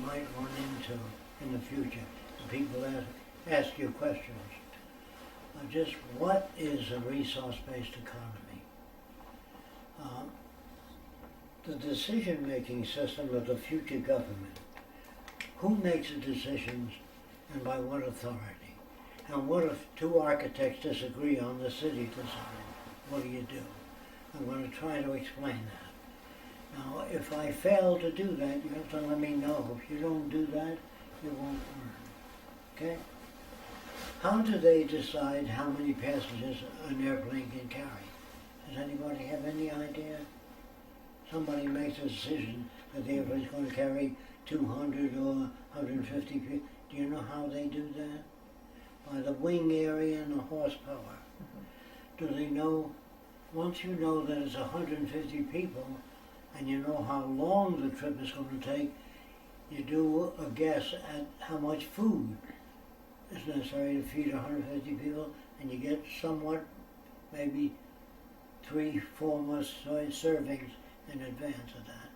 might run into in the future. And people ask you questions. Just what is a resource-based economy? The decision-making system of the future government. Who makes the decisions and by what authority? And what if two architects disagree on the city design? What do you do? I'm going to try to explain that. Now, if I fail to do that, you have to let me know. If you don't do that, you won't learn. Okay? How do they decide how many passengers an airplane can carry? Does anybody have any idea? Somebody makes a decision that the airplane is going to carry 200 or 150 people. Do you know how they do that? By the wing area and the horsepower. Do they know, once you know that it's 150 people, and you know how long the trip is going to take, you do a guess at how much food is necessary to feed 150 people, and you get somewhat, maybe 3-4 more servings in advance of that.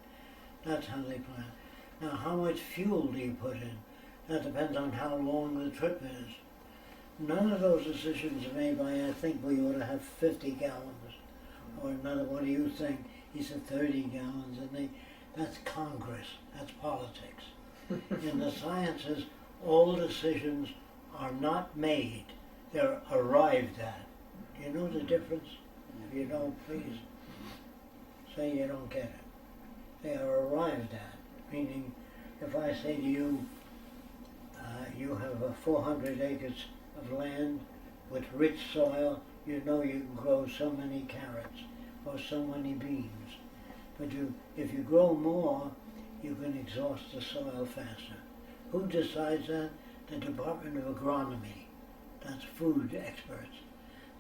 That's how they plan. Now, how much fuel do you put in? That depends on how long the trip is. None of those decisions are made by, I think we ought to have 50 gallons. Or another, what do you think? He said 30 gallons, and that's Congress, that's politics. In the sciences, all decisions are not made, they're arrived at. Do you know the difference? If you don't, please say you don't get it. They are arrived at, meaning if I say to you, you have 400 acres of land with rich soil, you know you can grow so many carrots or so many beans. But if you grow more, you can exhaust the soil faster. Who decides that? The Department of Agronomy. That's food experts.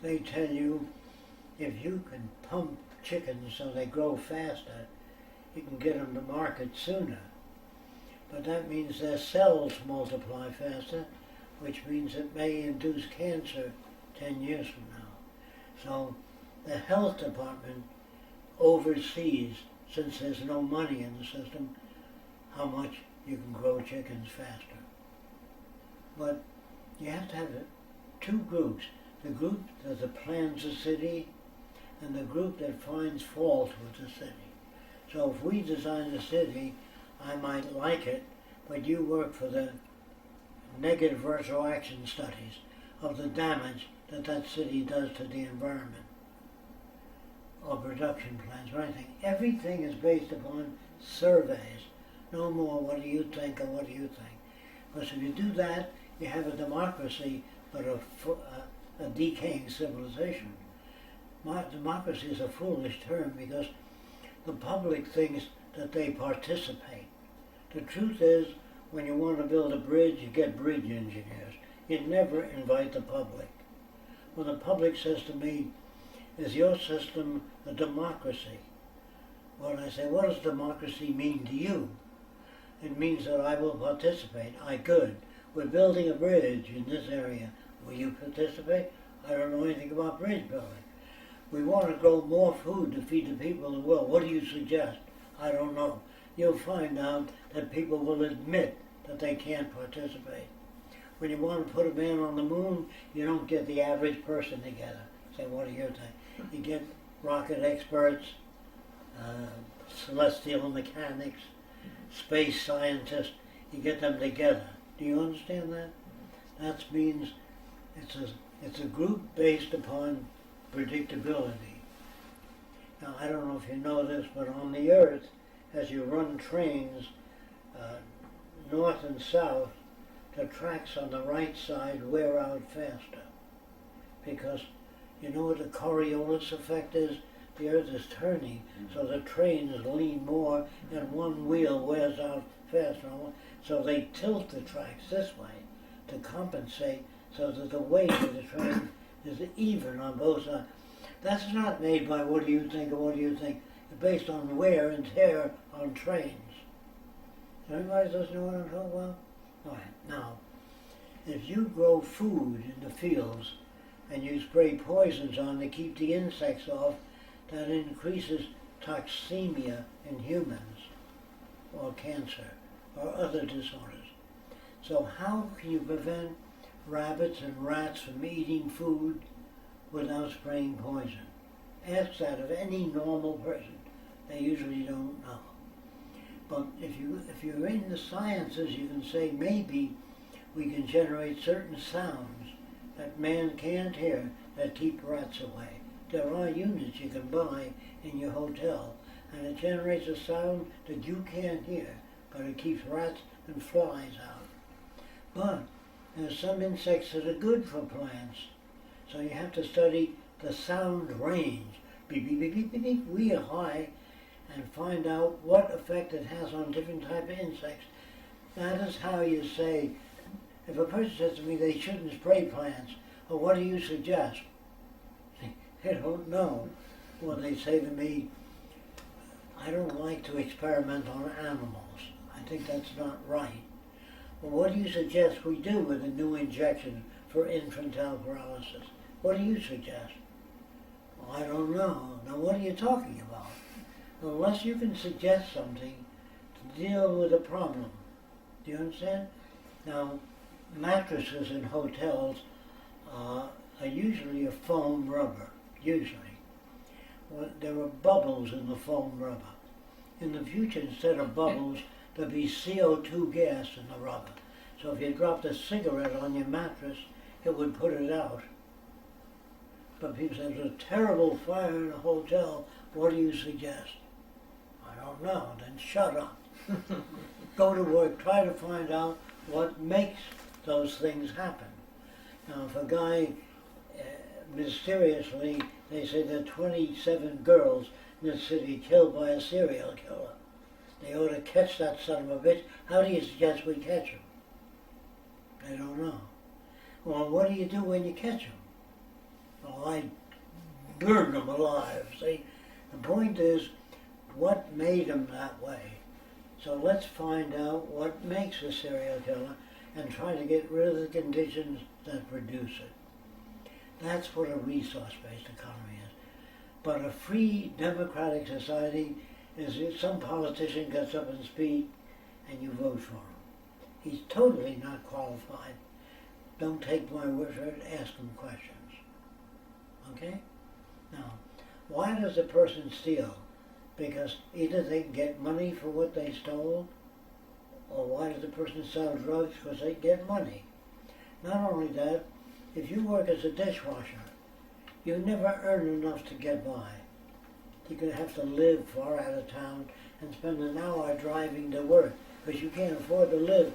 They tell you if you can pump chickens so they grow faster, you can get them to market sooner. But that means their cells multiply faster, which means it may induce cancer 10 years from now. So the health department oversees, since there's no money in the system, how much you can grow chickens faster. But you have to have two groups. The group that plans the city and the group that finds fault with the city. So if we design a city, I might like it, but you work for the negative virtual action studies of the damage that that city does to the environment, or production plans or anything. Everything is based upon surveys. No more what do you think or what do you think. Because if you do that, you have a democracy, but a decaying civilization. Democracy is a foolish term because the public thinks that they participate. The truth is, when you want to build a bridge, you get bridge engineers. You never invite the public. When the public says to me, is your system a democracy? Well, I say, what does democracy mean to you? It means that I will participate. I could. We're building a bridge in this area. Will you participate? I don't know anything about bridge building. We want to grow more food to feed the people in the world. What do you suggest? I don't know. You'll find out that people will admit that they can't participate. When you want to put a man on the moon, you don't get the average person together. Say, what do you think? You get rocket experts, celestial mechanics, space scientists. You get them together. Do you understand that? That means it's a group based upon predictability. Now, I don't know if you know this, but on the Earth, as you run trains north and south, the tracks on the right side wear out faster. Because you know what the Coriolis effect is? The Earth is turning, so the trains lean more and one wheel wears out faster. So they tilt the tracks this way to compensate so that the weight of the train is even on both sides. That's not made by what do you think or what do you think. It's based on wear and tear on trains. So everybody doesn't know what I'm talking about? All right, now, if you grow food in the fields and you spray poisons on to keep the insects off, that increases toxemia in humans, or cancer, or other disorders. So how can you prevent rabbits and rats from eating food without spraying poison? Ask that of any normal person. They usually don't know. But if you're in the sciences, you can say maybe we can generate certain sounds that man can't hear that keep rats away. There are units you can buy in your hotel, and it generates a sound that you can't hear, but it keeps rats and flies out. But there's some insects that are good for plants, so you have to study the sound range. Beep, beep, beep, beep, beep, beep, real high, and find out what effect it has on different type of insects. That is how you say, if a person says to me they shouldn't spray plants, or what do you suggest? They don't know. Well, they say to me, I don't like to experiment on animals. I think that's not right. Well, what do you suggest we do with a new injection for infantile paralysis? What do you suggest? Well, I don't know. Now, what are you talking about? Unless you can suggest something to deal with a problem. Do you understand? Now, mattresses in hotels are usually a foam rubber, usually. Well, there are bubbles in the foam rubber. In the future, instead of bubbles, there'll be CO2 gas in the rubber. So if you dropped a cigarette on your mattress, it would put it out. But people say, there's a terrible fire in a hotel, what do you suggest? I don't know, then shut up. Go to work, try to find out what makes those things happen. Now, if a guy, mysteriously, they say there are 27 girls in the city killed by a serial killer. They ought to catch that son of a bitch. How do you suggest we catch him? They don't know. Well, what do you do when you catch him? Well, I burn them alive. See, the point is, what made him that way? So let's find out what makes a serial killer and try to get rid of the conditions that produce it. That's what a resource-based economy is. But a free democratic society is if some politician gets up and speaks and you vote for him. He's totally not qualified. Don't take my word for it, ask him questions. Okay? Now, why does a person steal? Because either they get money for what they stole, or why does a person sell drugs? Because they get money. Not only that, if you work as a dishwasher, you never earn enough to get by. You're going to have to live far out of town and spend an hour driving to work, because you can't afford to live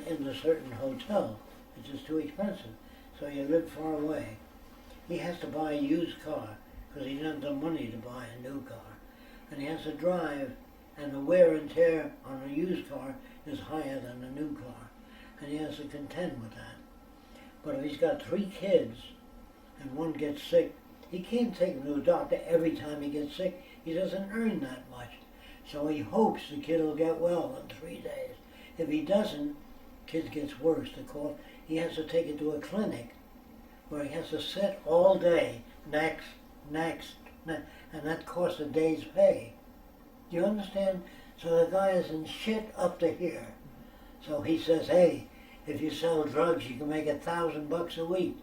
in a certain hotel. It's just too expensive. So you live far away. He has to buy a used car, because he doesn't have the money to buy a new car. And he has to drive, and the wear and tear on a used car is higher than a new car. And he has to contend with that. But if he's got 3 kids, and one gets sick, he can't take him to a doctor every time he gets sick. He doesn't earn that much. So he hopes the kid will get well in 3 days. If he doesn't, kid gets worse. He has to take it to a clinic where he has to sit all day, next, and that costs a day's pay. Do you understand? So the guy is in shit up to here. So he says, hey, if you sell drugs, you can make $1,000 a week.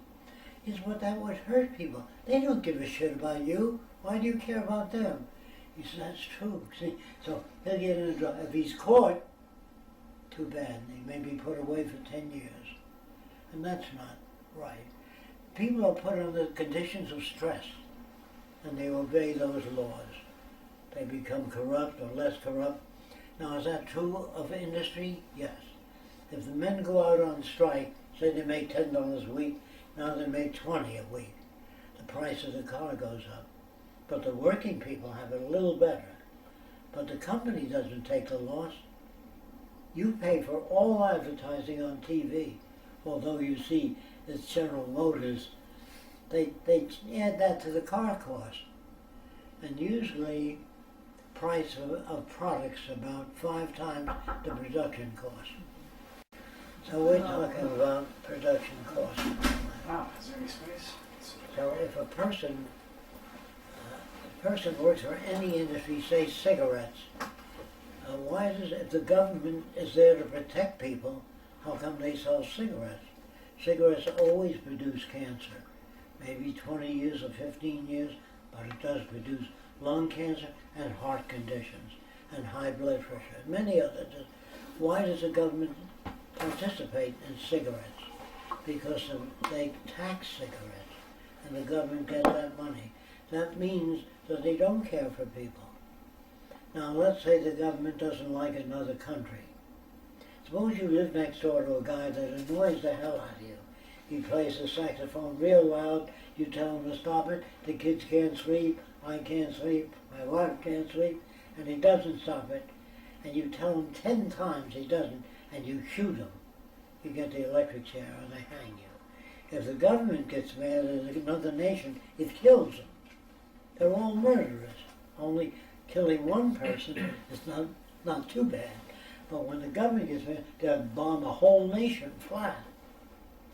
He says, but that would hurt people. They don't give a shit about you. Why do you care about them? He says, that's true. See, so he'll get in a drug. If he's caught, too bad. He may be put away for 10 years. And that's not right. People are put under conditions of stress, and they obey those laws. They become corrupt or less corrupt. Now, is that true of industry? Yes. If the men go out on strike, say they make $10 a week, now they make $20 a week. The price of the car goes up. But the working people have it a little better. But the company doesn't take the loss. You pay for all advertising on TV. Although you see it's General Motors, they add that to the car cost. And usually price of products about 5 times the production cost. So we're talking about production costs. Wow, is there any space? So if a person works for any industry, say cigarettes, If the government is there to protect people, how come they sell cigarettes? Cigarettes always produce cancer. Maybe 20 years or 15 years, but it does produce lung cancer and heart conditions and high blood pressure and many others. Why does the government participate in cigarettes? Because they tax cigarettes and the government gets that money. That means that they don't care for people. Now let's say the government doesn't like another country. Suppose you live next door to a guy that annoys the hell out of you. He plays the saxophone real loud, you tell him to stop it, the kids can't sleep, I can't sleep, my wife can't sleep, and he doesn't stop it. And you tell him 10 times he doesn't, and you shoot him. You get the electric chair or they hang you. If the government gets mad at another nation, it kills them. They're all murderers. Only killing one person is not too bad. But when the government gets mad, they'll bomb a whole nation flat.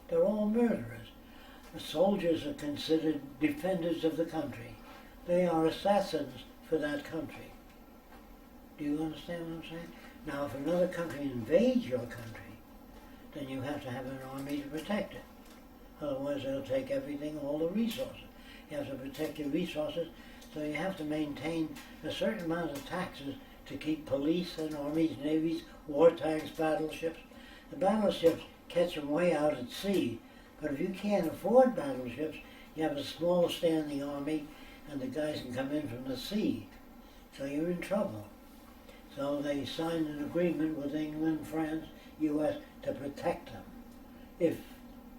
They're all murderers. The soldiers are considered defenders of the country. They are assassins for that country. Do you understand what I'm saying? Now, if another country invades your country, then you have to have an army to protect it. Otherwise, they'll take everything, all the resources. You have to protect your resources, so you have to maintain a certain amount of taxes to keep police and armies, navies, war tanks, battleships. The battleships catch them way out at sea, but if you can't afford battleships, you have a small standing army, and the guys can come in from the sea. So you're in trouble. So they signed an agreement with England, France, U.S. to protect them if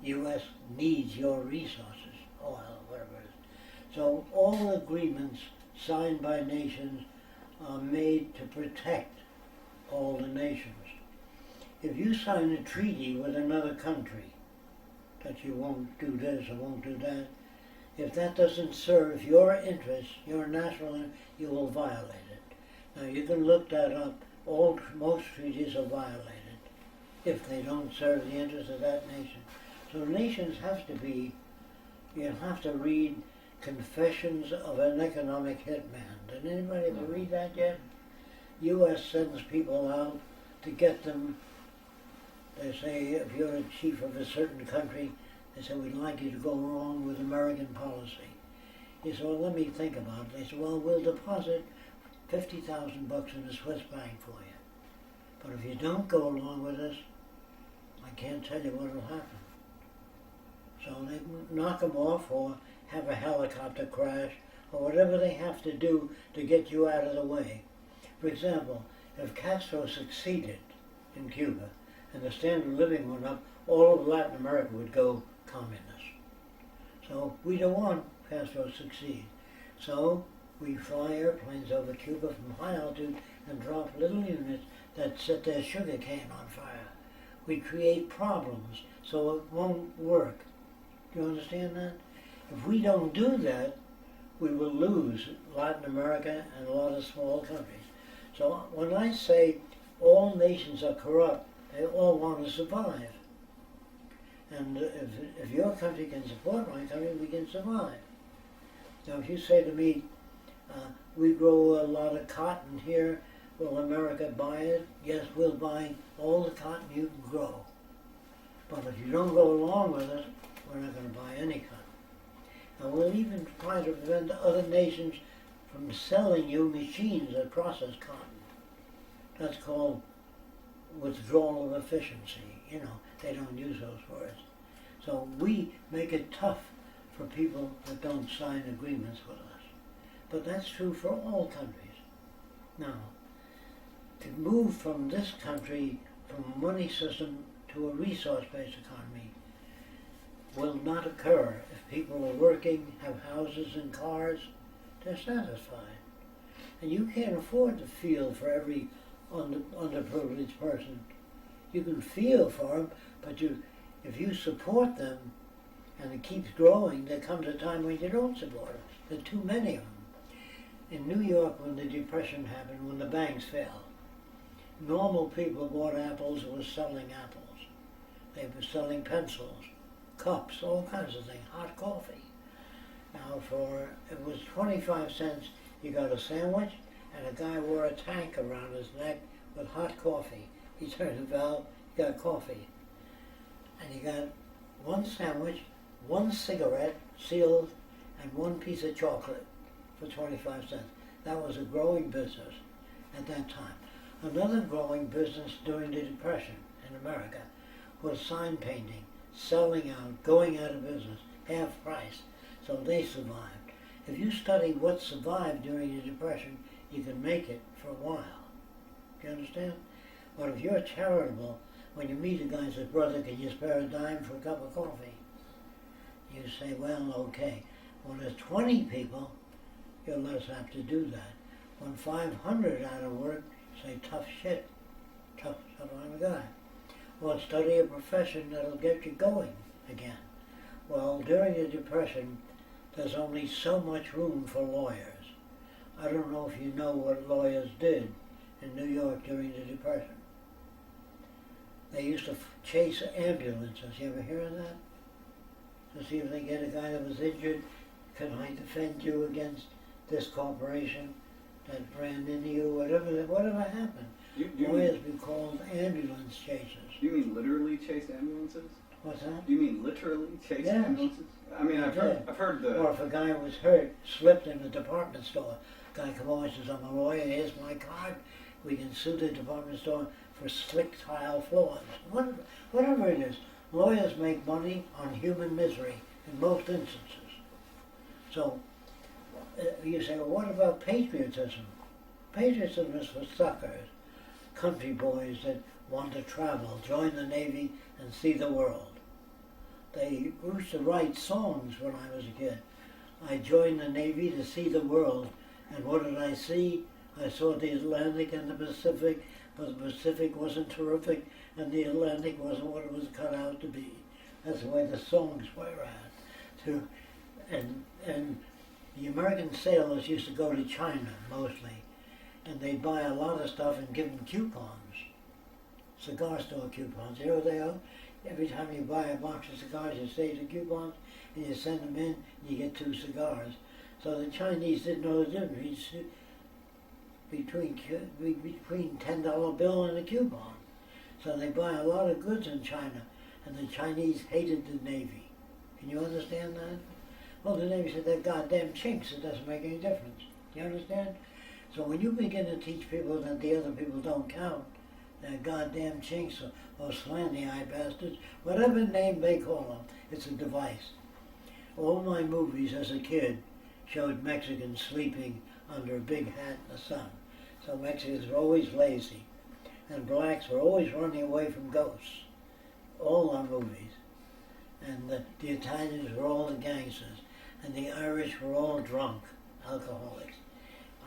U.S. needs your resources, oil, whatever it is. So all agreements signed by nations are made to protect all the nations. If you sign a treaty with another country that you won't do this or won't do that, if that doesn't serve your interests, your national interest, you will violate it. Now you can look that up. Most treaties are violated if they don't serve the interests of that nation. So nations have to be, you have to read Confessions of an Economic Hitman. Did anybody ever read that yet? U.S. sends people out to get them. They say, if you're a chief of a certain country, they say, we'd like you to go along with American policy. He said, well, let me think about it. They said, well, we'll deposit $50,000 in a Swiss bank for you. But if you don't go along with us, I can't tell you what will happen. So they knock them off or have a helicopter crash or whatever they have to do to get you out of the way. For example, if Castro succeeded in Cuba and the standard of living went up, all of Latin America would go communist. So we don't want Castro to succeed. So we fly airplanes over Cuba from high altitude and drop little units that set their sugar cane on fire. We create problems so it won't work. Do you understand that? If we don't do that, we will lose Latin America and a lot of small countries. So when I say all nations are corrupt, they all want to survive. And if your country can support my country, we can survive. Now if you say to me, we grow a lot of cotton here, will America buy it? Yes, we'll buy all the cotton you can grow. But if you don't go along with it, we're not going to buy any cotton. And we'll even try to prevent other nations from selling you machines that process cotton. That's called withdrawal of efficiency. You know, they don't use those words. So we make it tough for people that don't sign agreements with us. But that's true for all countries. Now, to move from this country, from a money system to a resource-based economy, will not occur if people are working, have houses and cars, they're satisfied. And you can't afford to feel for every underprivileged person. You can feel for them, but if you support them and it keeps growing, there comes a time when you don't support them. There are too many of them. In New York, when the Depression happened, when the banks fell, normal people bought apples and were selling apples. They were selling pencils, cups, all kinds of things, hot coffee. Now it was 25 cents, you got a sandwich and a guy wore a tank around his neck with hot coffee. He turned the valve, he got coffee. And he got one sandwich, one cigarette sealed, and one piece of chocolate for 25 cents. That was a growing business at that time. Another growing business during the Depression in America was sign painting, selling out, going out of business, half price. So they survived. If you study what survived during the Depression, you can make it for a while. Do you understand? But if you're charitable, when you meet a guy and says, brother, can you spare a dime for a cup of coffee? You say, well, okay. When there's 20 people, you're less apt to do that. When 500 out of work, you say, tough shit, tough I'm a guy. Well, study a profession that'll get you going again. Well, during the Depression, there's only so much room for lawyers. I don't know if you know what lawyers did in New York during the Depression. They used to chase ambulances. You ever hear of that? To see if they get a guy that was injured, can I defend you against this corporation that ran into you, whatever happened. Lawyers be called ambulance chasers. You mean literally chase ambulances? What's that? You mean literally chase Yes. ambulances? I mean, I've heard the... Or if a guy was hurt, slipped in a department store, guy come over and says, I'm a lawyer, here's my card, we can sue the department store for slick tile floors. Whatever it is, lawyers make money on human misery in most instances. So, you say, well, what about patriotism? Patriotism is for suckers, country boys that want to travel, join the Navy and see the world. They used to write songs when I was a kid. I joined the Navy to see the world, and what did I see? I saw the Atlantic and the Pacific, but the Pacific wasn't terrific, and the Atlantic wasn't what it was cut out to be. That's the way the songs were at. And the American sailors used to go to China, mostly, and they'd buy a lot of stuff and give them coupons, cigar store coupons. You know what they are? Every time you buy a box of cigars, you save the coupons, and you send them in, and you get 2 cigars. So the Chinese didn't know the difference between $10 bill and a coupon. So they buy a lot of goods in China, and the Chinese hated the Navy. Can you understand that? Well, the Navy said, they're goddamn chinks, it doesn't make any difference. You understand? So when you begin to teach people that the other people don't count, they're goddamn chinks or slanty-eyed bastards, whatever name they call them, it's a device. All my movies as a kid showed Mexicans sleeping under a big hat in the sun. So Mexicans were always lazy. And blacks were always running away from ghosts. All our movies. And the Italians were all the gangsters. And the Irish were all drunk, alcoholics.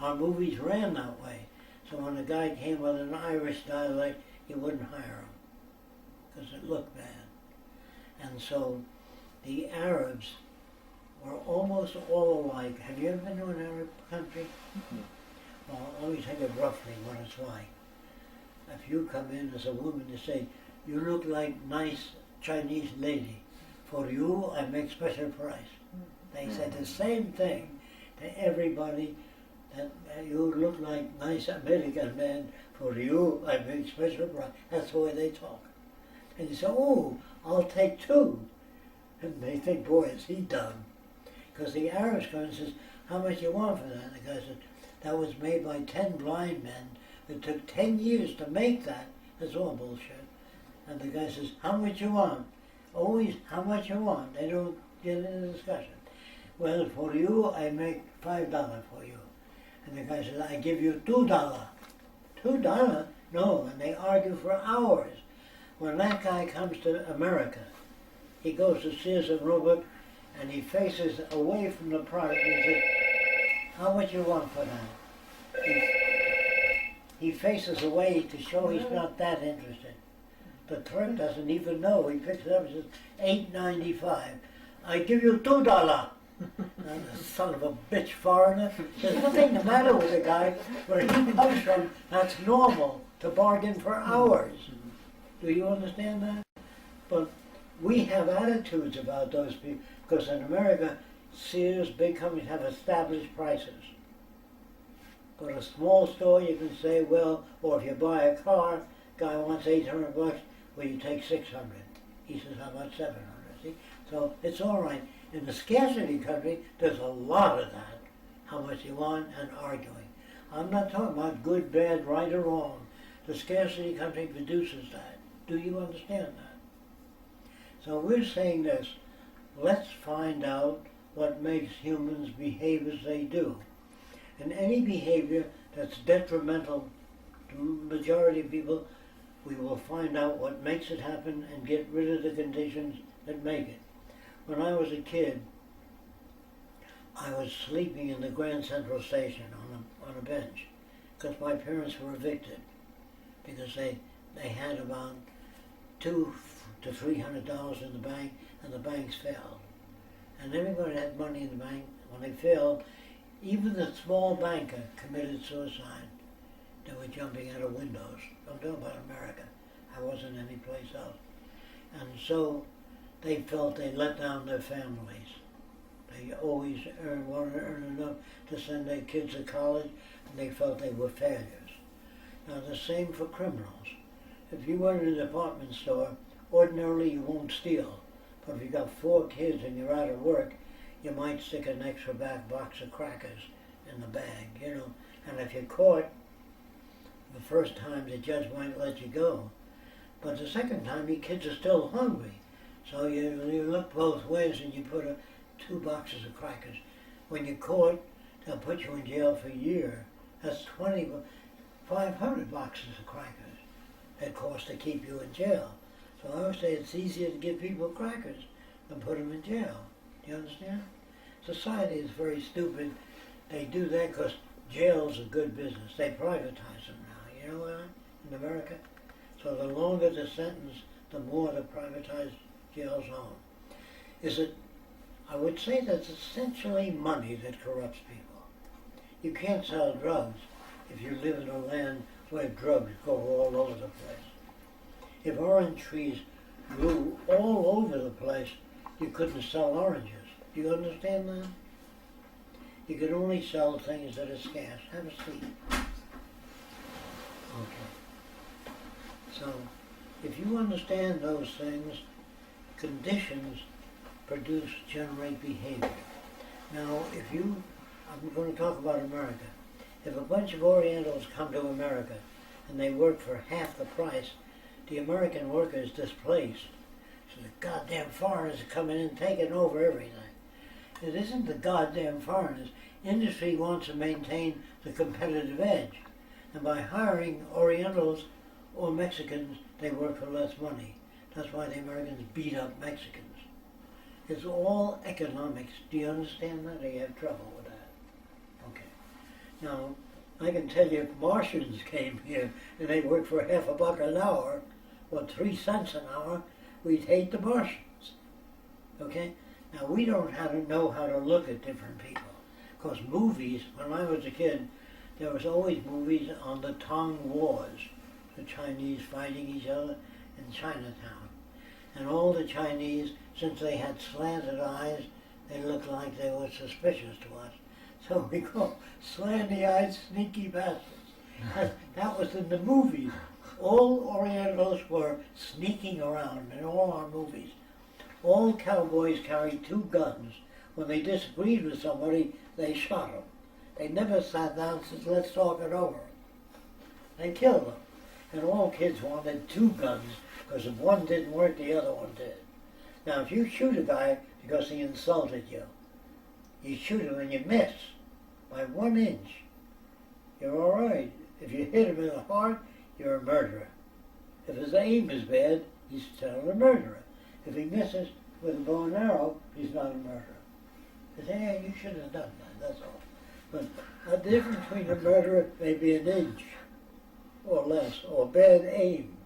Our movies ran that way. So when a guy came with an Irish dialect, you wouldn't hire him, because it looked bad. And so the Arabs were almost all alike. Have you ever been to an Arab country? Mm-hmm. Well, let me take it roughly what it's like. If you come in as a woman to say, you look like nice Chinese lady, for you I make special price. They said the same thing to everybody, that you look like nice American man, for you I make special price. That's the way they talk. And you say, oh, I'll take 2. And they think, boy, is he dumb. Because the Arabs come and says, how much you want for that? And the guy said, that was made by 10 blind men. It took 10 years to make that. That's all bullshit. And the guy says, how much you want? Always, how much you want? They don't get into discussion. Well, for you, I make $5 for you. And the guy says, I give you $2. $2? No, and they argue for hours. When that guy comes to America, he goes to Sears and Roebuck, and he faces away from the product and he says, how much you want for that? He faces away to show he's not that interested. The clerk doesn't even know. He picks it up and says, $8.95. I give you $2. Son of a bitch foreigner. There's nothing the matter with the guy. Where he comes from, that's normal to bargain for hours. Do you understand that? But we have attitudes about those people, because in America, Sears, big companies have established prices. But a small store, you can say, well, or if you buy a car, guy wants $800, well, you take 600. He says, how about 700? See? So it's all right. In the scarcity country, there's a lot of that, how much you want, and arguing. I'm not talking about good, bad, right or wrong. The scarcity country produces that. Do you understand that? So we're saying this, let's find out what makes humans behave as they do. And any behavior that's detrimental to the majority of people, we will find out what makes it happen and get rid of the conditions that make it. When I was a kid, I was sleeping in the Grand Central Station on a bench because my parents were evicted because they had about $200 to $300 in the bank and the banks failed. And everybody had money in the bank. When they failed, even the small banker committed suicide. They were jumping out of windows. I'm talking about America. I wasn't anyplace else. And so they felt they let down their families. They always wanted to earn enough to send their kids to college, and they felt they were failures. Now the same for criminals. If you were in a department store, ordinarily you won't steal. But if you got 4 kids and you're out of work, you might stick an extra back box of crackers in the bag, you know. And if you're caught, the first time the judge might let you go. But the second time, your kids are still hungry. So you look both ways and you put 2 boxes of crackers. When you're caught, they'll put you in jail for a year. That's 500 boxes of crackers it costs to keep you in jail. So I would say it's easier to give people crackers than put them in jail. Do you understand? Society is very stupid. They do that because jails are good business. They privatize them now. You know what? In America. So the longer the sentence, the more the privatized jails own. Is it? I would say that's essentially money that corrupts people. You can't sell drugs if you live in a land where drugs go all over the place. If orange trees grew all over the place, you couldn't sell oranges. Do you understand that? You can only sell things that are scarce. Have a seat. Okay. So, if you understand those things, conditions generate behavior. Now, I'm going to talk about America. If a bunch of Orientals come to America and they work for half the price, the American worker is displaced. So the goddamn foreigners are coming in taking over everything. It isn't the goddamn foreigners. Industry wants to maintain the competitive edge. And by hiring Orientals or Mexicans, they work for less money. That's why the Americans beat up Mexicans. It's all economics. Do you understand that, or you have trouble with that? Okay. Now, I can tell you if Martians came here and they worked for $50 an hour, or 3 cents an hour, we'd hate the Martians. Okay? Now, we don't know how to look at different people. Because movies, when I was a kid, there was always movies on the Tang Wars, the Chinese fighting each other in Chinatown. And all the Chinese, since they had slanted eyes, they looked like they were suspicious to us. So we call slanty-eyed, sneaky bastards. That was in the movies. All Orientals were sneaking around in all our movies. All cowboys carried 2 guns. When they disagreed with somebody, they shot them. They never sat down and said, let's talk it over. They killed them. And all kids wanted 2 guns, because if one didn't work, the other one did. Now, if you shoot a guy because he insulted you, you shoot him and you miss by 1 inch, you're all right. If you hit him in the heart, you're a murderer. If his aim is bad, he's still a murderer. If he misses with a bow and arrow, he's not a murderer. They say, hey, you should have done that, that's all. But the difference between a murderer may be 1 inch or less, or bad aim,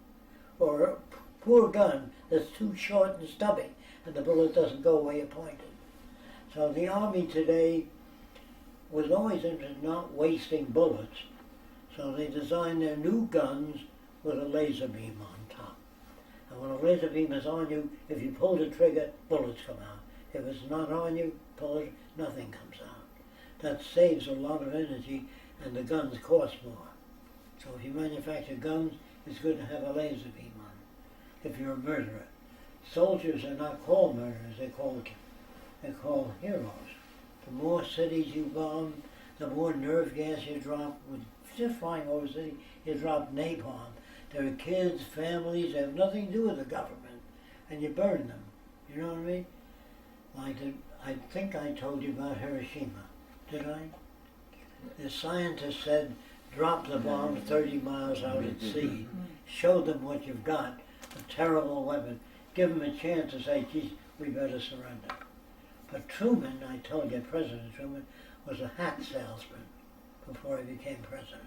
or a poor gun that's too short and stubby, and the bullet doesn't go where you pointed. So the Army today was always interested in not wasting bullets, so they designed their new guns with a laser beam on top. And when a laser beam is on you, if you pull the trigger, bullets come out. If it's not on you, pull it, nothing comes out. That saves a lot of energy and the guns cost more. So if you manufacture guns, it's good to have a laser beam on it, if you're a murderer. Soldiers are not called murderers, they're called heroes. The more cities you bomb, the more nerve gas you drop. With just flying over a city, you drop napalm. There are kids, families, they have nothing to do with the government, and you burn them. You know what I mean? I think I told you about Hiroshima, did I? The scientist said, drop the bomb 30 miles out at sea, show them what you've got, a terrible weapon, give them a chance to say, geez, we better surrender. But Truman, I told you, President Truman, was a hat salesman before he became president.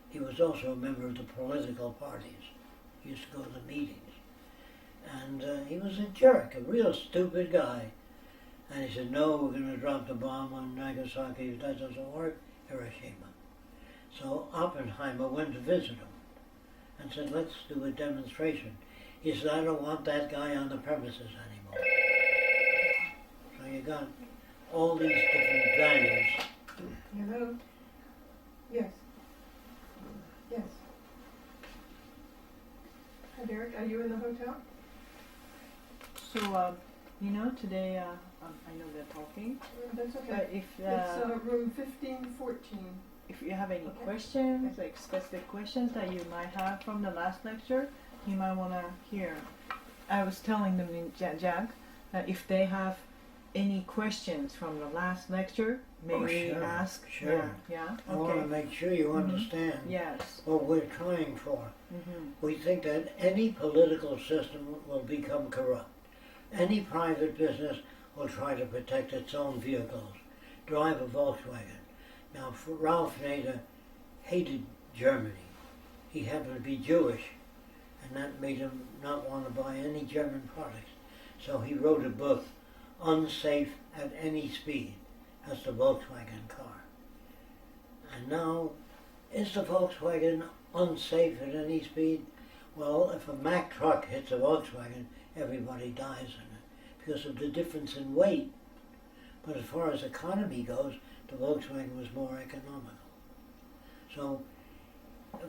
He was also a member of the political parties. He used to go to the meetings. And he was a jerk, a real stupid guy. And he said, no, we're going to drop the bomb on Nagasaki. If that doesn't work, Hiroshima. So Oppenheimer went to visit him and said, let's do a demonstration. He said, I don't want that guy on the premises anymore. So you got all these different values. Hello? Yes. Yes. Hi Derek, are you in the hotel? So, today, I know they're talking, That's okay. but It's room 1514. if you have any Okay. questions, like specific questions that you might have from the last lecture, you might want to hear. I was telling them in Jack that if they have any questions from the last lecture, maybe sure, ask. sure. Yeah. I want to Okay. make sure you understand Yes. what we're trying for. Mm-hmm. We think that any political system will become corrupt. Any private business will try to protect its own vehicles. Drive a Volkswagen. Now, Ralph Nader hated Germany. He happened to be Jewish, and that made him not want to buy any German products. So he wrote a book, Unsafe at Any Speed. That's the Volkswagen car. And now, is the Volkswagen unsafe at any speed? Well, if a Mack truck hits a Volkswagen, everybody dies in it because of the difference in weight. But as far as economy goes, the Volkswagen was more economical. So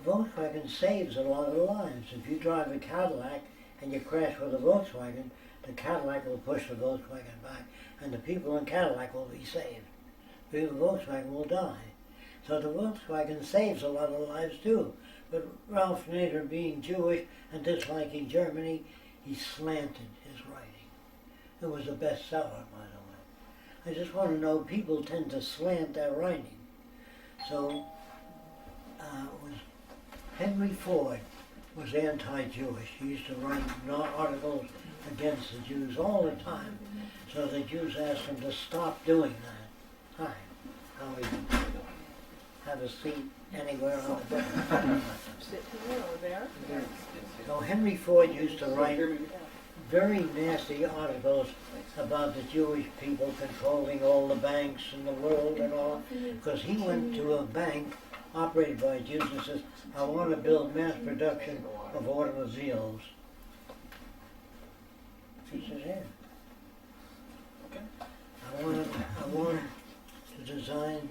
Volkswagen saves a lot of lives. If you drive a Cadillac and you crash with a Volkswagen, the Cadillac will push the Volkswagen back, and the people in Cadillac will be saved. The Volkswagen will die. So the Volkswagen saves a lot of lives too. But Ralph Nader, being Jewish and disliking Germany, he slanted his writing. It was a bestseller, by the way. I just want to know, people tend to slant their writing. So was Henry Ford was anti-Jewish. He used to write articles against the Jews all the time. So the Jews asked him to stop doing that. Hi, how are you? Have a seat anywhere on the bed. Sit here or there. So Henry Ford used to write very nasty articles about the Jewish people controlling all the banks in the world and all, because he went to a bank operated by Jews and says, I want to build mass production of automobiles. He says, yeah. I want to design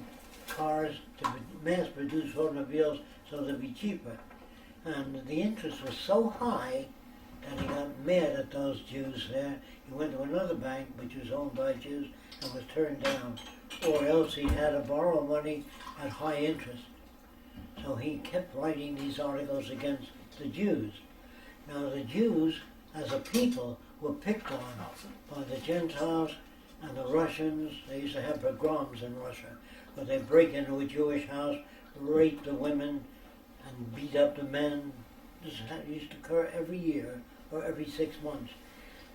cars to mass produce automobiles so they'll be cheaper. And the interest was so high that he got mad at those Jews there. He went to another bank which was owned by Jews and was turned down. Or else he had to borrow money at high interest. So he kept writing these articles against the Jews. Now the Jews, as a people, were picked on by the Gentiles and the Russians. They used to have pogroms in Russia, where they break into a Jewish house, rape the women, and beat up the men. This used to occur every year or every 6 months.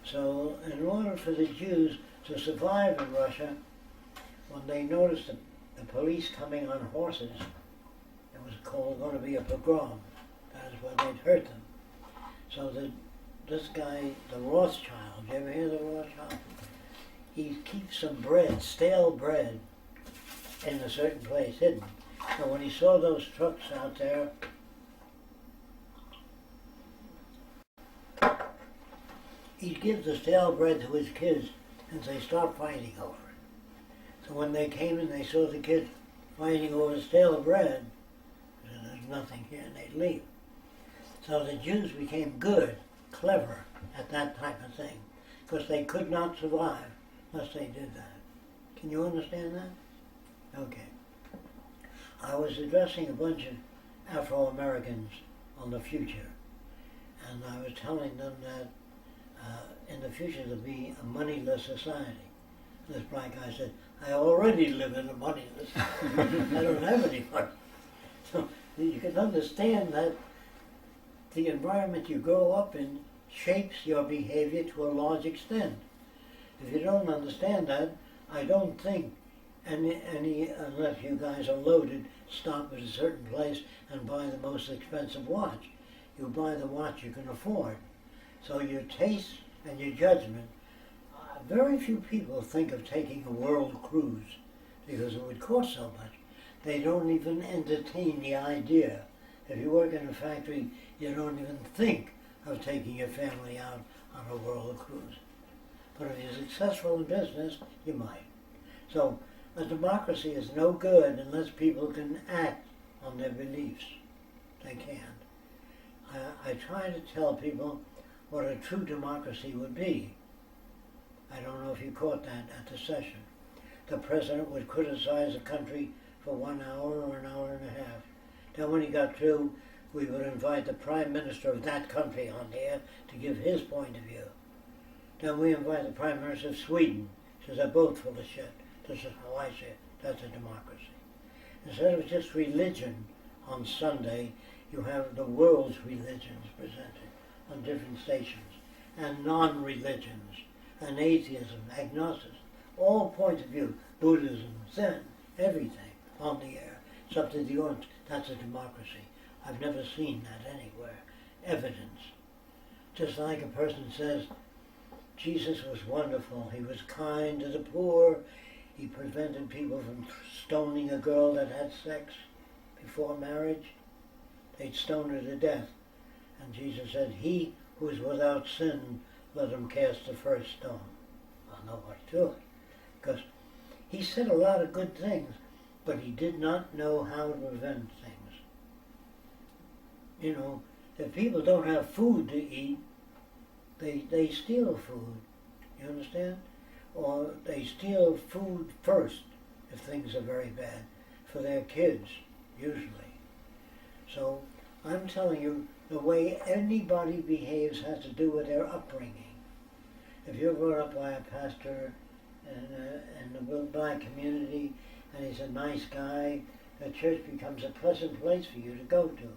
So in order for the Jews to survive in Russia, when they noticed the police coming on horses, it was going to be a pogrom. That is where they'd hurt them. So this guy, the Rothschild, you ever hear the Rothschild? He keeps some bread, stale bread, in a certain place, hidden. So when he saw those trucks out there, he'd give the stale bread to his kids and say, stop fighting over it. So when they came and they saw the kids fighting over stale bread. And there's nothing here, and they leave. So the Jews became good, clever at that type of thing, because they could not survive unless they did that. Can you understand that? Okay. I was addressing a bunch of Afro-Americans on the future, and I was telling them that in the future there'll be a moneyless society. This black guy said, I already live in a moneyless society. I don't have any money. So you can understand that the environment you grow up in shapes your behavior to a large extent. If you don't understand that, I don't think any unless you guys are loaded, stop at a certain place and buy the most expensive watch. You buy the watch you can afford. So your taste and your judgment, very few people think of taking a world cruise because it would cost so much. They don't even entertain the idea. If you work in a factory, you don't even think of taking your family out on a world cruise. But if you're successful in business, you might. So a democracy is no good unless people can act on their beliefs. They can't. I try to tell people what a true democracy would be. I don't know if you caught that at the session. The president would criticize a country for 1 hour or an hour and a half. Then when he got through, we would invite the prime minister of that country on there to give his point of view. Then we invite the prime minister of Sweden. He says, they're both full of shit. This is how I see it. That's a democracy. Instead of just religion on Sunday, you have the world's religions presented on different stations, and non-religions, and atheism, agnosticism, all points of view, Buddhism, Zen, everything on the air. It's up to the audience. That's a democracy. I've never seen that anywhere. Evidence. Just like a person says, Jesus was wonderful. He was kind to the poor. He prevented people from stoning a girl that had sex before marriage. They'd stone her to death. And Jesus said, he who is without sin, let him cast the first stone. Well, nobody to it. Because he said a lot of good things, but he did not know how to prevent things. You know, if people don't have food to eat, they steal food. You understand? Or they steal food first, if things are very bad, for their kids, usually. So I'm telling you, the way anybody behaves has to do with their upbringing. If you're brought up by a pastor in the black community, and he's a nice guy, the church becomes a pleasant place for you to go to.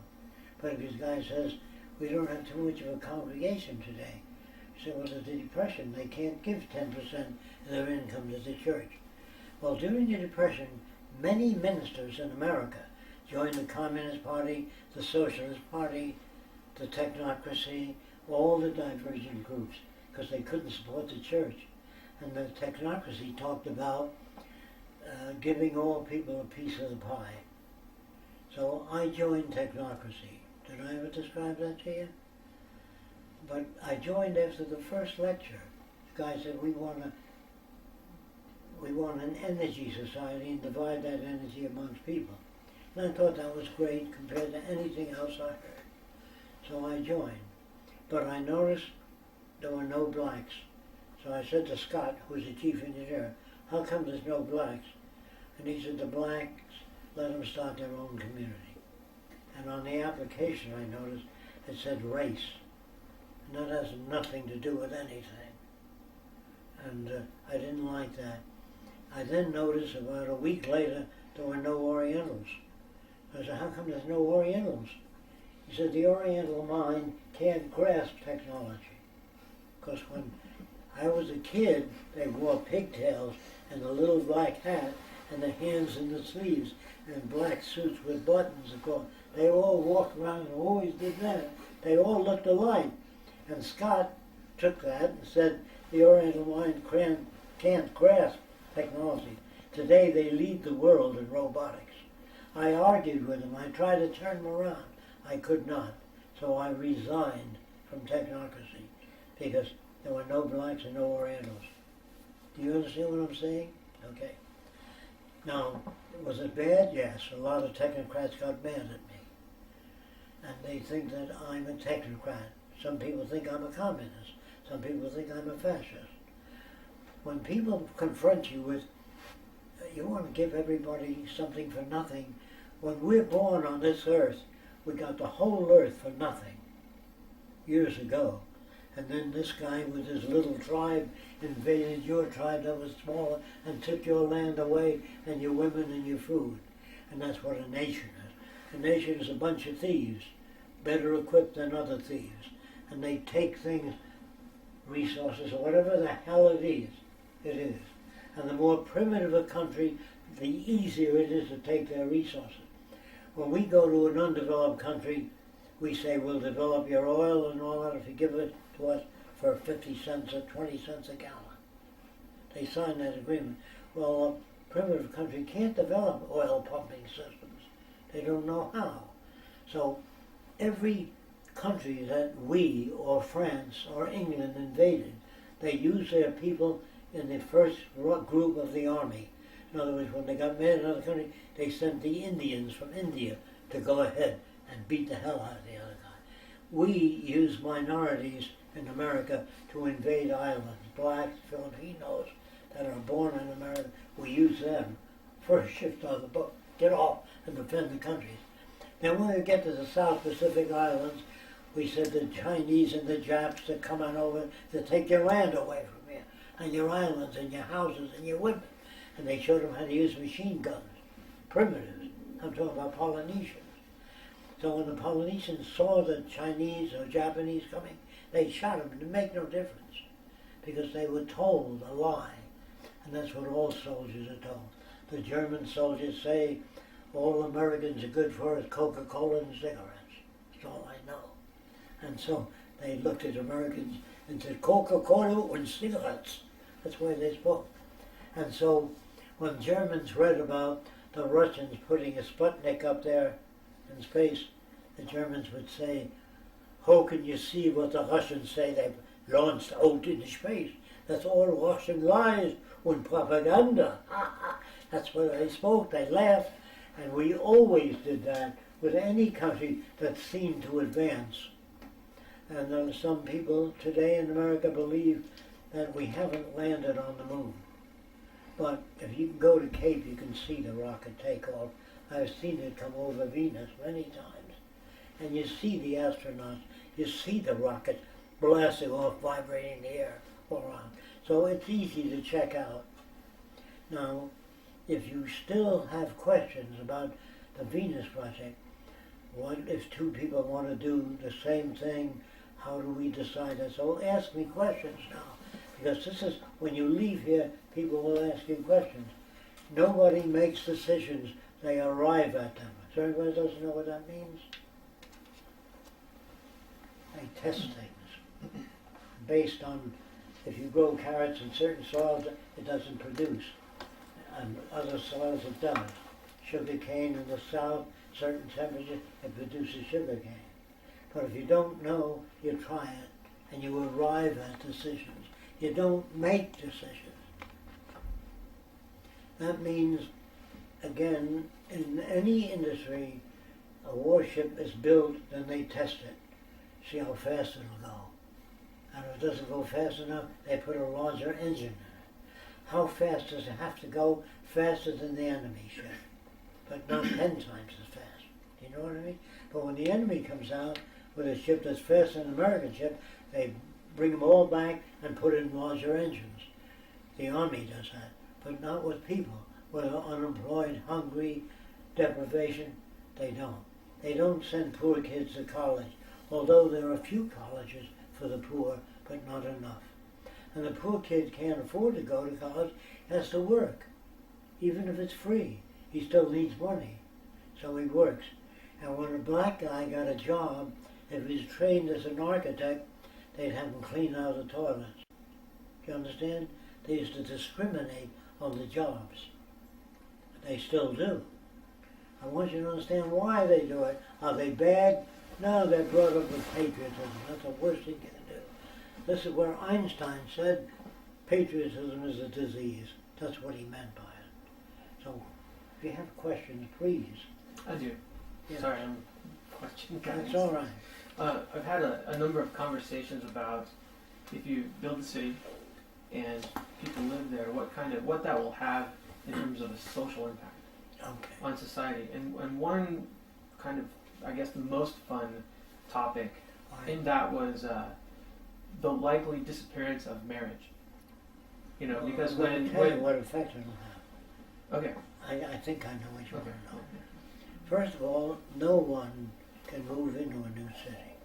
But if this guy says, we don't have too much of a congregation today, you say, well, there's the Depression. They can't give 10% of their income to the church. Well, during the Depression, many ministers in America joined the Communist Party, the Socialist Party, the Technocracy, all the divergent groups, because they couldn't support the church. And the Technocracy talked about giving all people a piece of the pie. So I joined Technocracy. Did I ever describe that to you? But I joined after the first lecture. The guy said, we want an energy society and divide that energy amongst people. And I thought that was great compared to anything else I heard. So I joined. But I noticed there were no blacks. So I said to Scott, who was the chief engineer, how come there's no blacks? And he said, the blacks, let them start their own community. And on the application I noticed it said race. And that has nothing to do with anything. And I didn't like that. I then noticed about a week later there were no Orientals. I said, how come there's no Orientals? He said, the Oriental mind can't grasp technology. Because when I was a kid, they wore pigtails and a little black hat and the hands in the sleeves and black suits with buttons. They all walked around and always did that. They all looked alike. And Scott took that and said, the Oriental mind can't grasp technology. Today they lead the world in robotics. I argued with him. I tried to turn him around. I could not. So I resigned from Technocracy because there were no blacks and no Orientals. Do you understand what I'm saying? Okay. Now, was it bad? Yes. A lot of technocrats got mad at me. And they think that I'm a technocrat. Some people think I'm a communist. Some people think I'm a fascist. When people confront you with, you want to give everybody something for nothing. When we're born on this earth, we got the whole earth for nothing years ago. And then this guy with his little tribe invaded your tribe that was smaller and took your land away and your women and your food. And that's what a nation is. A nation is a bunch of thieves, better equipped than other thieves. And they take things, resources, or whatever the hell it is. And the more primitive a country, the easier it is to take their resources. When we go to an undeveloped country, we say we'll develop your oil and all that if you give it to us for 50 cents or 20 cents a gallon. They sign that agreement. Well, a primitive country can't develop oil pumping systems. They don't know how. So every country that we or France or England invaded, they used their people in the first group of the army. In other words, when they got mad in another country, they sent the Indians from India to go ahead and beat the hell out of the other guy. We use minorities in America to invade islands. Blacks, Filipinos that are born in America, we use them. First shift on the boat, get off and defend the countries. Then when we get to the South Pacific Islands, we said the Chinese and the Japs are coming over to take your land away from you, and your islands and your houses and your women. And they showed them how to use machine guns, primitives. I'm talking about Polynesians. So when the Polynesians saw the Chinese or Japanese coming, they shot them. It made no difference because they were told a lie. And that's what all soldiers are told. The German soldiers say all Americans are good for is Coca-Cola and cigarettes. That's all I know. And so they looked at Americans and said Coca-Cola and cigarettes. That's why they spoke. And so when Germans read about the Russians putting a Sputnik up there in space, the Germans would say, how can you see what the Russians say they've launched out into space? That's all Russian lies and propaganda. That's what they spoke. They laughed. And we always did that with any country that seemed to advance. And some people today in America believe that we haven't landed on the moon. But if you can go to Cape, you can see the rocket take off. I've seen it come over Venus many times. And you see the astronauts, you see the rocket blasting off, vibrating the air all around. So it's easy to check out. Now, if you still have questions about the Venus project, what if two people want to do the same thing? How do we decide that? So ask me questions now. Because this is, when you leave here, people will ask you questions. Nobody makes decisions, they arrive at them. So everybody doesn't know what that means? They test things based on, if you grow carrots in certain soils, it doesn't produce. And other soils it does. Sugar cane in the south, certain temperature, it produces sugar cane. But if you don't know, you try it, and you arrive at decisions. You don't make decisions. That means, again, in any industry, a warship is built, then they test it. See how fast it'll go. And if it doesn't go fast enough, they put a larger engine in it. How fast does it have to go? Faster than the enemy ship, but not 10 times as fast. Do you know what I mean? But when the enemy comes out with a ship that's faster than an American ship, they bring them all back and put in larger engines. The Army does that, but not with people. Whether unemployed, hungry, deprivation, they don't. They don't send poor kids to college, although there are a few colleges for the poor, but not enough. And the poor kid can't afford to go to college, has to work. Even if it's free, he still needs money, so he works. And when a black guy got a job, if he was trained as an architect, they'd have him clean out the toilets. Do you understand? They used to discriminate on the jobs. They still do. I want you to understand why they do it. Are they bad? No, they're brought up with patriotism. That's the worst thing you can do. This is where Einstein said patriotism is a disease. That's what he meant by it. So If you have questions, please. I do. Yeah. Sorry, I'm questioning guys. That's all right. I've had a number of conversations about if you build a city and people live there, what that will have in terms of a social impact Okay. on society. And one kind of, I guess, the most fun topic All right. in that was the likely disappearance of marriage. You know, because I'm gonna when tell you what effect it'll have. okay, I think I know what you want okay, to know. First of all, no one can move into a new city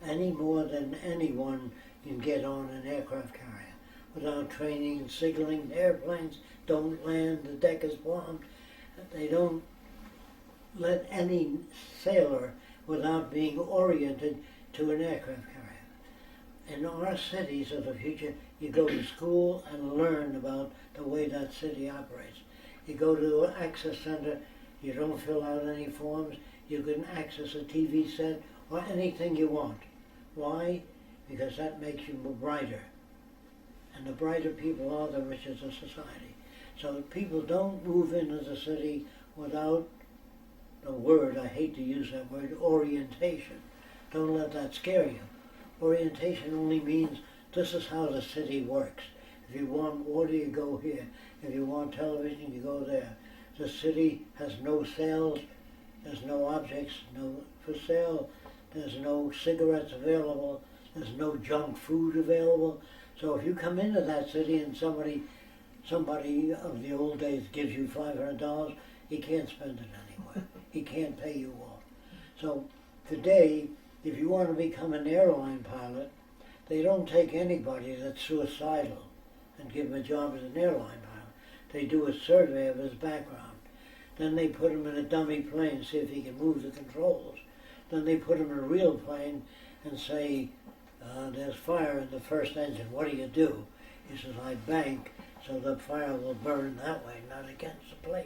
any more than anyone can get on an aircraft carrier without training and signaling. The airplanes don't land, the deck is bombed. They don't let any sailor without being oriented to an aircraft carrier. In our cities of the future, you go to school and learn about the way that city operates. You go to an access center, you don't fill out any forms, you can access a TV set or anything you want. Why? Because that makes you brighter. And the brighter people are, the richer the society. So people don't move into the city without the word, I hate to use that word, orientation. Don't let that scare you. Orientation only means this is how the city works. If you want water, you go here. If you want television, you go there. The city has no sales, there's no objects no for sale, there's no cigarettes available, there's no junk food available. So if you come into that city and somebody of the old days gives you $500, he can't spend it anywhere. He can't pay you off. So today, if you want to become an airline pilot, they don't take anybody that's suicidal and give him a job as an airline pilot. They do a survey of his background. Then they put him in a dummy plane, see if he can move the controls. Then they put him in a real plane and say, there's fire in the first engine, what do you do? He says, I bank so the fire will burn that way, not against the plane.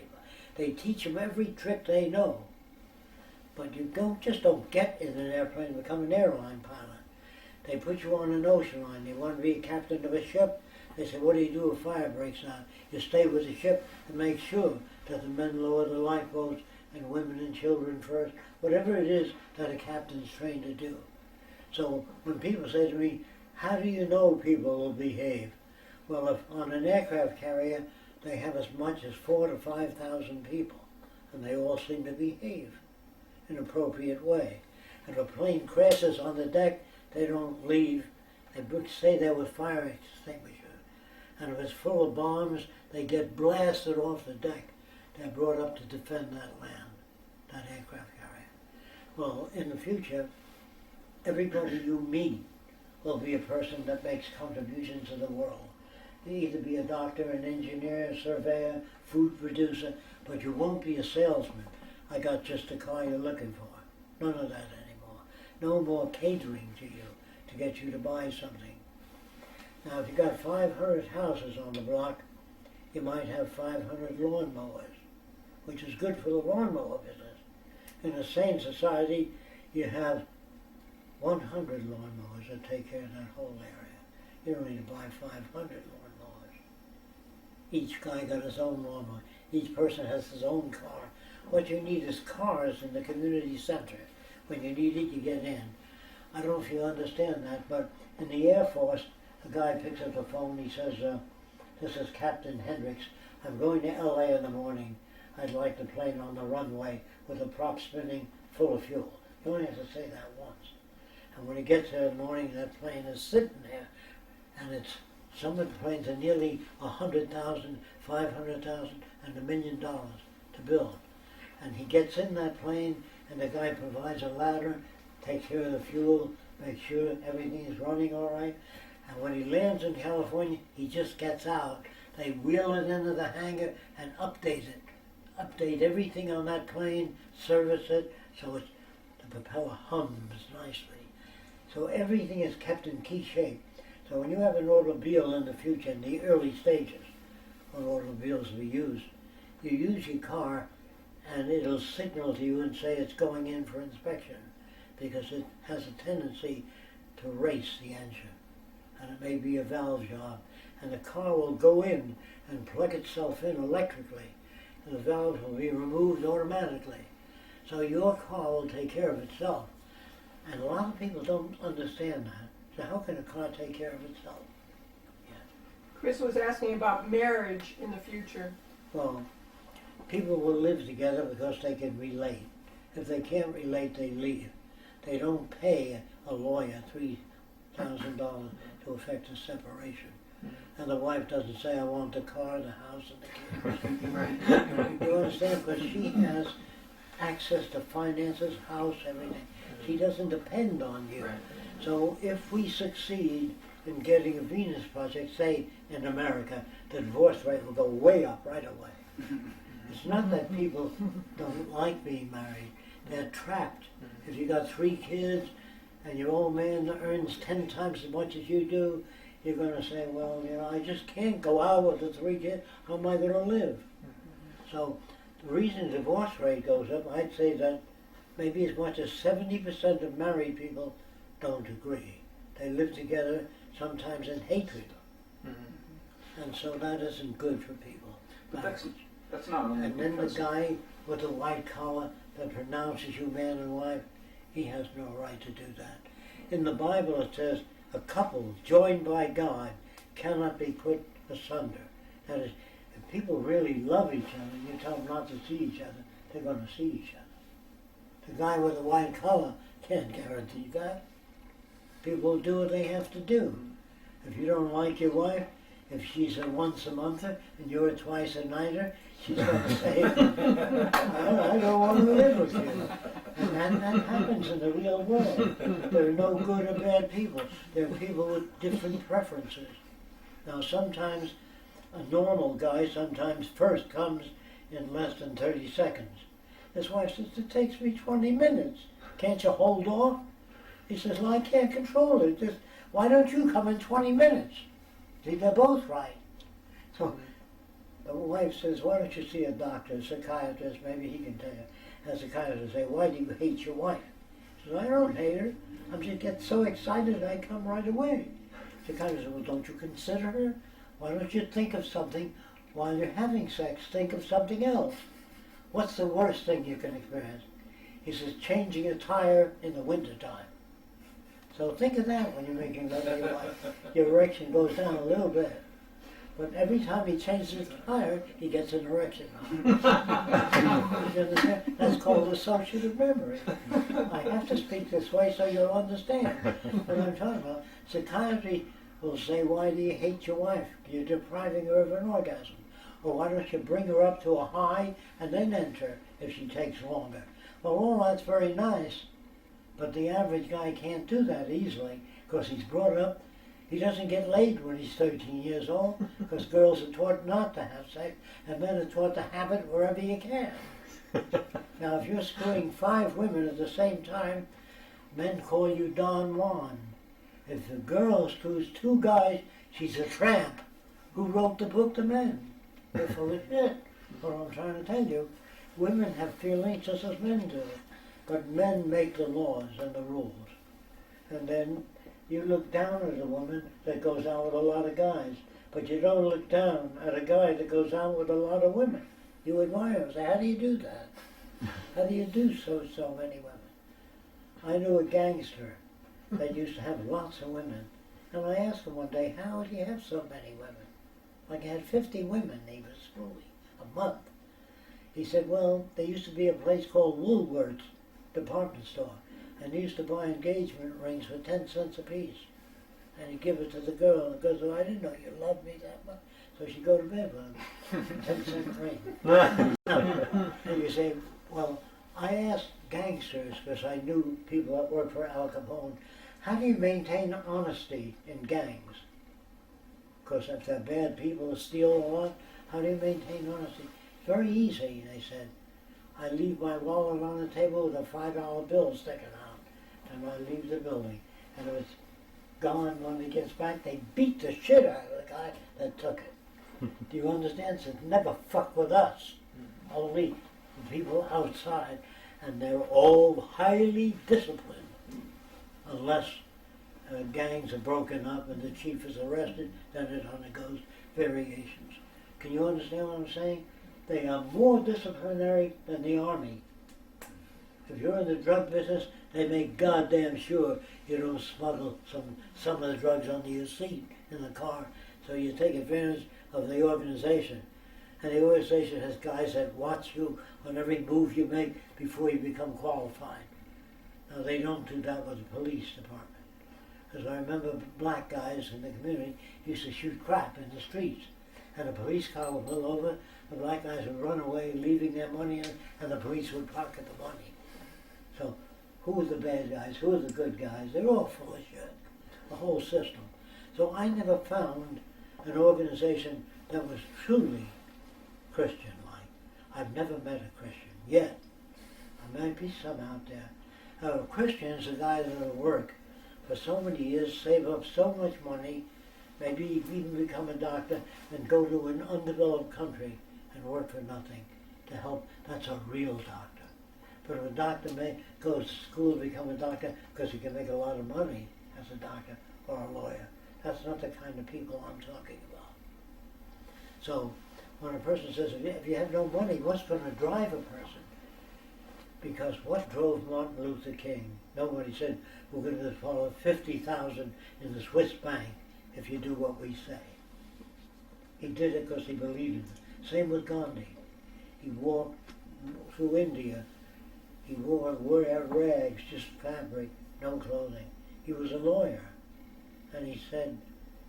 They teach them every trick they know. But you just don't get in an airplane and become an airline pilot. They put you on an ocean line. You want to be a captain of a ship? They say, what do you do if fire breaks out? You stay with the ship and make sure that the men lower the lifeboats and women and children first, whatever it is that a captain's trained to do. So when people say to me, how do you know people will behave? Well, if on an aircraft carrier, they have as much as 4,000 to 5,000 people, and they all seem to behave in an appropriate way. And if a plane crashes on the deck, they don't leave. They stay there with fire extinguishers. And if it's full of bombs, they get blasted off the deck. They're brought up to defend that land, that aircraft carrier. Well, in the future, everybody you meet will be a person that makes contributions to the world. You either be a doctor, an engineer, a surveyor, food producer, but you won't be a salesman. I got just the car you're looking for. None of that anymore. No more catering to you to get you to buy something. Now, if you got 500 houses on the block, you might have 500 lawnmowers, which is good for the lawnmower business. In a sane society, you have 100 lawnmowers that take care of that whole area. You don't need to buy 500 lawnmowers. Each guy got his own lawnmower. Each person has his own car. What you need is cars in the community center. When you need it, you get in. I don't know if you understand that, but in the Air Force, a guy picks up the phone, he says, this is Captain Hendricks. I'm going to LA in the morning. I'd like the plane on the runway with the prop spinning full of fuel. You only have to say that once. And when he gets there in the morning, that plane is sitting there, and some of the planes are nearly 100,000, 500,000, and $1 million to build. And he gets in that plane, and the guy provides a ladder, takes care of the fuel, makes sure everything is running all right. And when he lands in California, he just gets out. They wheel it into the hangar and update it. Update everything on that plane, service it, so the propeller hums nicely. So everything is kept in key shape. So when you have an automobile in the future, in the early stages, when automobiles were used, you use your car and it'll signal to you and say it's going in for inspection, because it has a tendency to race the engine. And it may be a valve job. And the car will go in and plug itself in electrically. and the valves will be removed automatically. So your car will take care of itself. And a lot of people don't understand that. So how can a car take care of itself? Chris was asking about marriage in the future. Well, people will live together because they can relate. If they can't relate, they leave. They don't pay a lawyer $3,000 to effect a separation. And the wife doesn't say, I want the car, the house, and the kids. Right. You understand? Because she has access to finances, house, everything. She doesn't depend on you. Right. So if we succeed in getting a Venus Project, say in America, the divorce rate will go way up right away. It's not that people don't like being married. They're trapped. If you got 3 kids and your old man earns 10 times as much as you do, you're going to say, well, you know, I just can't go out with the 3 kids. How am I going to live? So the reason the divorce rate goes up, I'd say that maybe as much as 70% of married people don't agree. They live together sometimes in hatred. And so that isn't good for people. But that's not only And then the because guy with the white collar that pronounces you man and wife, he has no right to do that. In the Bible it says a couple joined by God cannot be put asunder. That is, if people really love each other and you tell them not to see each other, they're going to see each other. The guy with the white collar can't guarantee that. People do what they have to do. If you don't like your wife, if she's a once a monther and you're a twice a nighter, she's going to say, I don't want to live with you. And that happens in the real world. There are no good or bad people. There are people with different preferences. Now sometimes a normal guy sometimes first comes in less than 30 seconds. His wife says, it takes me 20 minutes. Can't you hold off? He says, well, I can't control it. Just, why don't you come in 20 minutes? See, they're both right. So the wife says, why don't you see a doctor, a psychiatrist, maybe he can tell you. And the psychiatrist say, why do you hate your wife? She says, I don't hate her. I just get so excited I come right away. The psychiatrist says, well, don't you consider her? Why don't you think of something while you're having sex? Think of something else. What's the worst thing you can experience? He says, changing a tire in the wintertime. So think of that when you're making love to your wife. Your erection goes down a little bit. But every time he changes his tire, he gets an erection. You understand? That's called associative memory. I have to speak this way so you'll understand what I'm talking about. Psychiatry will say, why do you hate your wife? You're depriving her of an orgasm. Or why don't you bring her up to a high and then enter if she takes longer? Well, all that's very nice, but the average guy can't do that easily because he's brought up. He doesn't get laid when he's 13 years old because girls are taught not to have sex and men are taught to have it wherever you can. Now, if you're screwing 5 women at the same time, men call you Don Juan. If a girl screws 2 guys, she's a tramp. Who wrote the book to men? They're full of shit. What I'm trying to tell you, women have feelings just as men do. But men make the laws and the rules. And then you look down at a woman that goes out with a lot of guys, but you don't look down at a guy that goes out with a lot of women. You admire him. Say, how do you do that? How do you do so many women? I knew a gangster that used to have lots of women. And I asked him one day, how do you have so many women? Like I had 50 women he was schooling a month. He said, well, there used to be a place called Woolworth's department store. And he used to buy engagement rings for 10 cents a piece. And he'd give it to the girl, and the girl said, I didn't know you loved me that much. So she'd go to bed with him. 10-cent ring. And you say, well, I asked gangsters, because I knew people that worked for Al Capone, how do you maintain honesty in gangs? Because if they're bad people that steal a lot, how do you maintain honesty? Very easy, they said. I leave my wallet on the table with a $5 bill sticking out, and I leave the building. And if it's gone when he gets back, they beat the shit out of the guy that took it. Do you understand? So never fuck with us. Only the people outside, and they're all highly disciplined, unless gangs are broken up and the chief is arrested, then it undergoes variations. Can you understand what I'm saying? They are more disciplinary than the Army. If you're in the drug business, they make goddamn sure you don't smuggle some of the drugs under your seat in the car. So you take advantage of the organization. And the organization has guys that watch you on every move you make before you become qualified. Now they don't do that with the police department. Because I remember black guys in the community used to shoot crap in the streets. And the police car would pull over, the black guys would run away, leaving their money in, and the police would pocket the money. So who are the bad guys? Who are the good guys? They're all full of shit. The whole system. So I never found an organization that was truly Christian-like. I've never met a Christian yet. There might be some out there. A Christian is a guy that will work for so many years, save up so much money, maybe even become a doctor, and go to an undeveloped country and work for nothing to help. That's a real doctor. But if a doctor goes to school to become a doctor because he can make a lot of money as a doctor or a lawyer, that's not the kind of people I'm talking about. So when a person says, if you have no money, what's going to drive a person? Because what drove Martin Luther King? Nobody said, we're going to follow 50,000 in the Swiss bank if you do what we say. He did it because he believed in it. Same with Gandhi. He walked through India. He wore rags, just fabric, no clothing. He was a lawyer. And he said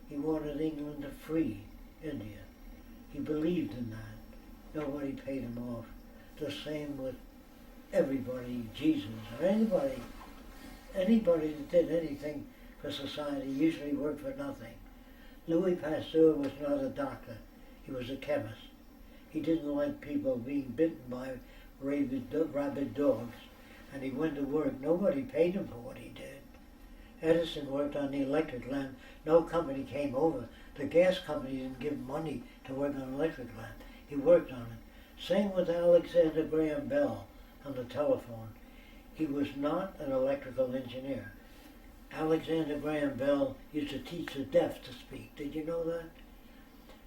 he wanted England to free India. He believed in that. Nobody paid him off. The same with everybody, Jesus, or anybody that did anything for society usually worked for nothing. Louis Pasteur was not a doctor. He was a chemist. He didn't like people being bitten by rabid dogs, and he went to work. Nobody paid him for what he did. Edison worked on the electric lamp. No company came over. The gas company didn't give money to work on an electric lamp. He worked on it. Same with Alexander Graham Bell on the telephone. He was not an electrical engineer. Alexander Graham Bell used to teach the deaf to speak. Did you know that?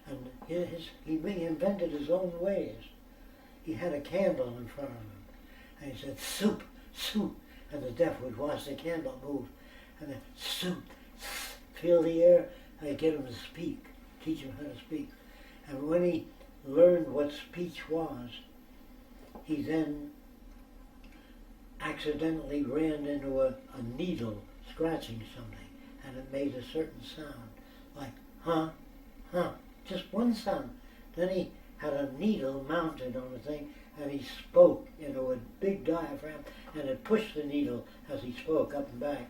And he invented his own ways. He had a candle in front of him, and he said, soup, soup, and the deaf would watch the candle move, and then soup, feel the air, and get him to speak, teach him how to speak. And when he learned what speech was, he then accidentally ran into a needle scratching something, and it made a certain sound, like huh, huh, just one sound. Then he had a needle mounted on the thing, and he spoke into a big diaphragm, and it pushed the needle as he spoke up and back.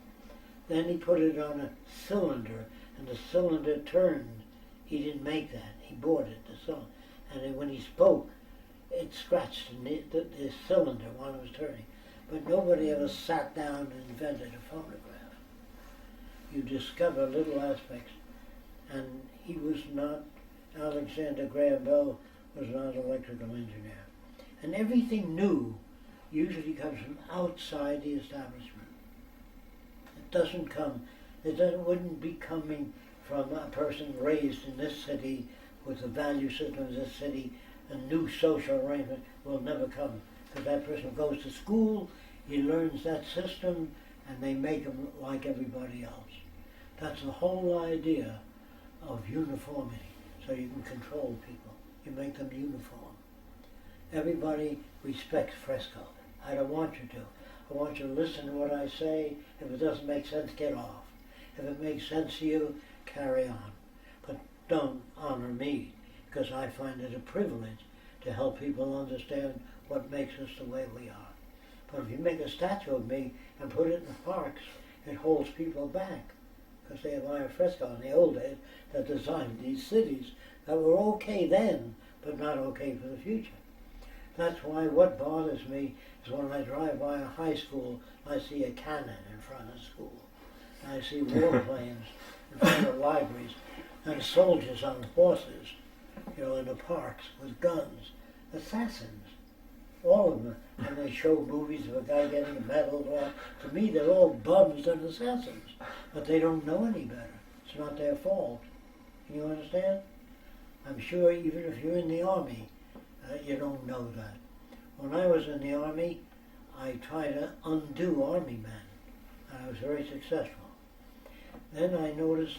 Then he put it on a cylinder, and the cylinder turned. He didn't make that. He bought it, the cylinder. And then when he spoke, it scratched the cylinder while it was turning. But nobody ever sat down and invented a phonograph. You discover little aspects. And he was not, Alexander Graham Bell was not an electrical engineer. And everything new usually comes from outside the establishment. Wouldn't be coming from a person raised in this city with the value system of this city. A new social arrangement will never come. Because that person goes to school, he learns that system, and they make him like everybody else. That's the whole idea of uniformity, so you can control people. You make them uniform. Everybody respects Fresco. I don't want you to. I want you to listen to what I say. If it doesn't make sense, get off. If it makes sense to you, carry on. But don't honor me, because I find it a privilege to help people understand what makes us the way we are. But if you make a statue of me and put it in the parks, it holds people back, because they admire Fresco in the old days that designed these cities that were okay then, but not okay for the future. That's why what bothers me is when I drive by a high school, I see a cannon in front of the school. And I see warplanes in front of libraries, and soldiers on horses, in the parks with guns. Assassins. All of them. And they show movies of a guy getting a medal. Well, to me, they're all bums and assassins. But they don't know any better. It's not their fault. Can you understand? I'm sure even if you're in the army, you don't know that. When I was in the Army, I tried to undo Army men, and I was very successful. Then I noticed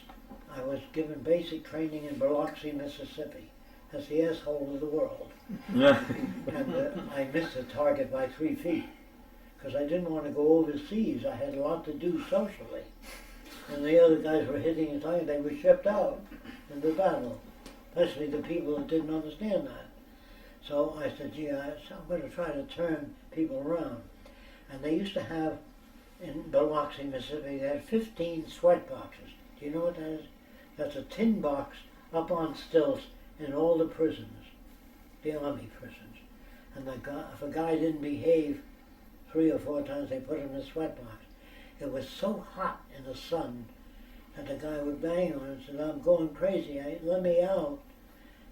I was given basic training in Biloxi, Mississippi. That's the asshole of the world. And I missed the target by 3 feet because I didn't want to go overseas. I had a lot to do socially. And the other guys were hitting the target. They were shipped out in the battle, especially the people that didn't understand that. So I said, gee, I'm going to try to turn people around. And they used to have, in Biloxi, Mississippi, they had 15 sweat boxes. Do you know what that is? That's a tin box up on stilts in all the prisons, the Army prisons. And if a guy didn't behave 3 or 4 times, they put him in a sweat box. It was so hot in the sun that the guy would bang on it and said, I'm going crazy, let me out.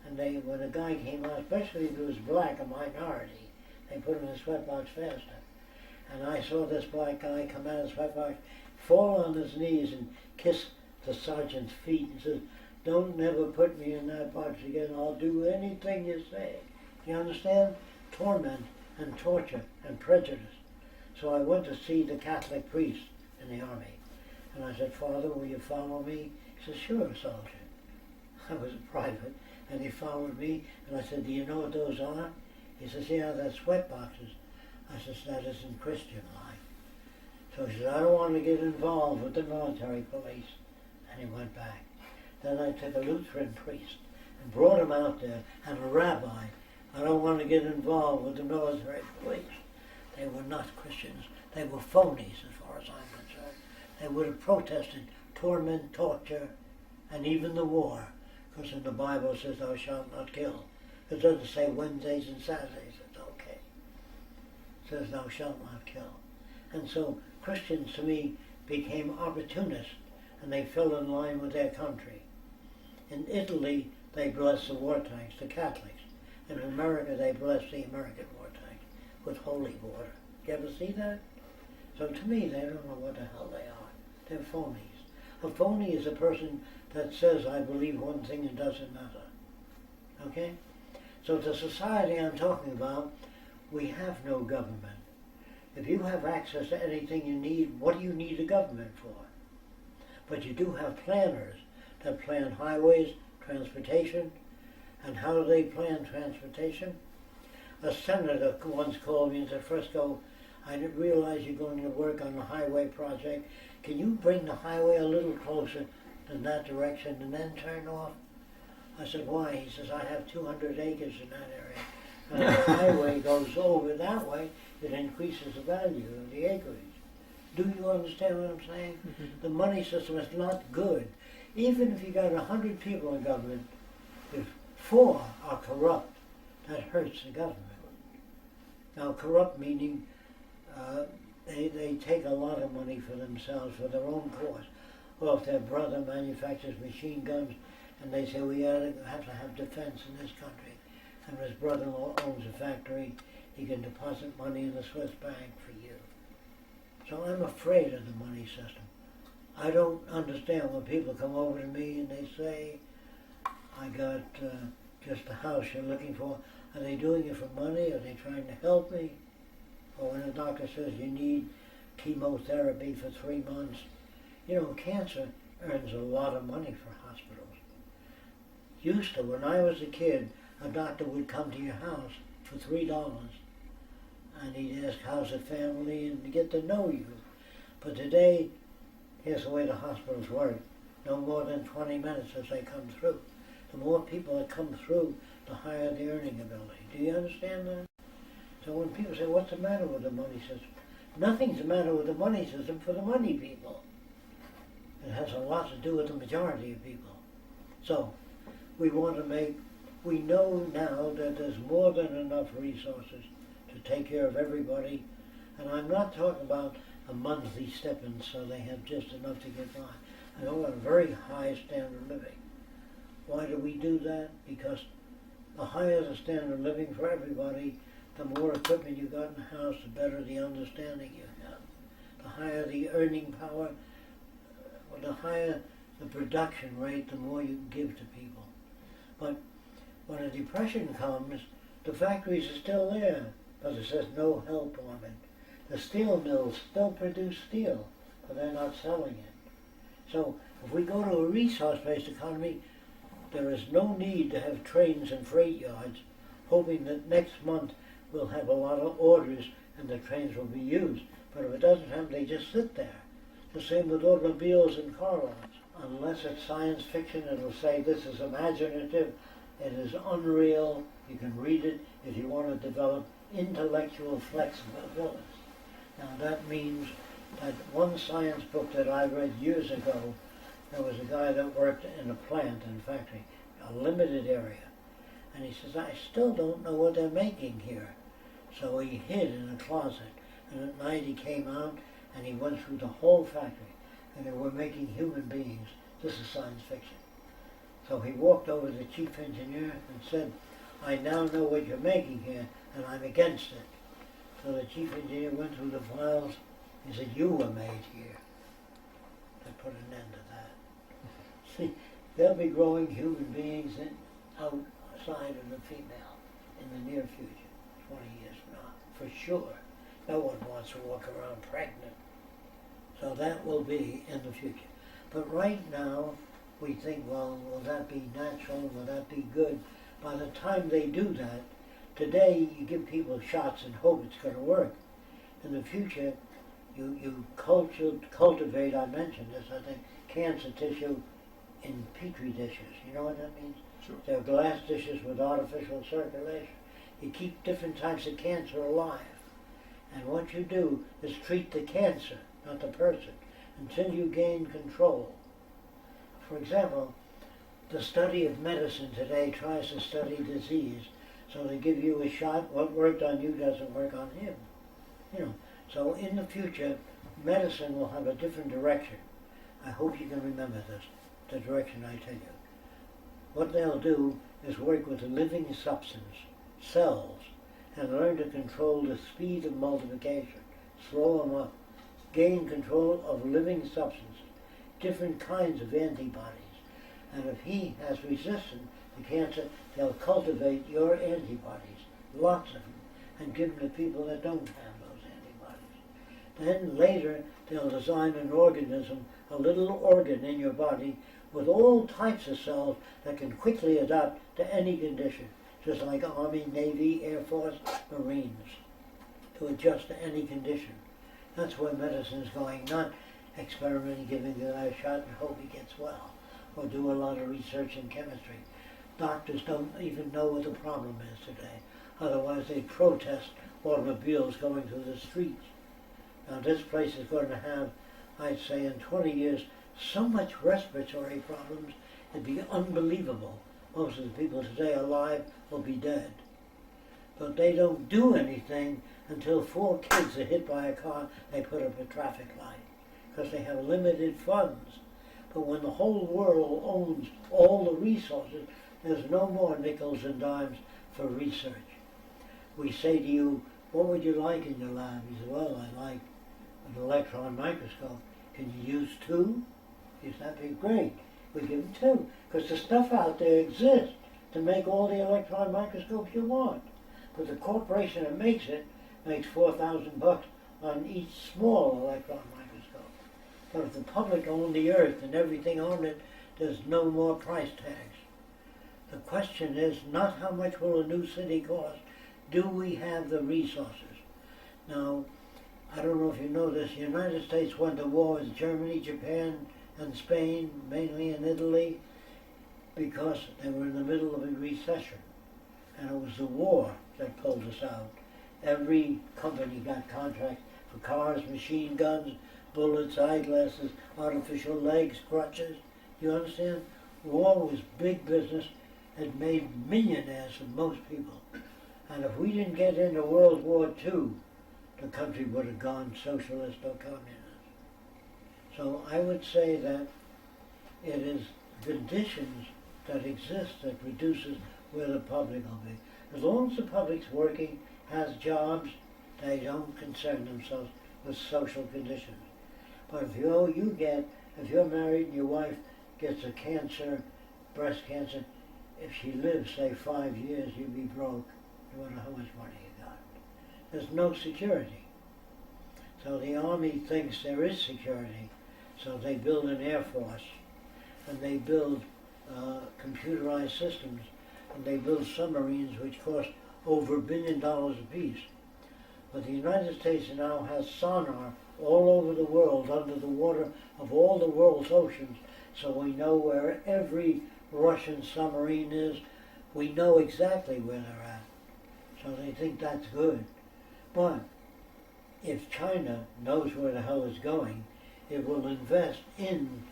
And when a guy came out, especially if he was black, a minority, they put him in a sweat box faster. And I saw this black guy come out of the sweat box, fall on his knees and kiss the sergeant's feet and says, don't never put me in that box again, I'll do anything you say. You understand? Torment and torture and prejudice. So I went to see the Catholic priest in the Army. And I said, Father, will you follow me? He said, sure, Sergeant. I was a private. And he followed me, and I said, do you know what those are? He says, yeah, they're sweat boxes. I said, that isn't Christian life. So he said, I don't want to get involved with the military police. And he went back. Then I took a Lutheran priest and brought him out there, and a rabbi. I don't want to get involved with the military police. They were not Christians. They were phonies as far as I'm concerned. They would have protested torment, torture, and even the war. Because in the Bible it says thou shalt not kill. It doesn't say Wednesdays and Saturdays, it's okay. It says thou shalt not kill. And so Christians to me became opportunists and they fell in line with their country. In Italy they blessed the war tanks, the Catholics. And in America they blessed the American war tanks with holy water. You ever see that? So to me they don't know what the hell they are. They're phonies. A phony is a person that says, I believe one thing and doesn't matter. Okay? So the society I'm talking about, we have no government. If you have access to anything you need, what do you need a government for? But you do have planners that plan highways, transportation, and how do they plan transportation? A senator once called me and said, Fresco, I didn't realize you're going to work on a highway project. Can you bring the highway a little closer in that direction and then turn off? I said, why? He says, I have 200 acres in that area. And if the highway goes over that way, it increases the value of the acreage. Do you understand what I'm saying? The money system is not good. Even if you got 100 people in government, if 4 are corrupt, that hurts the government. Now, corrupt meaning they take a lot of money for themselves, for their own cause. Well, if their brother manufactures machine guns and they say we have to have defense in this country, and his brother-in-law owns a factory, he can deposit money in the Swiss bank for you. So I'm afraid of the money system. I don't understand when people come over to me and they say, I got just the house you're looking for. Are they doing it for money? Are they trying to help me? Or when a doctor says you need chemotherapy for 3 months, you know, cancer earns a lot of money for hospitals. Used to, when I was a kid, a doctor would come to your house for $3 and he'd ask, how's the family, and get to know you. But today, here's the way the hospitals work. No more than 20 minutes as they come through. The more people that come through, the higher the earning ability. Do you understand that? So when people say, what's the matter with the money system? Nothing's the matter with the money system for the money people. It has a lot to do with the majority of people. So we know now that there's more than enough resources to take care of everybody. And I'm not talking about a monthly stipend so they have just enough to get by. I know a very high standard of living. Why do we do that? Because the higher the standard of living for everybody, the more equipment you got in the house, the better the understanding you have. The higher the earning power, or the higher the production rate, the more you can give to people. But when a depression comes, The factories are still there, but it says no help on it. The steel mills still produce steel, but they're not selling it. So if we go to a resource-based economy, there is no need to have trains and freight yards hoping that next month we'll have a lot of orders and the trains will be used. But if it doesn't happen, they just sit there. The same with automobiles and car lots. Unless it's science fiction, it'll say this is imaginative, it is unreal, you can read it if you want to develop intellectual flexibility. Now that means that one science book that I read years ago, there was a guy that worked in a plant and factory, a limited area. And he says, I still don't know what they're making here. So he hid in a closet. And at night he came out and he went through the whole factory. And they were making human beings. This is science fiction. So he walked over to the chief engineer and said, I now know what you're making here and I'm against it. So the chief engineer went through the files. He said, you were made here. They put an end to that. See, they'll be growing human beings outside of the female in the near future, 20 years from now, for sure. No one wants to walk around pregnant. So that will be in the future. But right now, we think, well, will that be natural? Will that be good? By the time they do that, today you give people shots and hope it's going to work. In the future, you cultivate, I mentioned this, I think, cancer tissue in petri dishes. You know what that means? Sure. They're glass dishes with artificial circulation. You keep different types of cancer alive. And what you do is treat the cancer, not the person, until you gain control. For example, the study of medicine today tries to study disease. So they give you a shot, what worked on you doesn't work on him. You know, so in the future, medicine will have a different direction. I hope you can remember this, the direction I tell you. What they'll do is work with a living substance, cells, and learn to control the speed of multiplication, slow them up, gain control of living substances, different kinds of antibodies. And if he has resistance to cancer, they'll cultivate your antibodies, lots of them, and give them to people that don't have those antibodies. Then later, they'll design an organism, a little organ in your body, with all types of cells that can quickly adapt to any condition, just like Army, Navy, Air Force, Marines, to adjust to any condition. That's where medicine is going, not experimenting, giving the guy a shot and hope he gets well, or do a lot of research in chemistry. Doctors don't even know what the problem is today. Otherwise they protest automobiles going through the streets. Now this place is going to have, I'd say in 20 years, so much respiratory problems, it'd be unbelievable. Most of the people today alive will be dead. But they don't do anything until 4 kids are hit by a car, they put up a traffic light, because they have limited funds. But when the whole world owns all the resources, there's no more nickels and dimes for research. We say to you, what would you like in your lab? You say, well, I like an electron microscope. Can you use 2? Yes, that'd be great. We give them 2, because the stuff out there exists to make all the electron microscopes you want. But the corporation that makes it makes $4,000 on each small electron microscope. But if the public owned the earth and everything on it, there's no more price tags. The question is not how much will a new city cost, do we have the resources? Now, I don't know if you know this, the United States went to war with Germany, Japan, and Spain, mainly in Italy, because they were in the middle of a recession. And it was the war that pulled us out. Every company got contracts for cars, machine guns, bullets, eyeglasses, artificial legs, crutches. You understand? War was big business. It made millionaires of most people. And if we didn't get into World War II, the country would have gone socialist or communist. So I would say that it is conditions that exist that reduces where the public will be. As long as the public's working, has jobs, they don't concern themselves with social conditions. But if you're married and your wife gets a cancer, breast cancer, if she lives, say, 5 years, you'd be broke. no matter how much money you got. There's no security. So the Army thinks there is security, so they build an Air Force, and they build computerized systems, and they build submarines which cost over $1 billion apiece. But the United States now has sonar all over the world, under the water of all the world's oceans, so we know where every Russian submarine is. We know exactly where they're at. So they think that's good. But if China knows where the hell it's going, it will invest in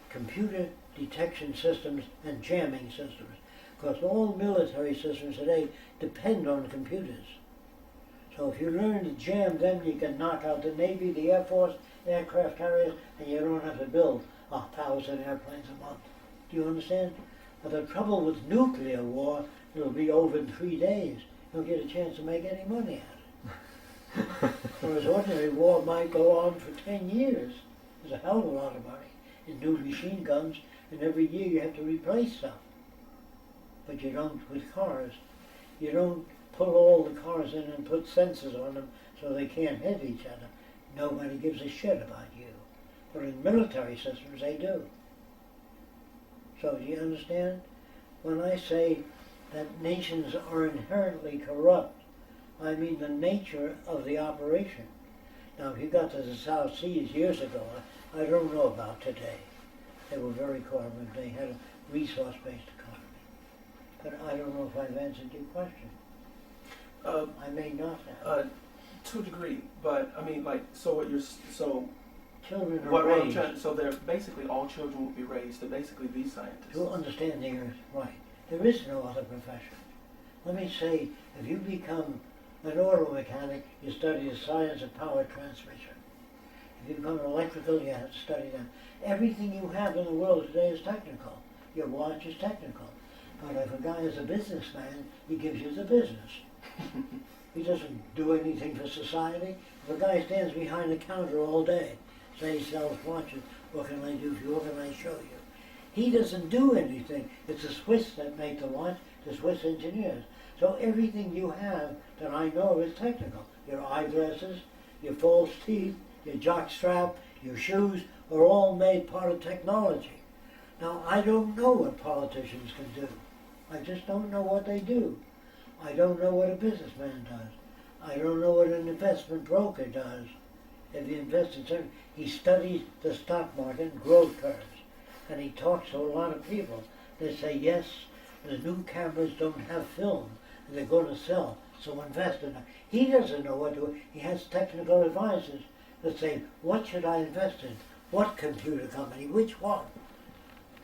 computer detection systems and jamming systems. Because all military systems today depend on computers. So if you learn to jam them, you can knock out the Navy, the Air Force, aircraft carriers, and you don't have to build 1,000 airplanes a month. Do you understand? But the trouble with nuclear war, it'll be over in 3 days. You don't get a chance to make any money out of it. Whereas ordinary war might go on for 10 years. There's a hell of a lot of money in new machine guns, and every year you have to replace stuff. But you don't with cars. You don't pull all the cars in and put sensors on them so they can't hit each other. Nobody gives a shit about you. But in military systems, they do. So do you understand? When I say that nations are inherently corrupt, I mean the nature of the operation. Now, if you got to the South Seas years ago, I don't know about today. They were very corrupt. They had a resource-based economy. But I don't know if I've answered your question. I may not have. To a degree, but I mean, like, so what you're so Children are what I'm raised trying, so they're basically all children will be raised. They're basically these scientists. to understand the earth. Right. There is no other profession. Let me say, if you become an auto mechanic, you study the science of power transmission. If you become an electrical, you have to study that. Everything you have in the world today is technical. Your watch is technical. But if a guy is a businessman, he gives you the business. He doesn't do anything for society. If a guy stands behind the counter all day, say he sells watches, what can I do for you? What can I show you? He doesn't do anything. It's the Swiss that make the watch, the Swiss engineers. So everything you have that I know is technical. Your eyeglasses, your false teeth, your jock strap, your shoes are all made part of technology. Now, I don't know what politicians can do. I just don't know what they do. I don't know what a businessman does. I don't know what an investment broker does. If he invests in certain, he studies the stock market and growth curves. And he talks to a lot of people. They say, yes, the new cameras don't have film, and they're going to sell, so invest in them. He doesn't know what to do. He has technical advisors that say, what should I invest in? What computer company? Which one?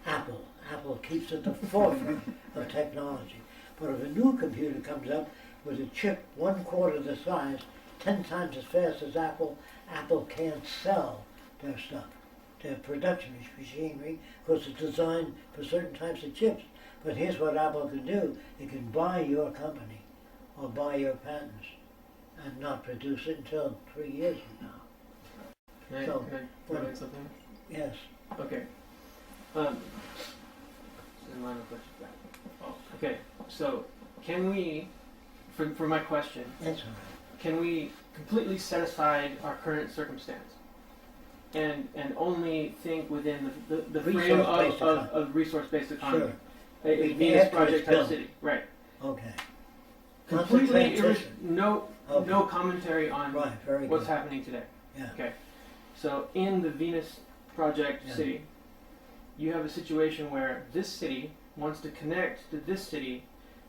Apple. Apple keeps at the forefront of technology. But if a new computer comes up with a chip 1/4 the size, 10 times as fast as Apple, Apple can't sell their stuff, their production machinery, because it's designed for certain types of chips. But here's what Apple can do. It can buy your company or buy your patents and not produce it until 3 years from now. Can I throw in something? Yes. Okay. In line with what you got. Oh, okay. So, can we, for my question, That's all right. can we completely set aside our current circumstance and only think within the frame of resource-based economy? Sure. A Venus Project type city, right? Okay. Completely transition. no Okay. commentary on Right, very what's good. happening today. Yeah. Okay. So in the Venus Project Yeah. city, you have a situation where this city wants to connect to this city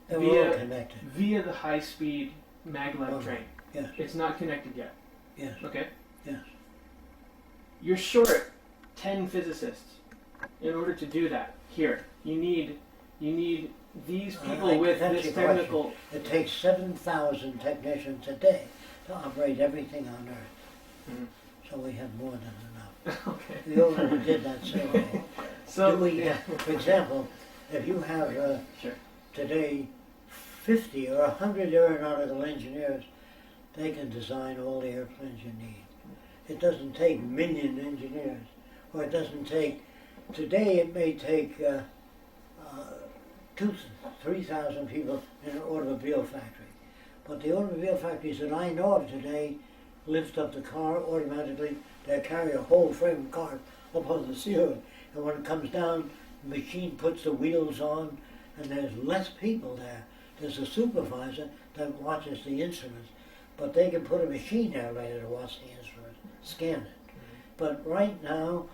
They're all via connected. via the high-speed maglev Okay. train. Yes. It's not connected yet. Yes. Okay. Yes. You're short 10 physicists. In order to do that, here you need these people I with can answer this your question. technical. It takes 7,000 technicians a day to operate everything on Earth. Mhm. So we have more than enough. Okay. We already did that survey. So Do we yeah. have, for example, if you have Sure. today 50 or 100 aeronautical engineers, they can design all the airplanes you need. It doesn't take million engineers, or it doesn't take, today it may take 3,000 people in an automobile factory. But the automobile factories that I know of today lift up the car automatically. They carry a whole frame car up on the ceiling, and when it comes down, the machine puts the wheels on, and there's less people there. There's a supervisor that watches the instruments, but they can put a machine there later to watch the instruments, scan it. But right now,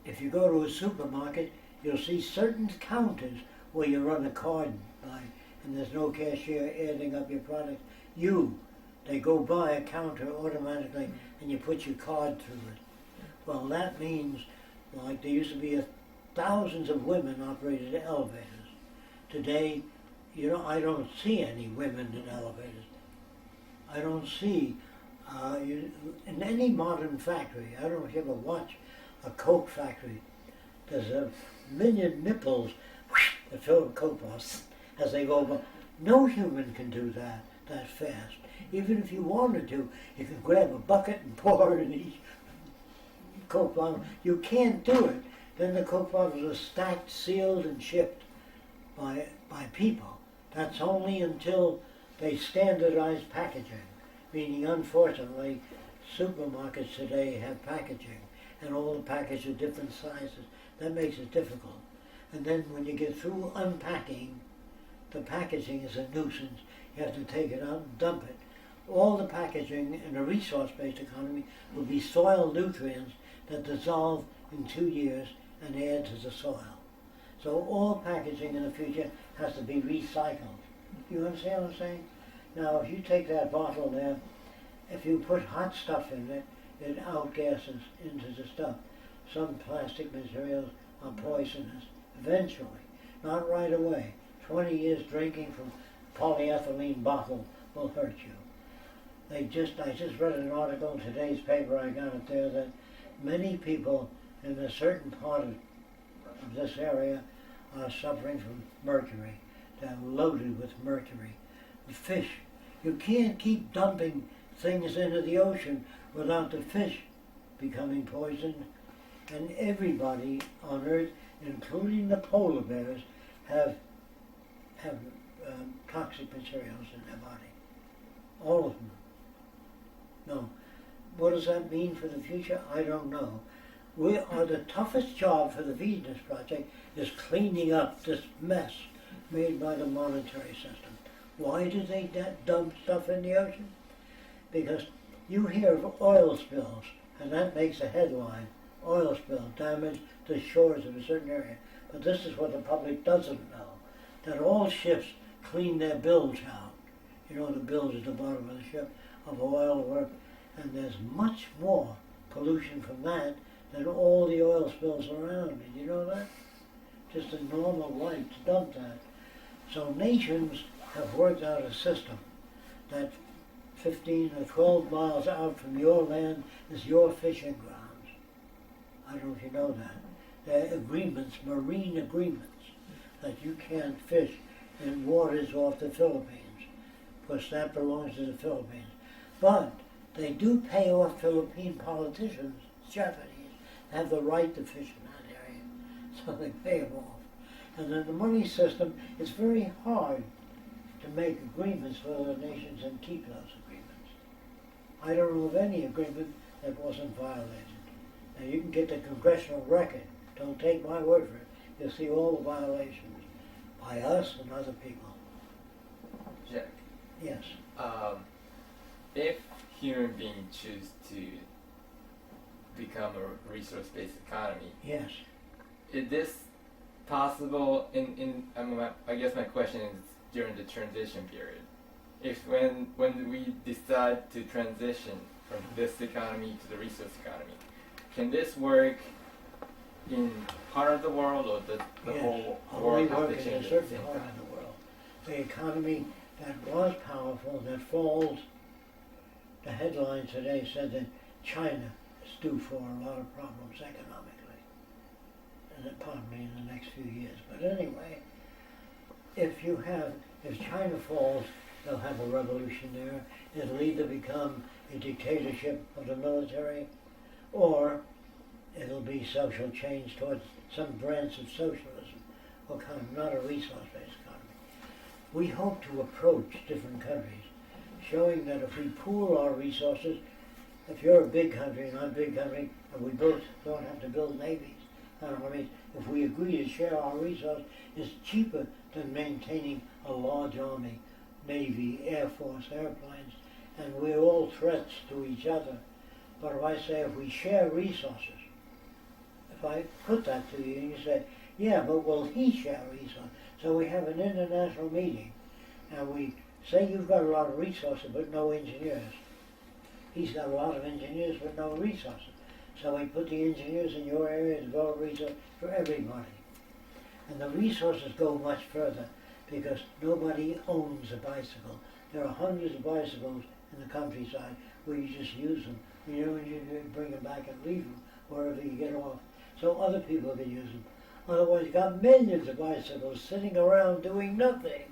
if you go to a supermarket, you'll see certain counters where you run a card by, and there's no cashier adding up your product. They go by a counter automatically, and you put your card through it. Well, that means, like there used to be thousands of women operated elevators. Today, I don't see any women in elevators. I don't see, in any modern factory, I don't know if you ever watch a Coke factory, there's a million nipples that fill the Coke bottles as they go by. No human can do that fast. Even if you wanted to, you could grab a bucket and pour it in each Coke bottle. You can't do it. Then the Coke bottles are stacked, sealed, and shipped by people. That's only until they standardize packaging, meaning unfortunately supermarkets today have packaging and all the packages are different sizes. That makes it difficult. And then when you get through unpacking, the packaging is a nuisance. You have to take it out and dump it. All the packaging in a resource-based economy will be soil nutrients that dissolve in 2 years and add to the soil. So all packaging in the future has to be recycled. You understand what I'm saying? Now, if you take that bottle there, if you put hot stuff in it, it outgasses into the stuff. Some plastic materials are poisonous. Eventually, not right away. 20 years drinking from polyethylene bottle will hurt you. I just read an article in today's paper, I got it there, that many people in a certain part of this area are suffering from mercury. They're loaded with mercury. The fish, you can't keep dumping things into the ocean without the fish becoming poisoned. And everybody on Earth, including the polar bears, have toxic materials in their body. All of them. No. What does that mean for the future? I don't know. The toughest job for the Venus Project is cleaning up this mess made by the monetary system. Why do they dump stuff in the ocean? Because you hear of oil spills, and that makes a headline. Oil spill, damage the shores of a certain area. But this is what the public doesn't know, that all ships clean their bilge out. You know, the bilge at the bottom of the ship of oil or, and there's much more pollution from that than all the oil spills around. Did you know that? Just a normal right to dump that. So nations have worked out a system that 15 or 12 miles out from your land is your fishing grounds. I don't know if you know that. There are agreements, marine agreements, that you can't fish in waters off the Philippines, because that belongs to the Philippines. But they do pay off Philippine politicians, Japanese, have the right to fish in that area, so they pay them off. And then the money system, it's very hard to make agreements with other nations and keep those agreements. I don't know of any agreement that wasn't violated. Now you can get the congressional record. Don't take my word for it. You'll see all the violations by us and other people. Jack, Yes. if human beings choose to become a resource-based economy, Yes. is this possible I guess my question is during the transition period. If when we decide to transition from this economy to the resource economy, can this work in part of the world, or the Yes. whole Only world have work to in a change at the certain same part time? of the world. The economy that was powerful, that falls, the headlines today said that China is due for a lot of problems economically, and probably in the next few years. But anyway, if China falls, they'll have a revolution there. It'll either become a dictatorship of the military, or it'll be social change towards some branch of socialism, economy, not a resource-based economy. We hope to approach different countries, showing that if we pool our resources, if you're a big country and I'm a big country, and we both don't have to build navies, if we agree to share our resources, it's cheaper than maintaining a large army, navy, air force, airplanes, and we're all threats to each other. But if I say if we share resources, if I put that to you and you say, yeah, but will he share resources? So we have an international meeting and we say you've got a lot of resources but no engineers. He's got a lot of engineers but no resources. So we put the engineers in your area to develop resources for everybody. And the resources go much further because nobody owns a bicycle. There are hundreds of bicycles in the countryside where you just use them. You know, you bring them back and leave them wherever you get off, so other people can use them. Otherwise, you got millions of bicycles sitting around doing nothing.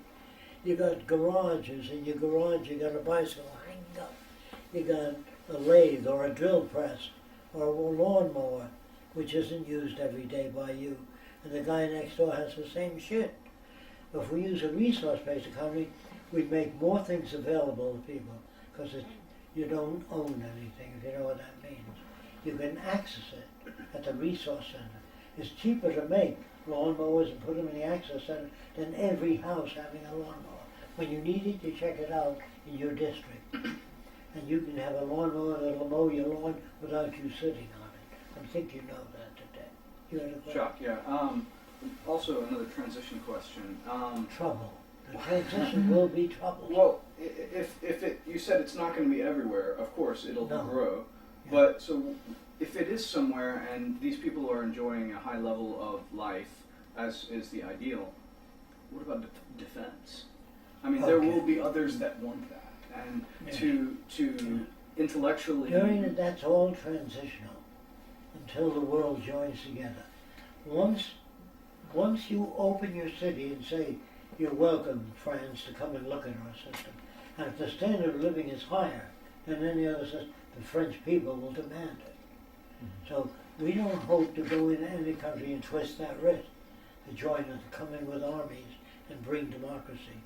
You got garages, in your garage you got a bicycle hanging up. You got a lathe or a drill press or a lawnmower, which isn't used every day by you, and the guy next door has the same shit. If we use a resource-based economy, we'd make more things available to people, because you don't own anything, if you know what that means. You can access it at the resource center. It's cheaper to make lawnmowers and put them in the access center than every house having a lawnmower. When you need it, you check it out in your district. And you can have a lawnmower that'll mow your lawn without you sitting on it. I think you know that today. You had a question? Chuck, yeah. Also, another transition question. Trouble. The transition will be trouble. Well, if it, you said it's not going to be everywhere, of course it'll No. grow. Yeah. But so if it is somewhere and these people are enjoying a high level of life, as is the ideal, what about defense? I mean, there Okay. will be others that want that, and Yeah. to intellectually. That's all transitional until the world joins together. Once you open your city and say, you're welcome, France, to come and look at our system, and if the standard of living is higher than any other system, the French people will demand it. So we don't hope to go into any country and twist that wrist, to join us, to come in with armies and bring democracy.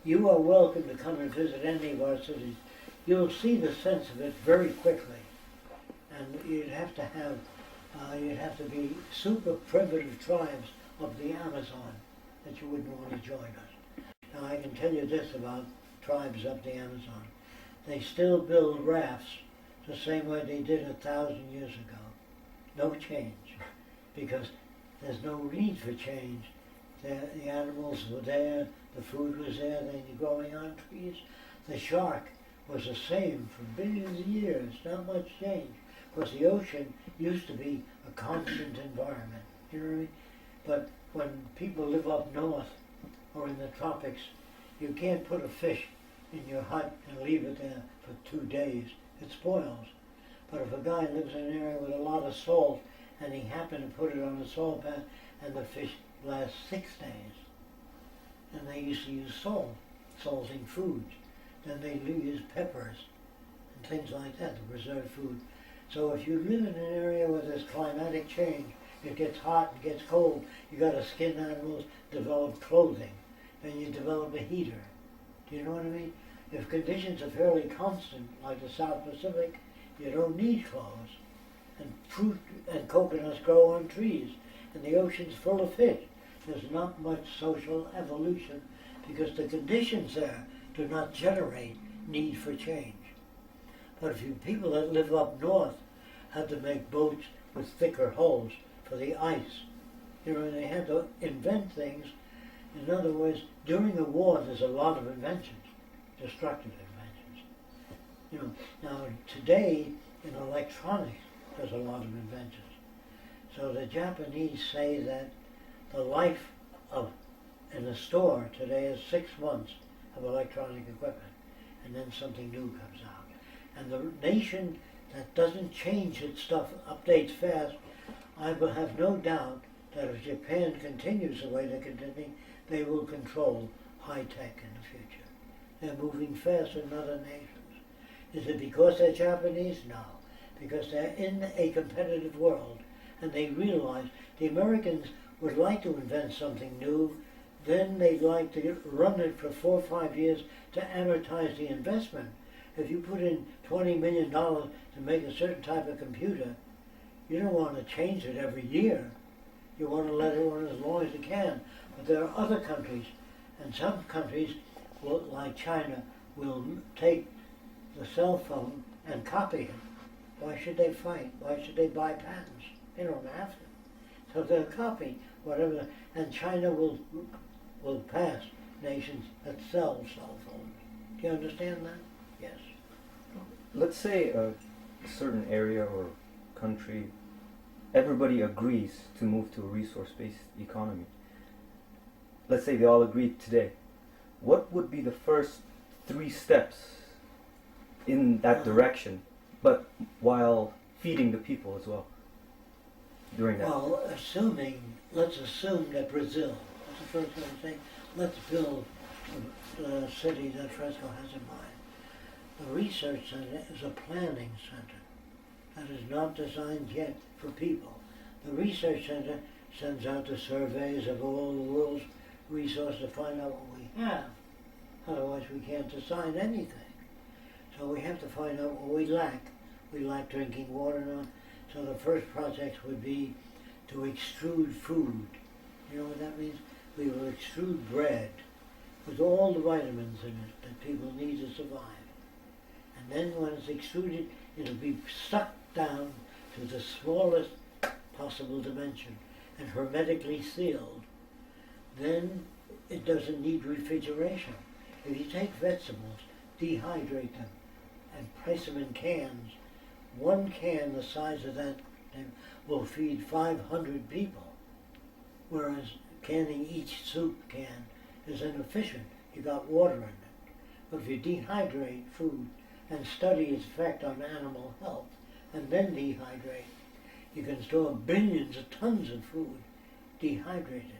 You are welcome to come and visit any of our cities. You'll see the sense of it very quickly. And you'd have to be super primitive tribes of the Amazon that you wouldn't want to join us. Now I can tell you this about tribes up the Amazon. They still build rafts the same way they did 1,000 years ago. No change, because there's no need for change. The animals were there, the food was there, they're growing on trees. The shark was the same for billions of years, not much change. Because the ocean used to be a constant environment, you know what I mean? But when people live up north or in the tropics, you can't put a fish in your hut and leave it there for 2 days. It spoils. But if a guy lives in an area with a lot of salt and he happened to put it on a salt pan and the fish lasts 6 days, and they used to use salt, salting foods. Then they use peppers and things like that to preserve food. So if you live in an area where there's climatic change, it gets hot, it gets cold, you got to skin animals, develop clothing, then you develop a heater. Do you know what I mean? If conditions are fairly constant, like the South Pacific, you don't need clothes. And fruit and coconuts grow on trees, and the ocean's full of fish. There's not much social evolution because the conditions there do not generate need for change. But if you people that live up north had to make boats with thicker hulls for the ice, you know, they had to invent things. In other words, during the war there's a lot of inventions, destructive inventions. You know, now today in electronics there's a lot of inventions. So the Japanese say that the life of in a store today is 6 months of electronic equipment, and then something new comes out. And the nation that doesn't change its stuff, updates fast, I will have no doubt that if Japan continues the way they're continuing, they will control high tech in the future. They're moving faster than other nations. Is it because they're Japanese? No. Because they're in a competitive world, and they realize the Americans would like to invent something new, then they'd like to run it for 4 or 5 years to amortize the investment. If you put in $20 million to make a certain type of computer, you don't want to change it every year. You want to let it run as long as it can. But there are other countries, and some countries, like China, will take the cell phone and copy it. Why should they fight? Why should they buy patents? They don't have to. So they'll copy whatever, and China will pass nations that sell cell phones. Do you understand that? Yes. Let's say a certain area or country, everybody agrees to move to a resource-based economy. Let's say they all agree today. What would be the first 3 steps in that direction, but while feeding the people as well during that? Well, let's assume that Brazil, that's the first thing I'm saying, let's build the city that Fresco has in mind. The research center is a planning center that is not designed yet for people. The research center sends out the surveys of all the world's resources to find out what we have. Otherwise we can't design anything. So we have to find out what we lack. We lack drinking water now. So the first project would be to extrude food. You know what that means? We will extrude bread with all the vitamins in it that people need to survive. And then when it's extruded, it'll be sucked down to the smallest possible dimension and hermetically sealed. Then it doesn't need refrigeration. If you take vegetables, dehydrate them, and place them in cans, 1 can the size of that will feed 500 people. Whereas canning each soup can is inefficient. You got water in it. But if you dehydrate food and study its effect on animal health, and then dehydrate, you can store billions of tons of food dehydrated.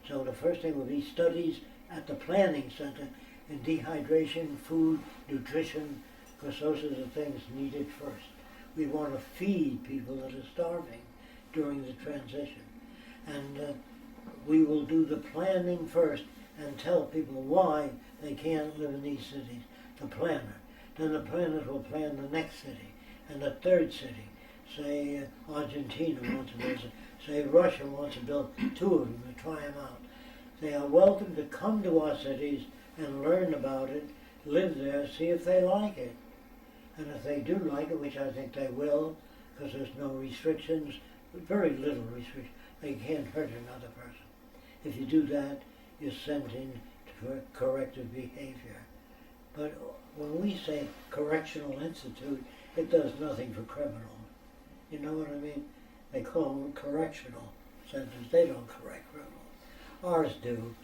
So the first thing will be studies at the planning center in dehydration, food, nutrition, because those are the things needed first. We want to feed people that are starving during the transition. And we will do the planning first and tell people why they can't live in these cities, the planner. Then the planners will plan the next city and the third city. Say Argentina wants to build it. Say Russia wants to build 2 of them and try them out. They are welcome to come to our cities and learn about it, live there, see if they like it. And if they do like it, which I think they will, because there's no restrictions, very little restrictions, they can't hurt another person. If you do that, you're sent in for corrective behavior. But when we say correctional institute, it does nothing for criminals. You know what I mean? They call them correctional centers. They don't correct criminals. Ours do.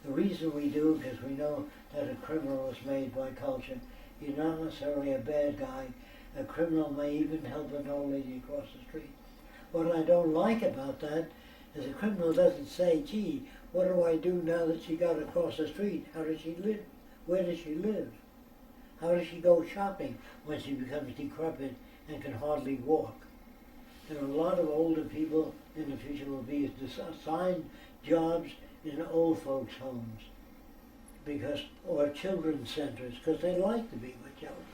The reason we do, because we know that a criminal is made by culture. You're not necessarily a bad guy. A criminal may even help an old lady across the street. What I don't like about that is a criminal doesn't say, gee, what do I do now that she got across the street? How does she live? Where does she live? How does she go shopping when she becomes decrepit and can hardly walk? There are a lot of older people in the future will be assigned jobs in old folks' homes or children's centers because they like to be with children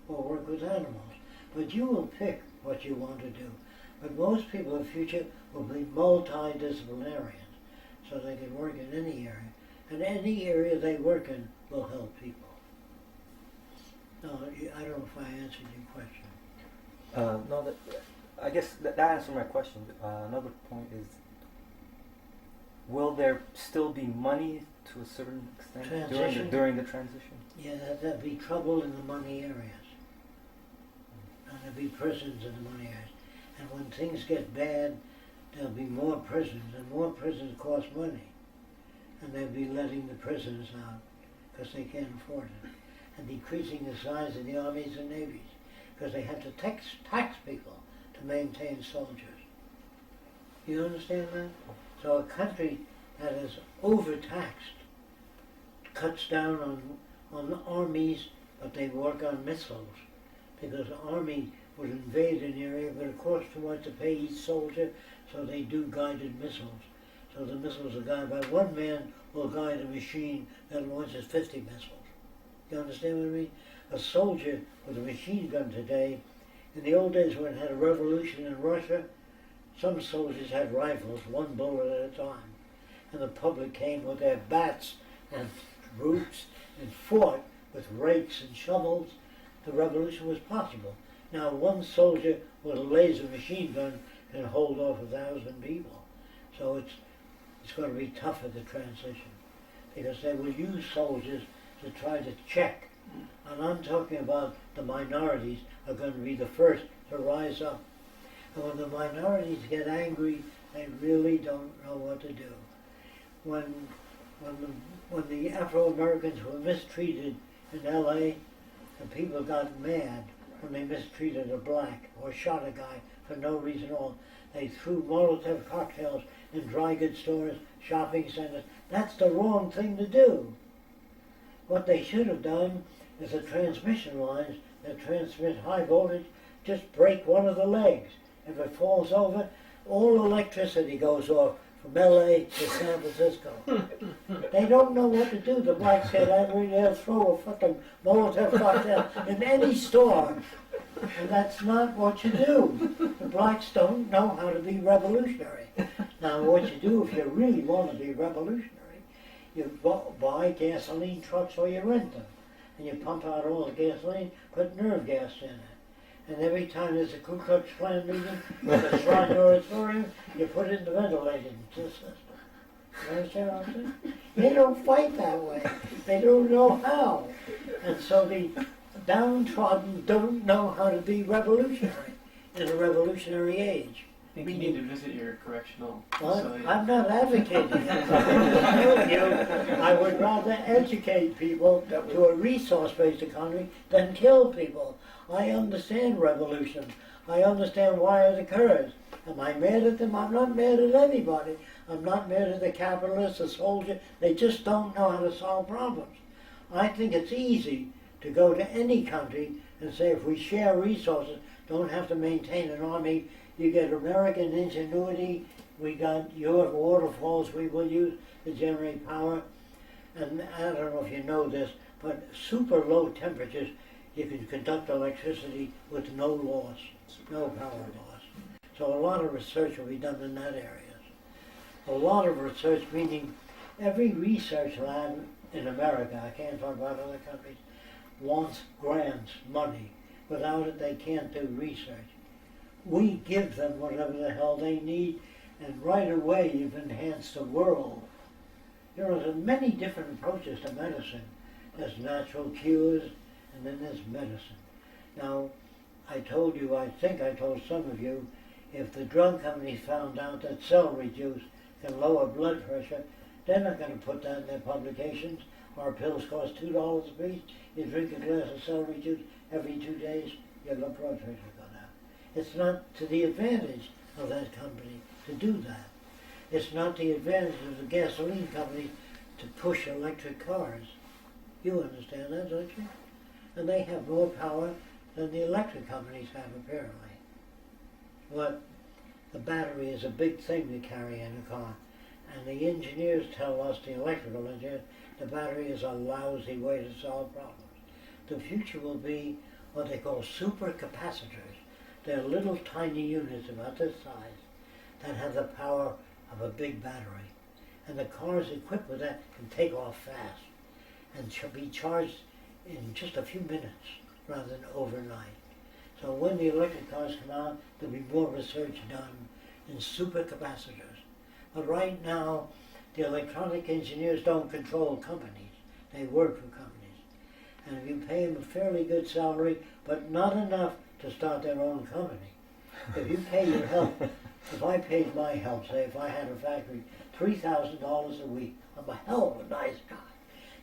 or work with animals. But you will pick what you want to do. But most people in the future will be multidisciplinarians, so they can work in any area. And any area they work in will help people. No, I don't know if I answered your question. No, I guess that answered my question. Another point is, will there still be money to a certain extent during the transition? Yeah, there'll be trouble in the money areas. And there'll be prisons in the money areas. And when things get bad, there'll be more prisons, and more prisons cost money. And they'll be letting the prisoners out because they can't afford it. And decreasing the size of the armies and navies because they have to tax people to maintain soldiers. You understand that? So a country that is overtaxed cuts down on armies, but they work on missiles because the army would invade an area, but it costs too much to pay each soldier, so they do guided missiles. So the missiles are guided by one man will guide a machine that launches 50 missiles. You understand what I mean? A soldier with a machine gun today, in the old days when it had a revolution in Russia, some soldiers had rifles, one bullet at a time. And the public came with their bats and roots and fought with rakes and shovels. The revolution was possible. Now one soldier with a laser machine gun can hold off 1,000 people. So it's going to be tougher, the transition, because they will use soldiers to try to check. And I'm talking about the minorities are going to be the first to rise up. And when the minorities get angry, they really don't know what to do. When the Afro-Americans were mistreated in L.A., and people got mad when they mistreated a black or shot a guy for no reason at all. They threw Molotov cocktails in dry goods stores, shopping centers. That's the wrong thing to do. What they should have done is the transmission lines that transmit high voltage, just break one of the legs. If it falls over, all electricity goes off from LA to San Francisco. They don't know what to do. The blacks get angry, they'll throw a fucking Molotov cocktail in any store. And that's not what you do. The blacks don't know how to be revolutionary. Now what you do if you really want to be revolutionary, you buy gasoline trucks or you rent them. And you pump out all the gasoline, put nerve gas in it. And every time there's a Ku Klux Klan meeting at the Shrine Auditorium, you put it in the ventilating system. You understand what I'm saying? They don't fight that way. They don't know how. And so the downtrodden don't know how to be revolutionary in a revolutionary age. I think you need to visit your correctional Well, facility. I'm not advocating it. I'm just telling you, I would rather educate people to a resource-based economy than kill people. I understand revolution. I understand why it occurs. Am I mad at them? I'm not mad at anybody. I'm not mad at the capitalist, the soldier. They just don't know how to solve problems. I think it's easy to go to any country and say if we share resources, don't have to maintain an army. You get American ingenuity. We got your waterfalls we will use to generate power. And I don't know if you know this, but super low temperatures, you can conduct electricity with no loss, no power loss. So a lot of research will be done in that area. A lot of research, meaning every research lab in America, I can't talk about other countries, wants grants, money. Without it, they can't do research. We give them whatever the hell they need, and right away you've enhanced the world. You know, there's many different approaches to medicine. There's natural cures, and then there's medicine. Now, I told you, I think I told some of you, if the drug companies found out that celery juice can lower blood pressure, they're not going to put that in their publications. Our pills cost $2 a piece. You drink a glass of celery juice every 2 days, your blood pressure go down. It's not to the advantage of that company to do that. It's not the advantage of the gasoline company to push electric cars. You understand that, don't you? And they have more power than the electric companies have, apparently. But the battery is a big thing to carry in a car. And the engineers tell us, the electrical engineers, the battery is a lousy way to solve problems. The future will be what they call supercapacitors. They're little tiny units about this size that have the power of a big battery. And the cars equipped with that can take off fast and shall be charged in just a few minutes rather than overnight. So when the electric cars come out, there'll be more research done in supercapacitors. But right now, the electronic engineers don't control companies. They work for companies. And if you pay them a fairly good salary, but not enough to start their own company. If you pay your help, if I paid my help, say if I had a factory, $3,000 a week, I'm a hell of a nice guy.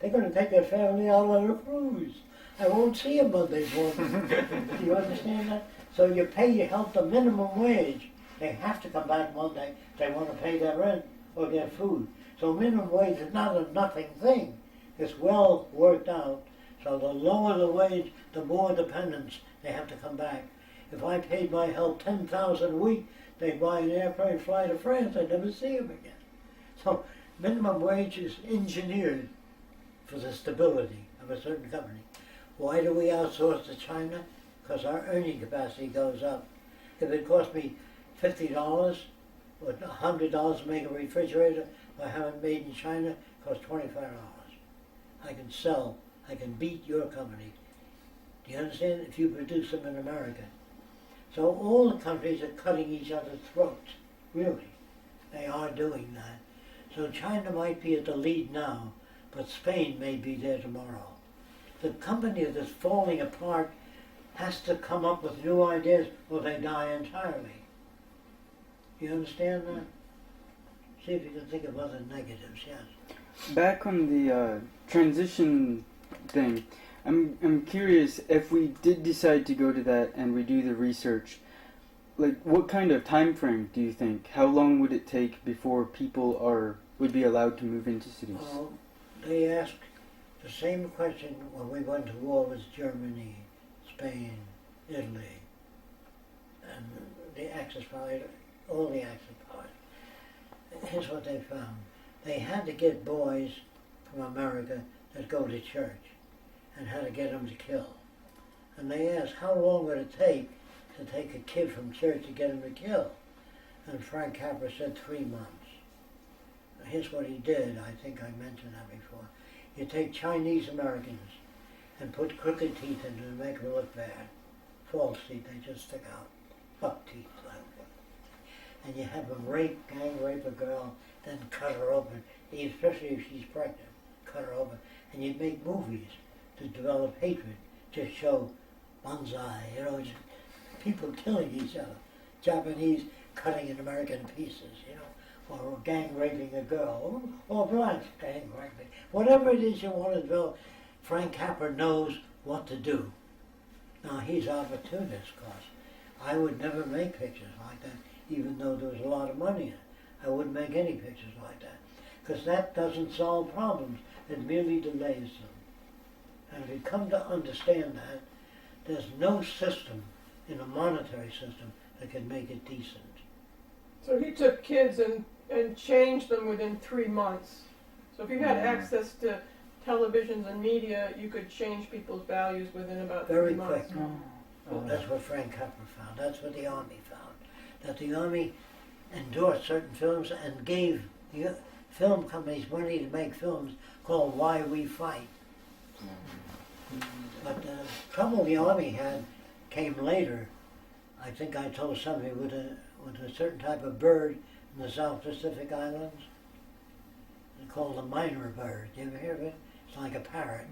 They're going to take their family out on a cruise. I won't see them Monday morning. Do you understand that? So you pay your help the minimum wage. They have to come back Monday if they want to pay their rent or get food. So minimum wage is not a nothing thing. It's well worked out. So the lower the wage, the more dependents they have to come back. If I paid my help $10,000 a week, they'd buy an airplane, fly to France. I'd never see them again. So minimum wage is engineered for the stability of a certain company. Why do we outsource to China? Because our earning capacity goes up. If it cost me $50 or $100 to make a refrigerator, if I have it made in China, it costs $25. I can sell, I can beat your company. Do you understand? If you produce them in America. So all the countries are cutting each other's throats, really. They are doing that. So China might be at the lead now, but Spain may be there tomorrow. The company that's falling apart has to come up with new ideas or they die entirely. You understand that? See if you can think of other negatives, yes. Back on the transition thing, I'm curious if we did decide to go to that and we do the research, like what kind of time frame do you think? How long would it take before people would be allowed to move into cities? Well, they asked the same question when we went to war with Germany, Spain, Italy, and the Axis powers, all the Axis powers. Here's what they found. They had to get boys from America that go to church and had to get them to kill. And they asked, how long would it take to take a kid from church to get him to kill? And Frank Capra said 3 months. Now, here's what he did. I think I mentioned that before. You take Chinese Americans and put crooked teeth in them to make them look bad. False teeth, they just stick out. Buck teeth. And you have them gang rape a girl, then cut her open, especially if she's pregnant, cut her open. And you make movies to develop hatred, to show bonsai, just people killing each other. Japanese cutting an American to pieces, or gang raping a girl, or blacks gang raping. Whatever it is you want to develop, Frank Capra knows what to do. Now he's opportunist, of course. I would never make pictures like that, even though there was a lot of money in it. I wouldn't make any pictures like that, because that doesn't solve problems. It merely delays them. And if you come to understand that, there's no system in a monetary system that can make it decent. So he took kids and changed them within 3 months. So if you had access to televisions and media, you could change people's values within about Very 3 months. quick. That's what Frank Capra found. That's what the Army found. That the Army endorsed certain films and gave the film companies money to make films called Why We Fight. But the trouble the Army had came later. I think I told somebody with a certain type of bird in the South Pacific Islands. It's called a miner bird. You ever hear of it? It's like a parrot.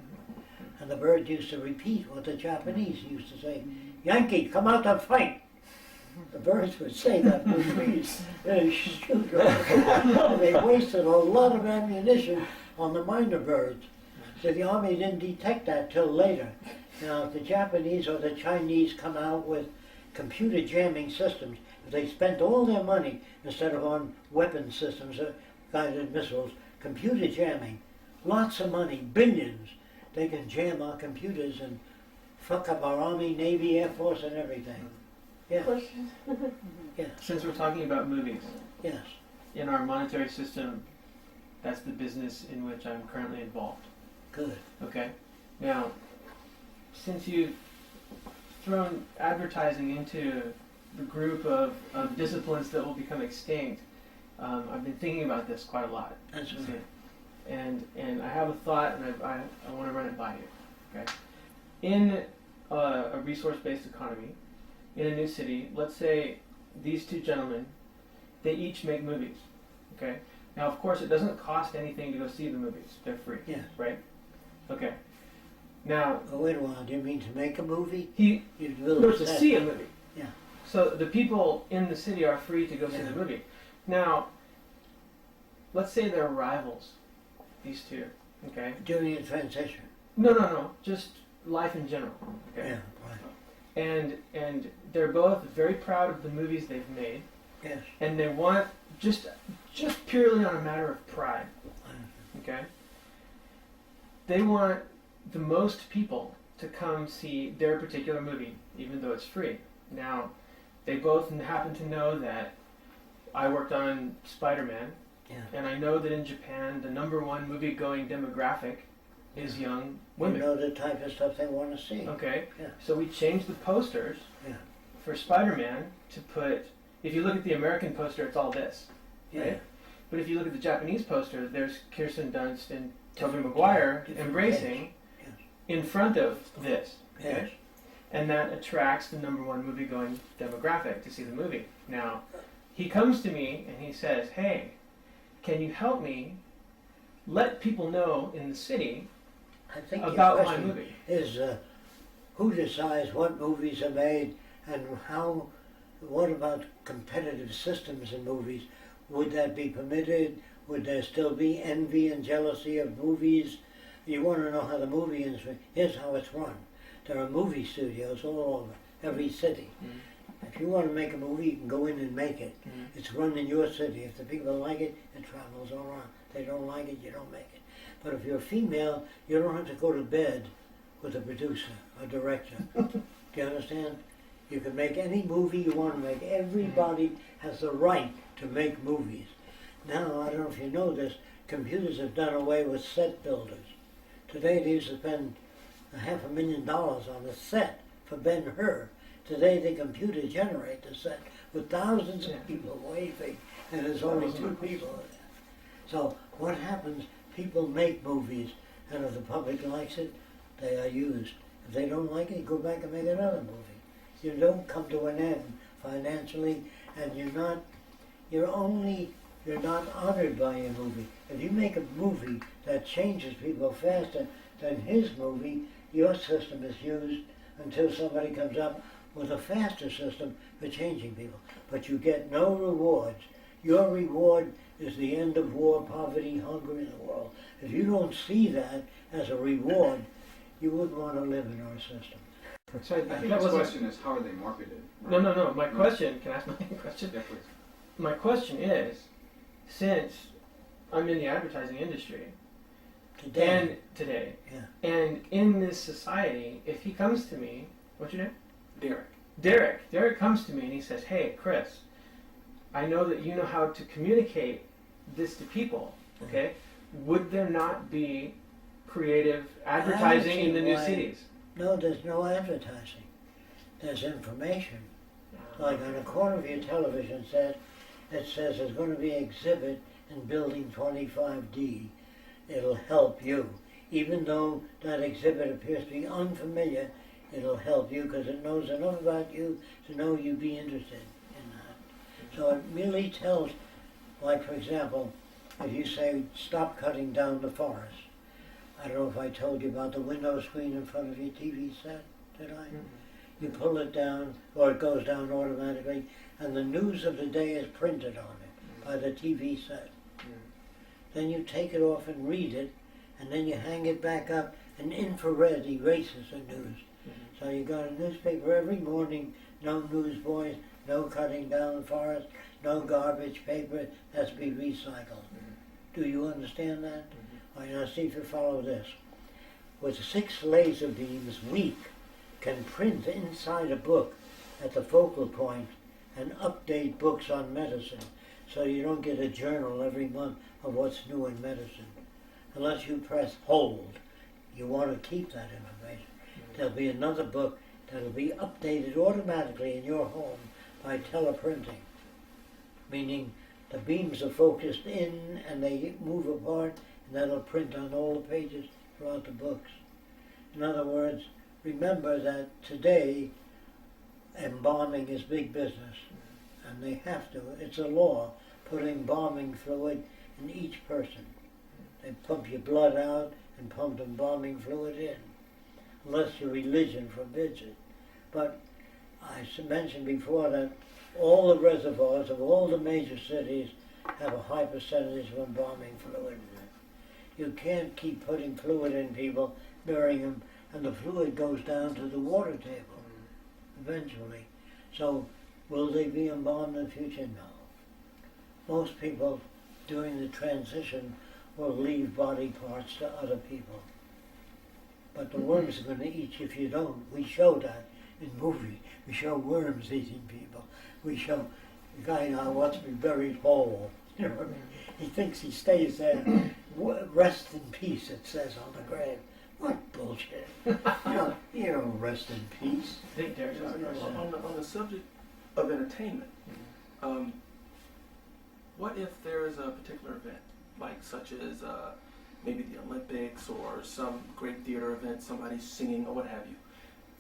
And the bird used to repeat what the Japanese used to say, "Yankee, come out and fight." The birds would say that and shoot her. They wasted a lot of ammunition on the miner birds. So the Army didn't detect that till later. Now, if the Japanese or the Chinese come out with computer jamming systems, if they spent all their money instead of on weapon systems, guided missiles, computer jamming, lots of money, billions, they can jam our computers and fuck up our Army, Navy, Air Force, and everything. Yes, Question? yes, Since we're talking about movies, yes. in our monetary system, that's the business in which I'm currently involved. Good. Okay? Now, since you've thrown advertising into the group of disciplines that will become extinct, I've been thinking about this quite a lot. That's See? right. And I have a thought, and I want to run it by you. Okay? In a resource-based economy, in a new city, let's say these two gentlemen, they each make movies. Okay? Now, of course, it doesn't cost anything to go see the movies. They're free. Yes. Right? Okay. Now, Oh, wait a while. Do you mean to make a movie? he You build goes a to set. see a movie. Yeah. So the people in the city are free to go see Yeah. the movie. Now, let's say they're rivals, these two. Okay? During a transition. No. Just life in general. Okay? Yeah, right. And they're both very proud of the movies they've made, Yes. and they want just purely on a matter of pride. Okay? They want the most people to come see their particular movie, even though it's free. Now, they both happen to know that I worked on Spider-Man, Yeah. And I know that in Japan, the number one movie-going demographic is young You women. know the type of stuff they want to see. Okay, Yeah. so we changed the posters Yeah. for Spider-Man to put. If you look at the American poster, it's all this. Yeah. Right? But if you look at the Japanese poster, there's Kirsten Dunst and Tobey Maguire different embracing Yes. in front of this. Yes. Okay? And that attracts the number one movie-going demographic to see the movie. Now, he comes to me and he says, "Hey, can you help me let people know in the city I think about your my question movie?" is who decides what movies are made and how. What about competitive systems in movies? Would that be permitted? Would there still be envy and jealousy of movies? You want to know how the movie industry. Here's how it's run. There are movie studios all over every city. If you want to make a movie, you can go in and make it. It's run in your city. If the people like it, it travels all around. If they don't like it, you don't make it. But if you're female, you don't have to go to bed with a producer or director. Do you understand? You can make any movie you want to make. Everybody has the right to make movies. Now, I don't know if you know this, computers have done away with set builders. Today they used to spend $500,000 on a set for Ben-Hur. Today the computer generates the set with thousands of people waving, and there's only 2 people in it. So what happens, people make movies, and if the public likes it, they are used. If they don't like it, you go back and make another movie. You don't come to an end financially, and you're not honored by your movie. If you make a movie that changes people faster than his movie, your system is used until somebody comes up with a faster system for changing people. But you get no rewards. Your reward is the end of war, poverty, hunger in the world. If you don't see that as a reward, you wouldn't want to live in our system. So I think that his wasn't- question is how are they marketed? No. My question. Can I ask my question? Yeah, please. My question is, since I'm in the advertising industry Today, today, Yeah. and in this society, if he comes to me, what's your name? Derek. Derek comes to me and he says, "Hey, Chris, I know that you know how to communicate this to people. Okay, would there not be creative advertising in the new why- cities?" no, there's no advertising. There's information. Like on the corner of your television set, it says there's going to be an exhibit in building 25D. It'll help you. Even though that exhibit appears to be unfamiliar, it'll help you because it knows enough about you to know you'd be interested in that. So it really tells, like for example, if you say, stop cutting down the forest. I don't know if I told you about the window screen in front of your TV set, did I? You pull it down, or it goes down automatically, and the news of the day is printed on it by the TV set. Then you take it off and read it, and then you hang it back up, and infrared erases the news. So you got a newspaper every morning, no newsboys, no cutting down the forest, no garbage paper, has to be recycled. Do you understand that? All right, now see if you follow this. With 6 laser beams, weak can print inside a book at the focal point and update books on medicine, so you don't get a journal every month of what's new in medicine. Unless you press hold, you want to keep that information. There'll be another book that'll be updated automatically in your home by teleprinting, meaning the beams are focused in and they move apart, and that'll print on all the pages throughout the books. In other words, remember that today embalming is big business, and they have to. It's a law, put embalming fluid in each person. They pump your blood out and pump embalming fluid in, unless your religion forbids it. But I mentioned before that all the reservoirs of all the major cities have a high percentage of embalming fluid in it. You can't keep putting fluid in people, burying them, and the fluid goes down to the water table eventually. So will they be embalmed in the future? No. Most people during the transition will leave body parts to other people. But the worms are going to eat you if you don't. We show that in movies. We show worms eating people. We show the guy now wants to be buried whole. You know what I mean? He thinks he stays there. Rest in peace, it says on the grave. What bullshit? You don't rest in peace. I think Derek has a question. On the subject of entertainment, what if there is a particular event, like such as maybe the Olympics or some great theater event, somebody singing or what have you?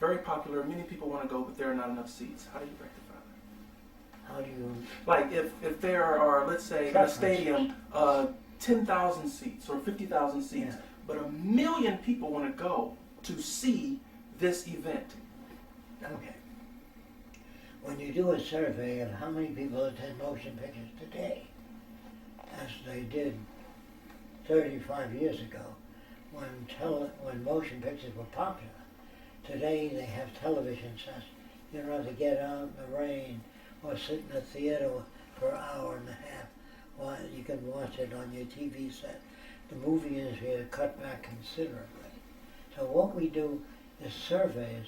Very popular, many people want to go, but there are not enough seats. How do you rectify that? How do you... Like if there are, let's say, in a stadium, 10,000 seats or 50,000 seats, Yeah. but 1 million people want to go to see this event. Okay. When you do a survey of how many people attend motion pictures today, as they did 35 years ago, when motion pictures were popular, today they have television sets. You don't have to get out in the rain or sit in a theater for an hour and a half while you can watch it on your TV set. The movie industry has cut back considerably. So what we do is surveys.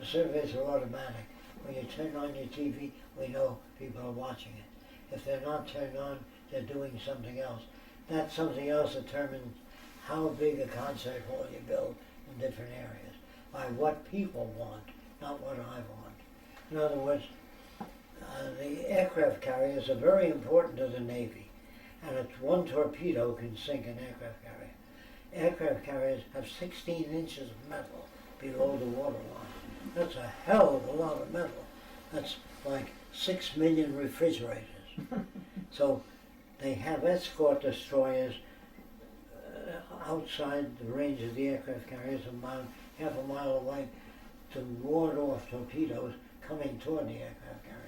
The surveys are automatic. When you turn on your TV, we know people are watching it. If they're not turned on, they're doing something else. That something else determines how big a concert hall you build in different areas, by what people want, not what I want. In other words, the aircraft carriers are very important to the Navy, and it's one torpedo can sink an aircraft carrier. Aircraft carriers have 16 inches of metal below the waterline. That's a hell of a lot of metal. That's like 6 million refrigerators. So they have escort destroyers outside the range of the aircraft carriers, half a mile away, to ward off torpedoes coming toward the aircraft carriers.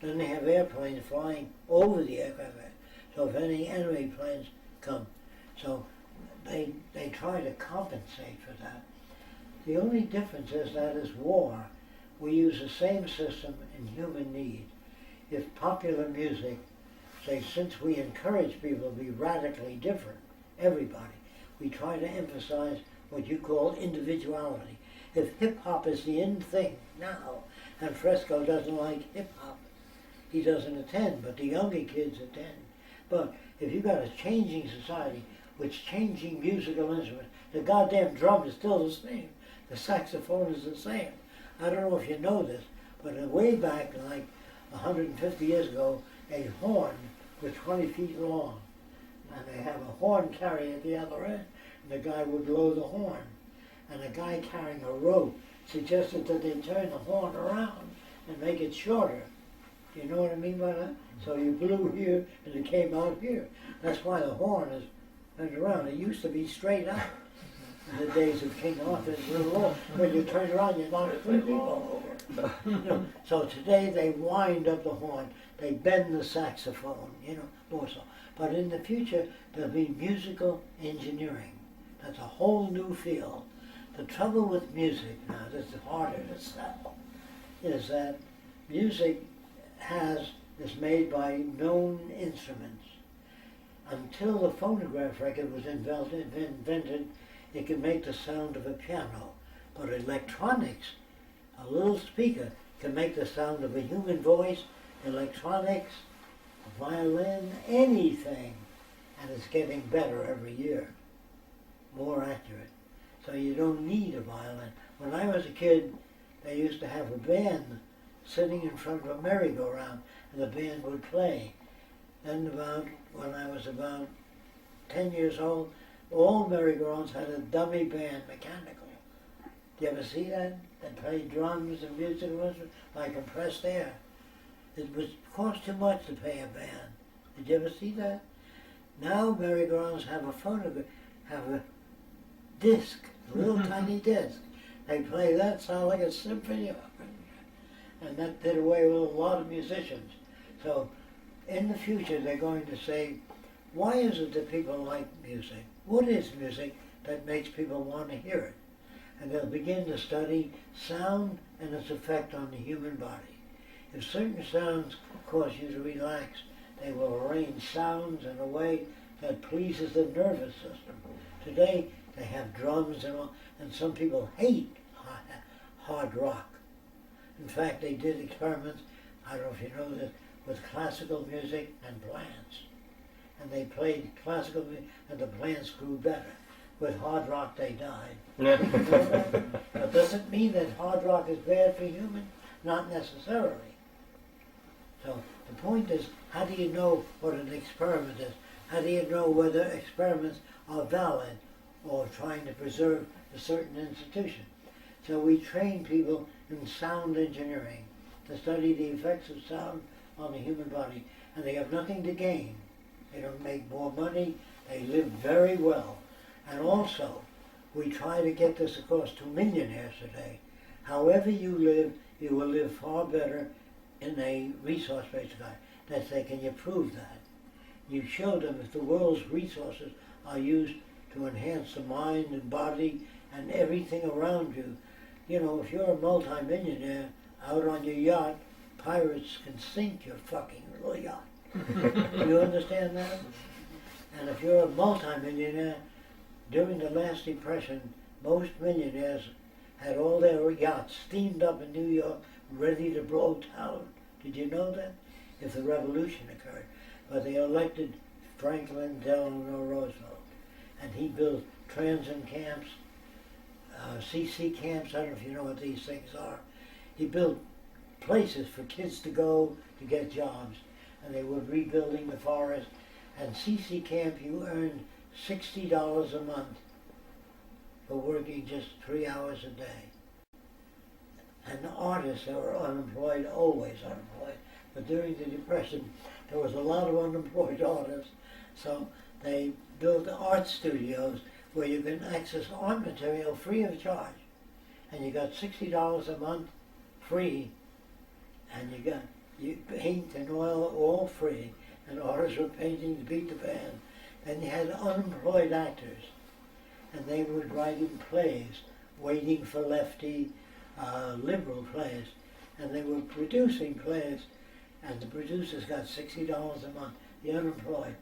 Then they have airplanes flying over the aircraft carriers, so if any enemy planes come. So they try to compensate for that. The only difference is that is war. We use the same system in human need. If popular music, say, since we encourage people to be radically different, everybody, we try to emphasize what you call individuality. If hip-hop is the in thing now, and Fresco doesn't like hip-hop, he doesn't attend, but the younger kids attend. But if you've got a changing society with changing musical instruments, the goddamn drum is still the same. The saxophone is the same. I don't know if you know this, but way back, like 150 years ago, a horn was 20 feet long. And they have a horn carrier at the other end, and the guy would blow the horn. And a guy carrying a rope suggested that they turn the horn around and make it shorter. Do you know what I mean by that? So you blew here, and it came out here. That's why the horn is turned around. It used to be straight up. In the days of King Arthur's little law, when you turn around, you knock 3 people over. So today they wind up the horn, they bend the saxophone, more so. But in the future, there'll be musical engineering. That's a whole new field. The trouble with music, now this is harder to sell, is that music is made by known instruments. Until the phonograph record was invented, it can make the sound of a piano. But electronics, a little speaker, can make the sound of a human voice, electronics, a violin, anything. And it's getting better every year, more accurate. So you don't need a violin. When I was a kid, they used to have a band sitting in front of a merry-go-round, and the band would play. Then when I was about 10 years old, all merry-go-rounds had a dummy band, mechanical. Do you ever see that? They played drums and musical instruments like compressed air. It cost too much to pay a band. Did you ever see that? Now merry-go-rounds have a phonograph, have a disc, a little tiny disc. They play that, sound like a symphony. And that did away with a lot of musicians. So in the future they're going to say, why is it that people like music? What is music that makes people want to hear it? And they'll begin to study sound and its effect on the human body. If certain sounds cause you to relax, they will arrange sounds in a way that pleases the nervous system. Today, they have drums and all, and some people hate hard rock. In fact, they did experiments, I don't know if you know this, with classical music and plants. and they played classical music, and the plants grew better. With hard rock, they died. Now, does it mean that hard rock is bad for humans? Not necessarily. So the point is, how do you know what an experiment is? How do you know whether experiments are valid or trying to preserve a certain institution? So we train people in sound engineering to study the effects of sound on the human body, and they have nothing to gain. They don't make more money, they live very well. And also, we try to get this across to millionaires today. However you live, you will live far better in a resource-based economy. They say, can you prove that? You show them if the world's resources are used to enhance the mind and body and everything around you. You know, if you're a multi-millionaire out on your yacht, pirates can sink your fucking little yacht. You understand that? And if you're a multi-millionaire, during the last depression, most millionaires had all their yachts steamed up in New York, ready to blow town. Did you know that? If the revolution occurred. But they elected Franklin Delano Roosevelt, and he built transit camps, CC camps. I don't know if you know what these things are. He built places for kids to go to get jobs, and they were rebuilding the forest. And CC camp, you earned $60 a month for working just 3 hours a day. And the artists that were unemployed, always unemployed. But during the Depression, there was a lot of unemployed artists, so they built art studios where you can access art material free of charge. And you got $60 a month free, and you paint and oil all free, and artists were painting to beat the band. And you had unemployed actors, and they were writing plays, Waiting for Lefty, liberal plays, and they were producing plays, and the producers got $60 a month, the unemployed.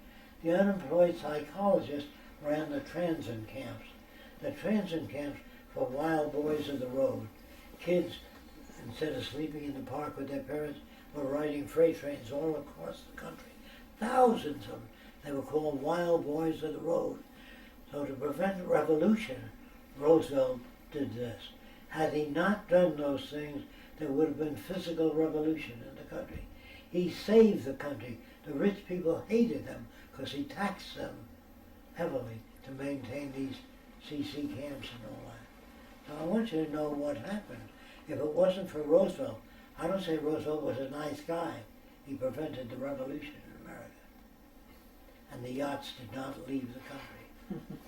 The unemployed psychologists ran the transit camps. The transit camps for wild boys of the road. Kids, instead of sleeping in the park with their parents, were riding freight trains all across the country. Thousands of them. They were called wild boys of the road. So to prevent revolution, Roosevelt did this. Had he not done those things, there would have been physical revolution in the country. He saved the country. The rich people hated them because he taxed them heavily to maintain these CC camps and all that. So I want you to know what happened. If it wasn't for Roosevelt, I don't say Roosevelt was a nice guy. He prevented the revolution in America. And the yachts did not leave the country.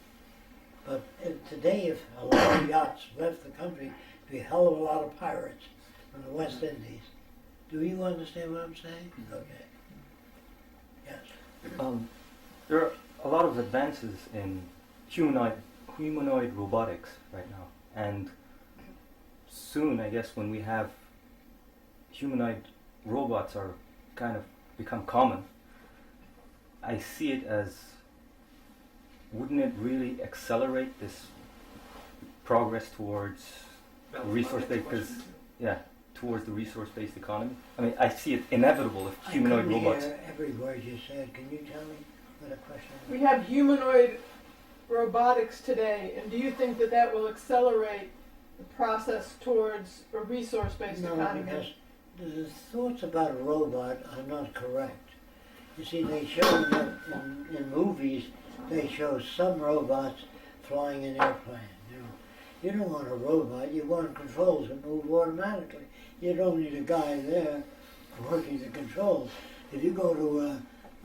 But today, if a lot of yachts left the country, there'd be a hell of a lot of pirates from the West Indies. Do you understand what I'm saying? Okay. Yes. There are a lot of advances in humanoid robotics right now, and soon, I guess, when we have humanoid robots are kind of become common, I see it as, wouldn't it really accelerate this progress towards resource-based, because towards the resource-based economy? I mean, I see it inevitable if humanoid robots. I couldn't hear every word you said. Can you tell me what a question is? We have humanoid robotics today, and do you think that that will accelerate the process towards a resource-based No, economy? because the thoughts about a robot are not correct. You see, they show in movies, they show some robots flying an airplane. You don't want a robot, you want controls that move automatically. You don't need a guy there working the controls. If you go to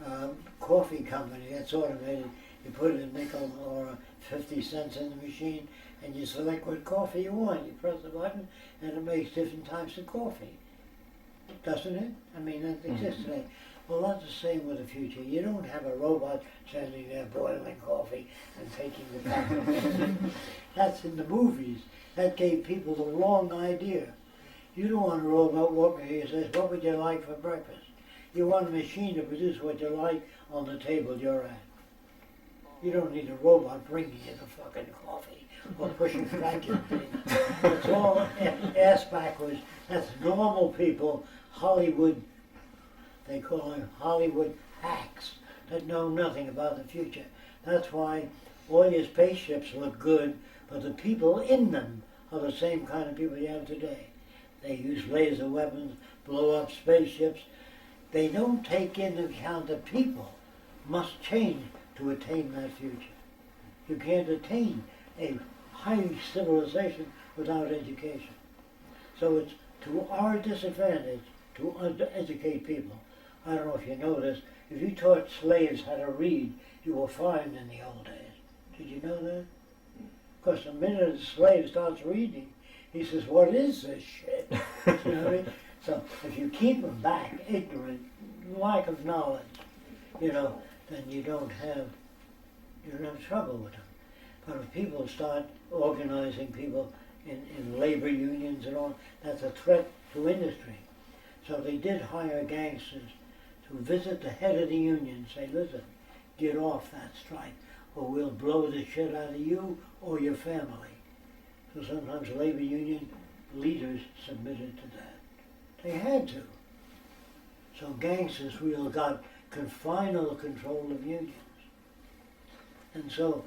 a coffee company that's automated, you put a nickel or 50 cents in the machine and you select what coffee you want. You press the button and it makes different types of coffee. Doesn't it? I mean, that exists today. Well, that's the same with the future. You don't have a robot standing there boiling coffee and taking the coffee. That's in the movies. That gave people the wrong idea. You don't want a robot walking here and says, what would you like for breakfast? You want a machine to produce what you like on the table you're at. You don't need a robot bringing you the fucking coffee or pushing vacuum cleaner. It's all ass backwards. That's normal people, Hollywood. They call them Hollywood hacks. that know nothing about the future. That's why all your spaceships look good, but the people in them are the same kind of people you have today. They use laser weapons, blow up spaceships. They don't take into account that people must change to attain that future. You can't attain a high civilization without education. So it's to our disadvantage to educate people. I don't know if you know this. If you taught slaves how to read, you were fined in the old days. Did you know that? Because the minute the slave starts reading, he says, "What is this shit?" You know what I mean? So if you keep them back, ignorant, lack of knowledge, then you don't have trouble with them. But if people start organizing people in labor unions and all, that's a threat to industry. So they did hire gangsters to visit the head of the union, say, "Listen, get off that strike, or we'll blow the shit out of you or your family." So sometimes labor union leaders submitted to that. They had to. So gangsters really got final control of unions. And so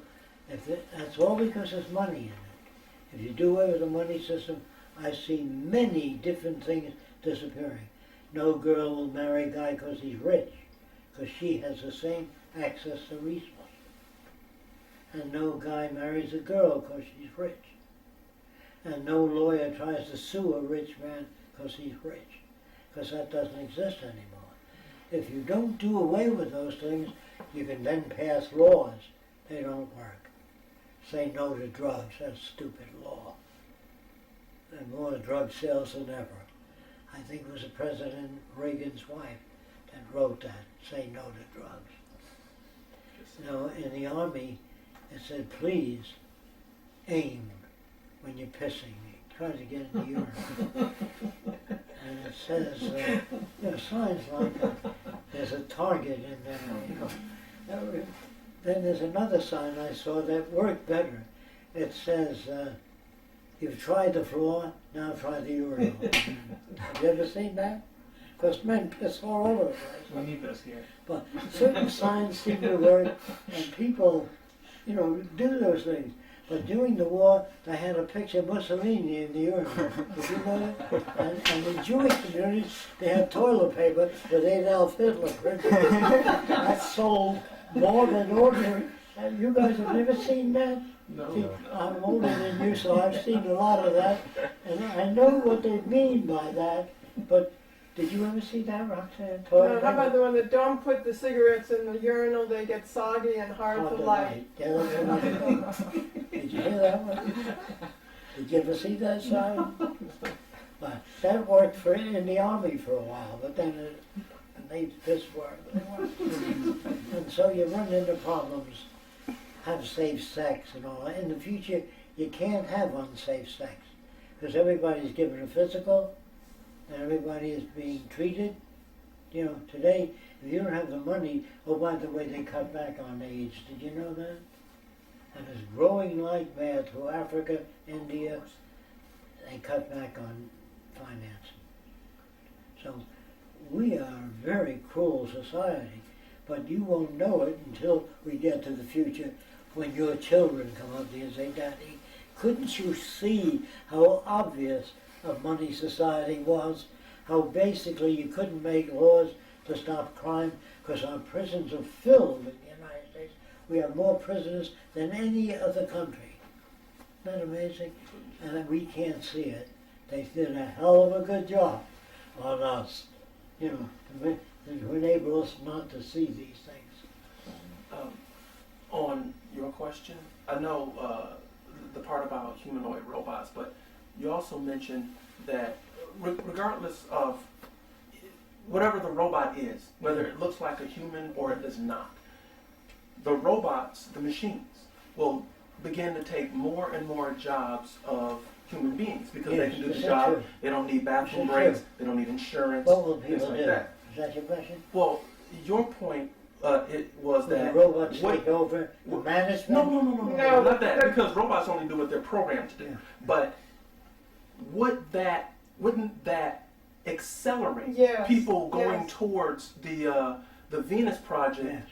that's all because there's money in it. If you do away with the money system, I see many different things disappearing. No girl will marry a guy because he's rich, because she has the same access to resources. And no guy marries a girl because she's rich. And no lawyer tries to sue a rich man because he's rich, because that doesn't exist anymore. If you don't do away with those things, you can then pass laws. They don't work. Say no to drugs, that's a stupid law. There are more drug sales than ever. I think it was President Reagan's wife that wrote that, say no to drugs. In the Army, it said, "Please aim when you're pissing." Try to get in the urine. And it says, signs like that. There's a target in there. Then there's another sign I saw that worked better. It says, "You've tried the floor, now try the urinal." Have you ever seen that? Because men piss all over the place. We need those here. But certain signs seem to work, and people, do those things. But during the war, they had a picture of Mussolini in the urinal. Did you know that? And in Jewish communities, they had toilet paper with Adolf Hitler printed. That sold more than ordinary. And you guys have never seen that? No. See, I'm older than you, so I've seen a lot of that. And I know what they mean by that. But did you ever see that, Roxanne? No, how about the one that don't put the cigarettes in the urinal, they get soggy and hard to light. Yeah, that's another thing. Did you hear that one? Did you ever see that sign? But that worked in the Army for a while, but then it made this work. And so you run into problems, have safe sex and all that. In the future, you can't have unsafe sex, because everybody's given a physical, and everybody is being treated. Today, if you don't have the money, by the way, they cut back on age. Did you know that? And it's growing like mad through Africa, India. They cut back on financing. So we are a very cruel society, but you won't know it until we get to the future, when your children come up to you and say, "Daddy, couldn't you see how obvious a money society was, how basically you couldn't make laws to stop crime because our prisons are filled in the United States. We have more prisoners than any other country." Isn't that amazing? And we can't see it. They did a hell of a good job on us, to enable us not to see these things. On your question, I know the part about humanoid robots, but you also mentioned that regardless of whatever the robot is, whether it looks like a human or it does not, the robots, the machines, will begin to take more and more jobs of human beings because they can do the job. True? They don't need bathroom Is that breaks. true? They don't need insurance. What will things people like do? that. Is that your question? Well, your point it was Will that the robots what- take over the management? no, No, not that, they're- because robots only do what they're programmed to do. Yeah. But wouldn't that accelerate Yes, people going yes. towards the Venus project Yes.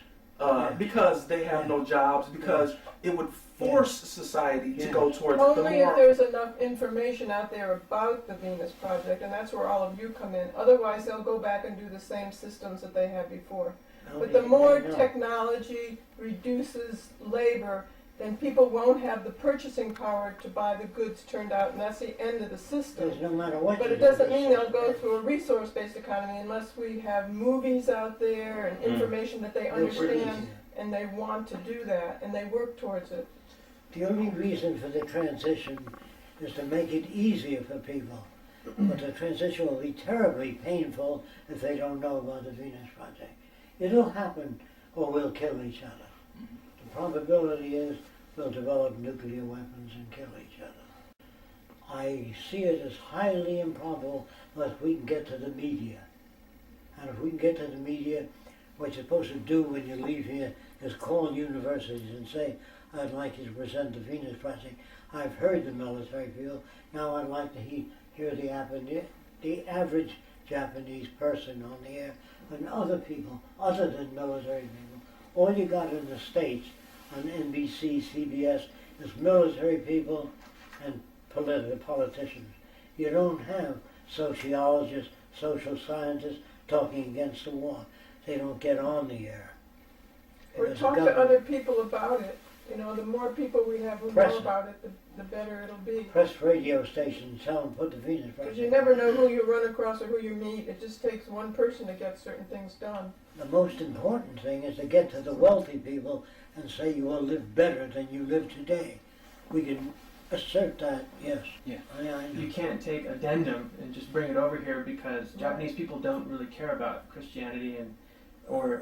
because they have no jobs, because it would force society to Yeah. go towards the Only if more. there's enough information out there about the Venus Project, and that's where all of you come in. Otherwise, they'll go back and do the same systems that they had before. But the more technology reduces labor, then people won't have the purchasing power to buy the goods turned out, and that's the end of the system. There's no matter what. But you it do, doesn't there's mean they'll go something. to a resource-based economy unless we have movies out there and information that they understand, and they want to do that, and they work towards it. The only reason for the transition is to make it easier for people. But the transition will be terribly painful if they don't know about the Venus Project. It'll happen or we'll kill each other. The probability is we'll develop nuclear weapons and kill each other. I see it as highly improbable unless we can get to the media. And if we can get to the media, what you're supposed to do when you leave here is call universities and say, I'd like you to present the Venus Project. I've heard the military people. Now I'd like to hear the average Japanese person on the air and other people, other than military people. All you got in the States on NBC, CBS is military people and politicians. You don't have sociologists, social scientists talking against the war. They don't get on the air. Or There's a talk to government- other people about it. You know, the more people we have who Press know it. about it, the better it'll be. Press radio stations tell them put the Venus Project. Because you never know who you run across or who you meet. It just takes one person to get certain things done. The most important thing is to get to the wealthy people and say you will live better than you live today. We can assert that, yes. Yeah. I know. You can't take addendum and just bring it over here because Japanese people don't really care about Christianity and or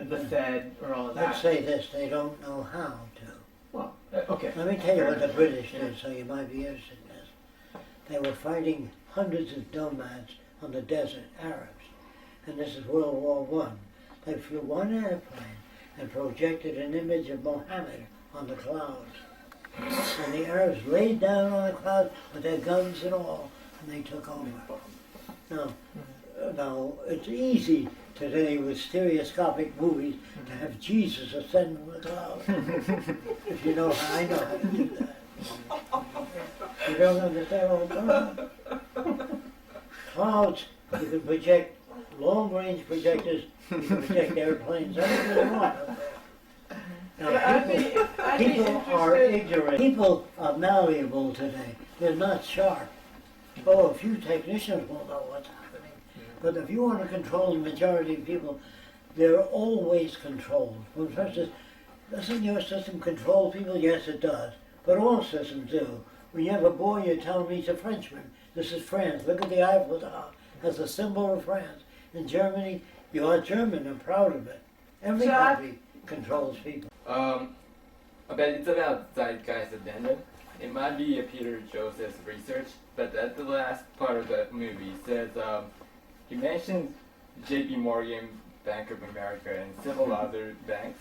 the Fed or all of Let's that. say this, they don't know how to. Well, okay. Let me tell you what the British did, so you might be interested in this. They were fighting hundreds of nomads on the desert, Arabs, and this is World War One. They flew one airplane and projected an image of Mohammed on the clouds. And the Arabs laid down on the clouds with their guns and all, and they took over. Now it's easy today with stereoscopic movies to have Jesus ascend from the clouds. If you know how, I know how to do that. You don't understand what I'm talking. Clouds, you can project long-range projectors, you can project airplanes, anything you want up there. Now, I'd be people are interested. ignorant. People are malleable today. They're not sharp. Oh, a few technicians will know what's happening. But if you want to control the majority of people, they're always controlled. When first says, doesn't your system control people? Yes, it does. But all systems do. When you have a boy, you tell him he's a Frenchman. This is France. Look at the Eiffel Tower. That's a symbol of France. In Germany, you are German. I'm proud of it. Everybody controls people. But it's about Zeitgeist Addendum. It might be a Peter Joseph's research, but at the last part of the movie says he mentioned J.P. Morgan, Bank of America, and several other banks.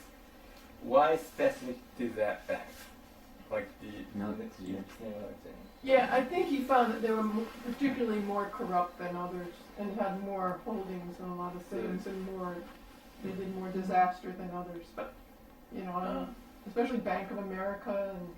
Why specific to that bank? Like the No, you understand what I'm saying? Yeah, I think he found that they were particularly more corrupt than others and had more holdings in a lot of things and they did more disaster than others. But, you know, especially Bank of America and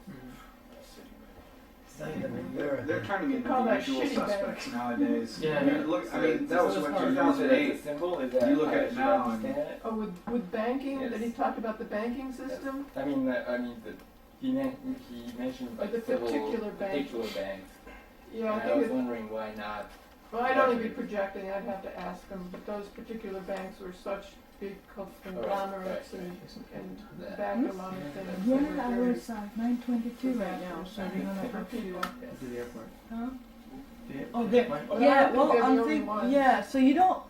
They're turning You into call the that usual shitty suspects nowadays. Yeah. I mean, look, I mean, that was So what it's not used as a 2008. symbol. Is that You look how at I it should now and- understand it? with banking, Yes. that he talked about the banking system. I mean, he mentioned Like like the several particular bank. particular banks. Yeah, I And I think was it, wondering why not. well, I'd only be projecting, I'd have to ask them, but those particular banks were such big conglomerates right. and backed a lot of things. Yeah, that I were was 9:22 right now, so we're gonna very have to. people. To the airport. Huh? The- Oh, there. Mike? Well, I Yeah, don't think well, they're the I'm only thinking. ones. Yeah, so you don't.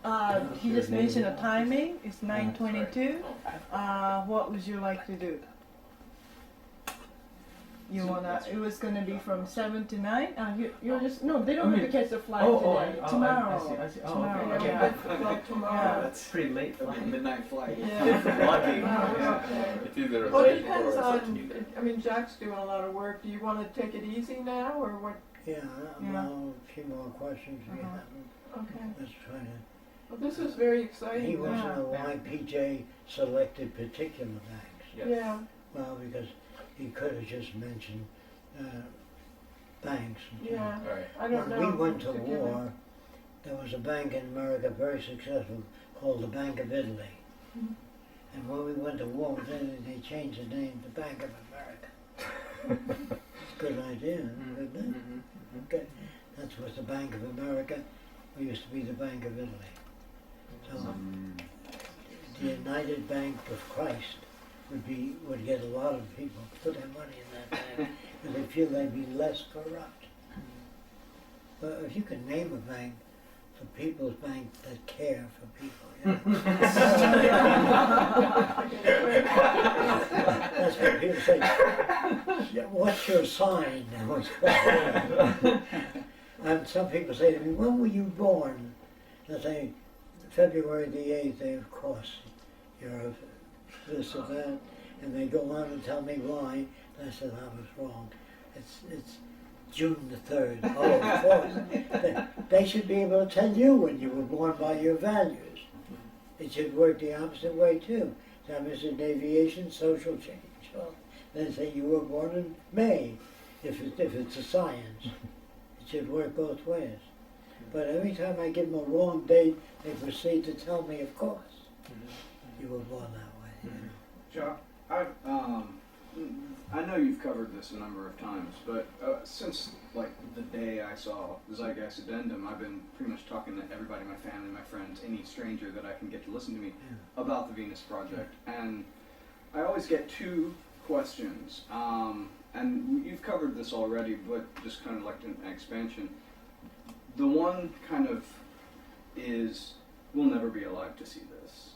He Sure, just maybe mentioned the not. timing. It's 9:22. What would you like to do? You wanna? It was gonna be from 7 to 9. You're just no. They don't have to catch the flight today. Tomorrow. I see. Oh, Tomorrow. okay. Yeah, Okay. like tomorrow. Yeah. That's pretty late That'd be a flight. midnight flight. Yeah. Lucky. Yeah. It's either Well, it late depends or on, I mean, Jack's doing a lot of work. Do you want to take it easy now, or what? Yeah, Yeah. now a few more questions we Uh-huh. have. Okay. Let's try to Well, this is very exciting. He wants to Yeah. know why PJ selected particular banks. Yes. Yeah. Well, because he could have just mentioned banks. Yeah. All right. I don't know. When we went to particular- war, there was a bank in America very successful called the Bank of Italy. Mhm. And when we went to war with Italy, they changed the name to Bank of America. Good idea, isn't it? Mm-hmm. Okay. That was the Bank of America. We used to be the Bank of Italy. So the United Bank of Christ would get a lot of people to put their money in that bank because they feel they'd be less corrupt. But if you can name a bank for people's bank that care for people, you know. That's what people say. "Yeah, what's your sign now?" And some people say to me, "When were you born?" I say, "February the 8th, of course. You're this or that." And they go on and tell me why. And I said, I was wrong. It's June the 3rd. Oh, of course. They should be able to tell you when you were born by your values. It should work the opposite way too. Time is in aviation, social change. Well, they say you were born in May, if it's a science. It should work both ways. But every time I give them a wrong date, they proceed to tell me, of course, you were born that way. You know. Chuck, I know you've covered this a number of times, but since like the day I saw Zeitgeist Addendum, I've been pretty much talking to everybody, my family, my friends, any stranger that I can get to listen to me about the Venus Project. And I always get two questions, and you've covered this already, but just kind of like an expansion. The one kind of is, we'll never be alive to see this.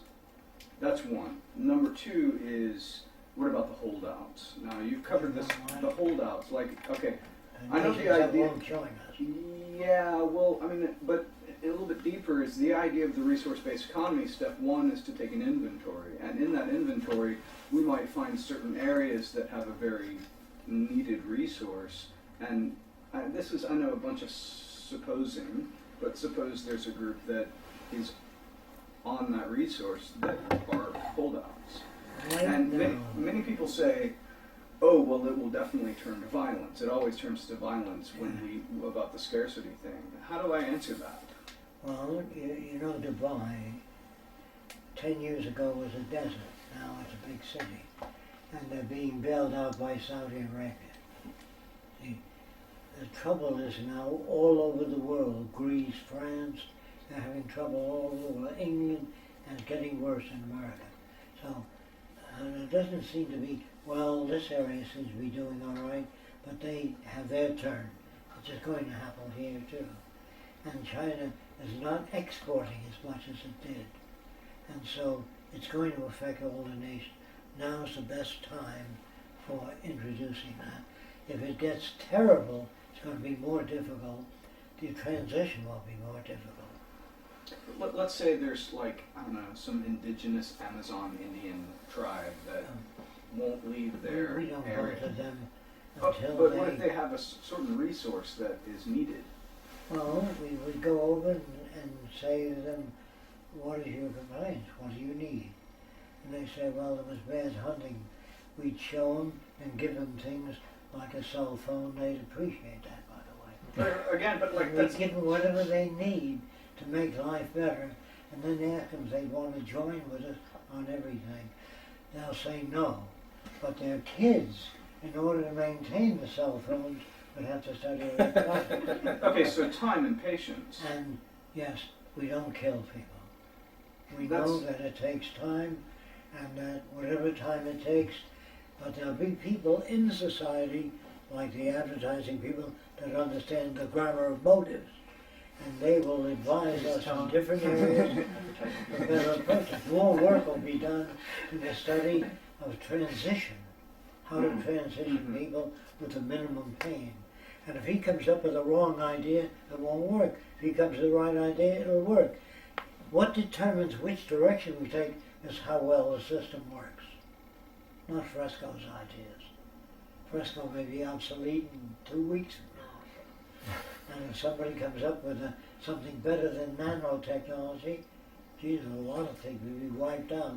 That's one. Number two is, what about the holdouts? Now, you've covered this, the holdouts, like, okay, And I know the nations that idea- won't join us. yeah, well, I mean, but a little bit deeper is the idea of the resource-based economy. Step one is to take an inventory, and in that inventory, we might find certain areas that have a very needed resource. And I know a bunch of supposing, but suppose there's a group that is on that resource that are holdouts. And many people say, oh, well, it will definitely turn to violence. It always turns to violence about the scarcity thing. How do I answer that? Well, you know Dubai, 10 years ago was a desert. Now it's a big city. And they're being bailed out by Saudi Arabia. See, the trouble is now all over the world, Greece, France, they're having trouble all over England, and it's getting worse in America. So it doesn't seem to be, well, this area seems to be doing all right, but they have their turn. It's just going to happen here too. And China is not exporting as much as it did. And so it's going to affect all the nations. Now's the best time for introducing that. If it gets terrible, it's going to be more difficult. The transition will be more difficult. Let's say there's like, I don't know, some indigenous Amazon Indian tribe that won't leave their We don't go area. to them But until what if they have a certain resource that is needed? Well, we would go over and say to them, what is your complaint? What do you need? And they say, well, it was bad hunting. We'd show them and give them things like a cell phone. They'd appreciate that, by the way. Again, but like And that's we give them whatever they need to make life better, and then ask them if they want to join with us on everything. They'll say no, but their kids, in order to maintain the cell phones, would have to study electronics. okay. So time and patience. And yes, we don't kill people. We know that it takes time, and that whatever time it takes, but there'll be people in society, like the advertising people, that understand the grammar of motives. And they will advise us in different areas for better approaches. More work will be done in the study of transition, how to transition people with the minimum pain. And if he comes up with a wrong idea, it won't work. If he comes with the right idea, it'll work. What determines which direction we take is how well the system works, not Fresco's ideas. Fresco may be obsolete in 2 weeks from now. And if somebody comes up with something better than nanotechnology, geez, a lot of things would be wiped out.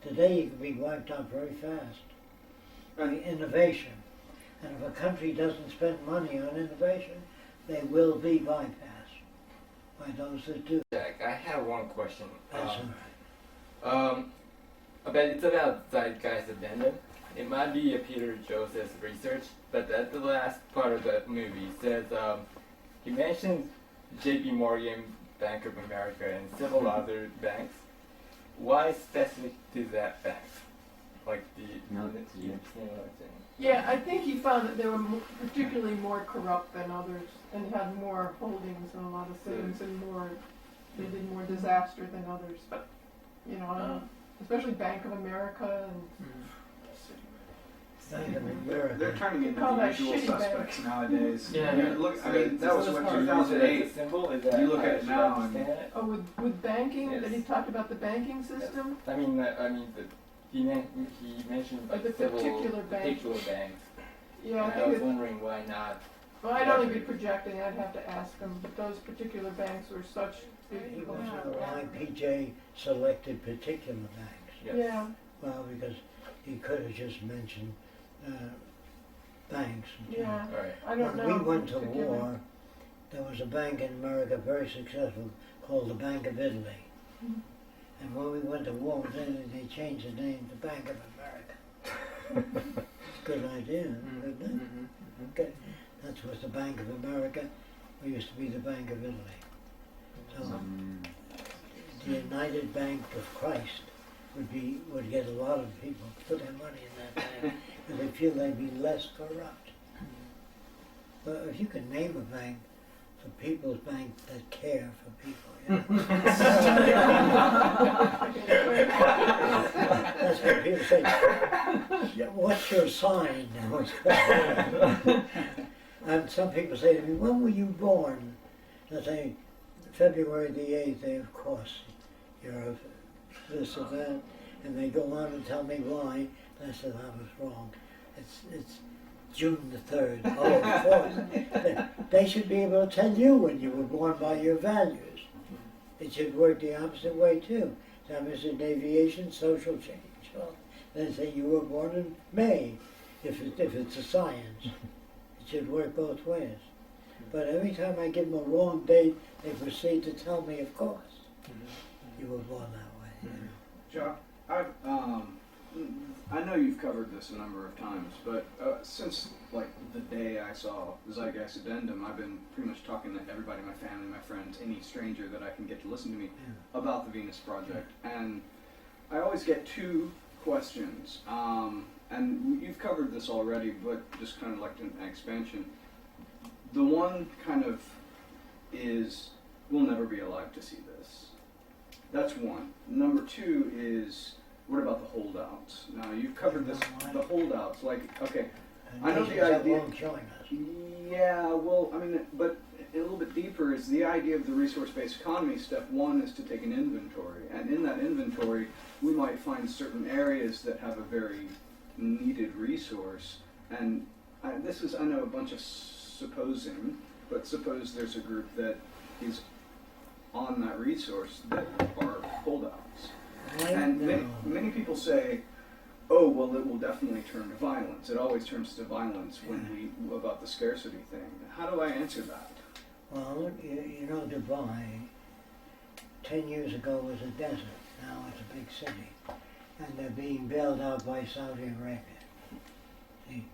Today you can be wiped out very fast by innovation. And if a country doesn't spend money on innovation, they will be bypassed by those that do. Jack, I have one question. That's all right. It's about Zeitgeist Addendum. It might be a Peter Joseph's research, but at the last part of the movie says he mentions J.P. Morgan, Bank of America, and several other banks. Why specific to that bank? Like the you understand what I'm saying? Yeah, I think he found that they were particularly more corrupt than others and had more holdings in a lot of things and they did more disaster than others. But, you know, I don't know, especially Bank of America and Bank of America. They're turning into Call the that usual shitty suspects nowadays. Yeah. I mean, look, I mean, that was what 2008. Symbol? Is that You look how at I it should now and- understand it? oh, with banking, Yes. that he talked about the banking system. I mean, he mentioned Like like the several particular bank. banks. Yeah, I And I think was it, wondering why not. well, I'd only be projecting, I'd have to ask him, but those particular banks were such big He people. was why PJ selected particular banks. Yes. Yeah, Well, because he could have just mentioned banks. yeah, All right. I don't know. When we went to particular- war, there was a bank in America very successful called the Bank of Italy. Mhm. And when we went to war, then they changed the name to Bank of America. Good idea, isn't it? Okay. That was the Bank of America. We used to be the Bank of Italy. So the United Bank of Christ would get a lot of people to put their money in that bank because they feel they'd be less corrupt. But if you can name a bank, it's a people's bank that care for people. You know? That's what people say. "Yeah, what's your sign now?" And some people say to me, "When were you born?" I say, "February the 8th, of course. You're this or that." And they go on and tell me why. And I said, I was wrong. It's June the 3rd. Oh, of course. They should be able to tell you when you were born by your values. It should work the opposite way too. That was in aviation, social change. Well, they say you were born in May, if it's a science. It should work both ways. But every time I give them a wrong date, they proceed to tell me, of course, you were born that way. You know. Chuck, I know you've covered this a number of times, but since like the day I saw Zeitgeist Addendum, I've been pretty much talking to everybody, my family, my friends, any stranger that I can get to listen to me about the Venus Project, and I always get two questions, and you've covered this already, but just kind of like an expansion. The one kind of is, we'll never be alive to see this. That's one. Number two is, what about the holdouts? Now, you've covered this, the holdouts, like, okay, And I know nations the that idea- won't join us. yeah, well, I mean, but a little bit deeper is the idea of the resource-based economy. Step one is to take an inventory, and in that inventory, we might find certain areas that have a very needed resource. And I know a bunch of supposing, but suppose there's a group that is on that resource that are holdouts. And many people say, oh, well, it will definitely turn to violence. It always turns to violence when about the scarcity thing. How do I answer that? Well, you know, Dubai, 10 years ago was a desert. Now it's a big city. And they're being bailed out by Saudi Arabia. See,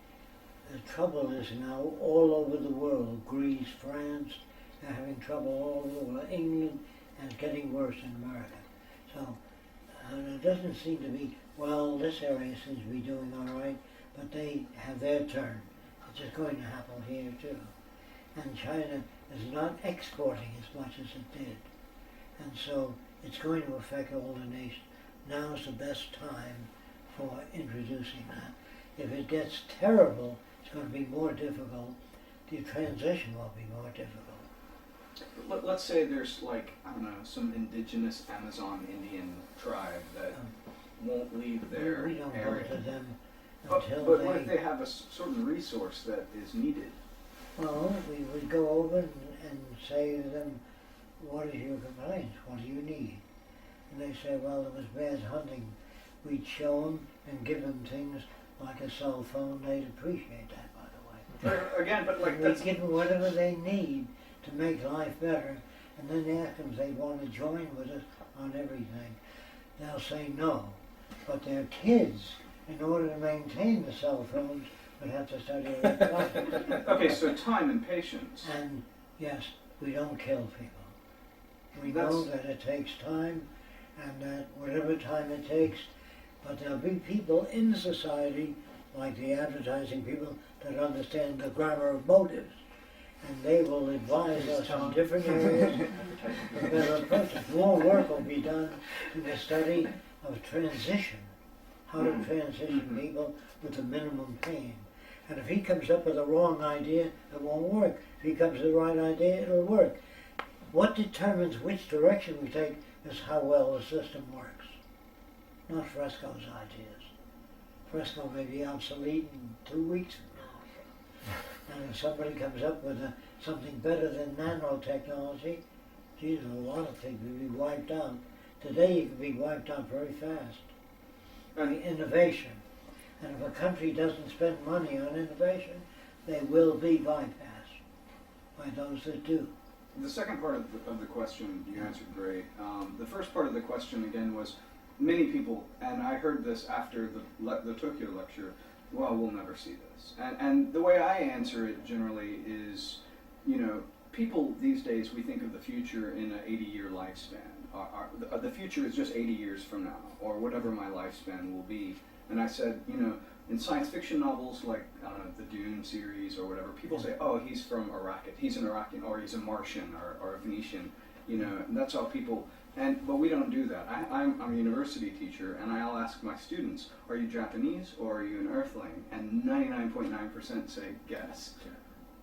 the trouble is now all over the world, Greece, France, they're having trouble all over England, and it's getting worse in America. So it doesn't seem to be, well, this area seems to be doing all right, but they have their turn. It's just going to happen here too. And China is not exporting as much as it did. And so it's going to affect all the nations. Now is the best time for introducing that. If it gets terrible, it's going to be more difficult. The transition will be more difficult. Let's say there's like, I don't know, some indigenous Amazon Indian tribe that won't leave their We don't area. go to them But until what if they have a certain resource that is needed? Well, we would go over and say to them, what is your complaint? What do you need? and they say, well, it was bad hunting, we'd show them and give them things like a cell phone. They'd appreciate that, by the way. Again, but like And that's we give them whatever they need to make life better, and then ask them if they want to join with us on everything. They'll say no, but their kids, in order to maintain the cell phones, would have to study electronics. okay. So time and patience. And yes, we don't kill people. We know that it takes time, and that whatever time it takes, but there'll be people in society, like the advertising people, that understand the grammar of motives, and they will advise us on different areas for better approaches. More work will be done in the study of transition, how to transition people with the minimum pain. And if he comes up with a wrong idea, it won't work. If he comes with the right idea, it'll work. What determines which direction we take is how well the system works, not Fresco's ideas. Fresco may be obsolete in 2 weeks from now. And if somebody comes up with something better than nanotechnology, geez, a lot of things will be wiped out. Today you can be wiped out very fast. Innovation. And if a country doesn't spend money on innovation, they will be bypassed by those that do. The second part of the question you answered great. The first part of the question again was many people, and I heard this after the Tokyo lecture. Well, we'll never see this. And the way I answer it generally is, you know, people these days, we think of the future in an 80-year lifespan. The future is just 80 years from now, or whatever my lifespan will be. And I said, you know, in science fiction novels like, I don't know, the Dune series or whatever, people say, oh, he's from Iraq, he's an Iraqi, or he's a Martian, or a Venetian, you know, and that's how people, but we don't do that. I'm a university teacher, and I'll ask my students, are you Japanese or are you an Earthling? And 99.9% say, guess,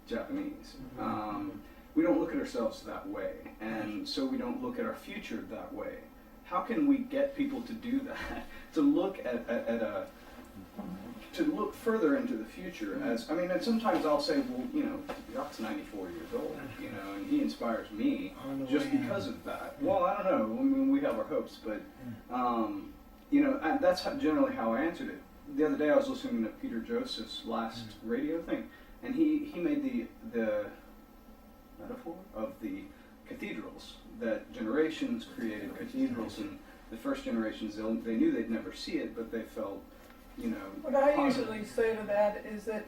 Japanese. We don't look at ourselves that way, and so we don't look at our future that way. How can we get people to do that? To look to look further into the future as, I mean, and sometimes I'll say, well, you know, Jacques 94 years old, you know, and he inspires me just because of that. Well, I don't know, I mean, we have our hopes, but, you know, and that's generally how I answered it. The other day I was listening to Peter Joseph's last radio thing, and he made the metaphor of the cathedrals, that generations created cathedrals, and the first generations, they knew they'd never see it, but they felt, you know, what I positive. usually say to that is that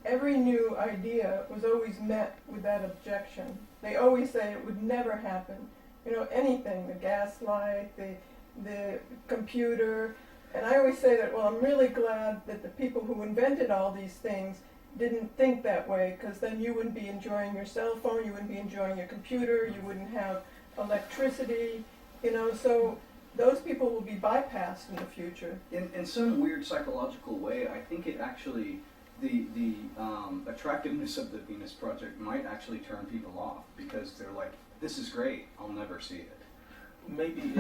every new idea was always met with that objection. They always say it would never happen. You know, anything, the gas light, the computer, and I always say that, well, I'm really glad that the people who invented all these things didn't think that way, because then you wouldn't be enjoying your cell phone, you wouldn't be enjoying your computer, you wouldn't have electricity, you know, so those people will be bypassed in the future. In some weird psychological way, I think it actually, the attractiveness of the Venus Project might actually turn people off, because they're like, this is great, I'll never see it. Maybe if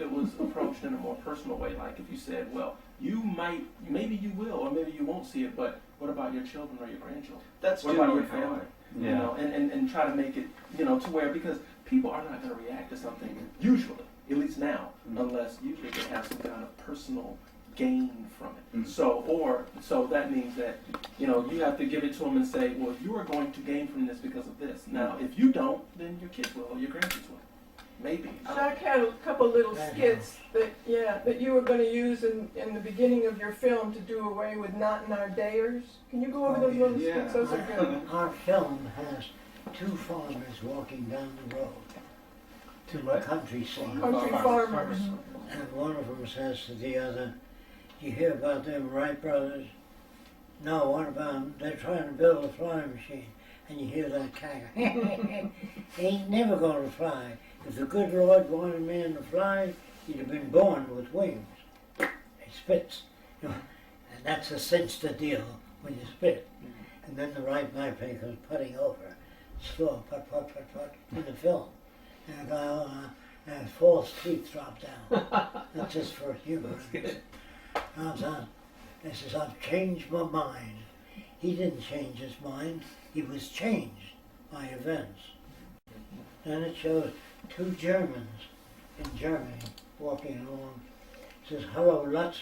it was approached in a more personal way, like if you said, well, maybe you will, or maybe you won't see it, but what about your children or your grandchildren? That's What about your generally how family? You know, and try to make it, you know, to where, because people are not going to react to something usually, at least now, unless usually they have some kind of personal gain from it. So that means that, you know, you have to give it to them and say, well, you are going to gain from this because of this. Now, if you don't, then your kids will, or your grandkids will. Maybe. Jacques had a couple little skits that you were going to use in the beginning of your film to do away with not in our dayers. Can you go over those little skits? Those are good. Our film has two farmers walking down the road to the countryside. Country farmers. And one of them says to the other, "You hear about them Wright brothers?" "No, what about them?" "They're trying to build a flying machine." And you hear that cackle. He ain't never going to fly. If the good Lord wanted man to fly, he'd have been born with wings. He spits. You know, and that's a cinch the deal when you spit. And then the right knife goes putting over. Slow, put, in the film. And the guy, and false teeth drop down. That's just for humor. How's that? He says, "I've changed my mind." He didn't change his mind. He was changed by events. Then it shows two Germans in Germany walking along. Says, "Hello, Lutz."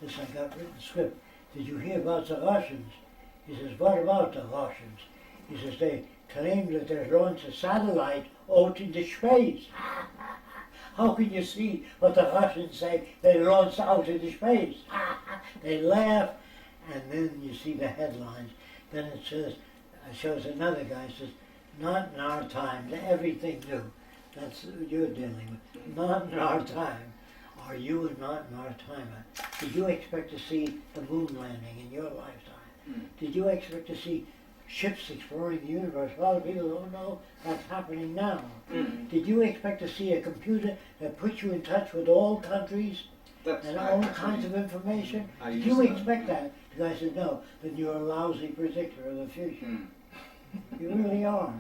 This I got written script. "Did you hear about the Russians?" He says, "What about the Russians?" He says, "They claim that they launched a satellite out into space." How can you see what the Russians say? They launched out into space. They laugh, and then you see the headlines. Then it says, shows another guy says, "Not in our time, everything new." That's what you're dealing with. Not in our time. Are you not in our time? Did you expect to see the moon landing in your lifetime? Did you expect to see ships exploring the universe? A lot of people don't know that's happening now. Did you expect to see a computer that puts you in touch with all countries and all kinds of information? Did you expect that? The guy said, "No." Then you're a lousy predictor of the future. You really are.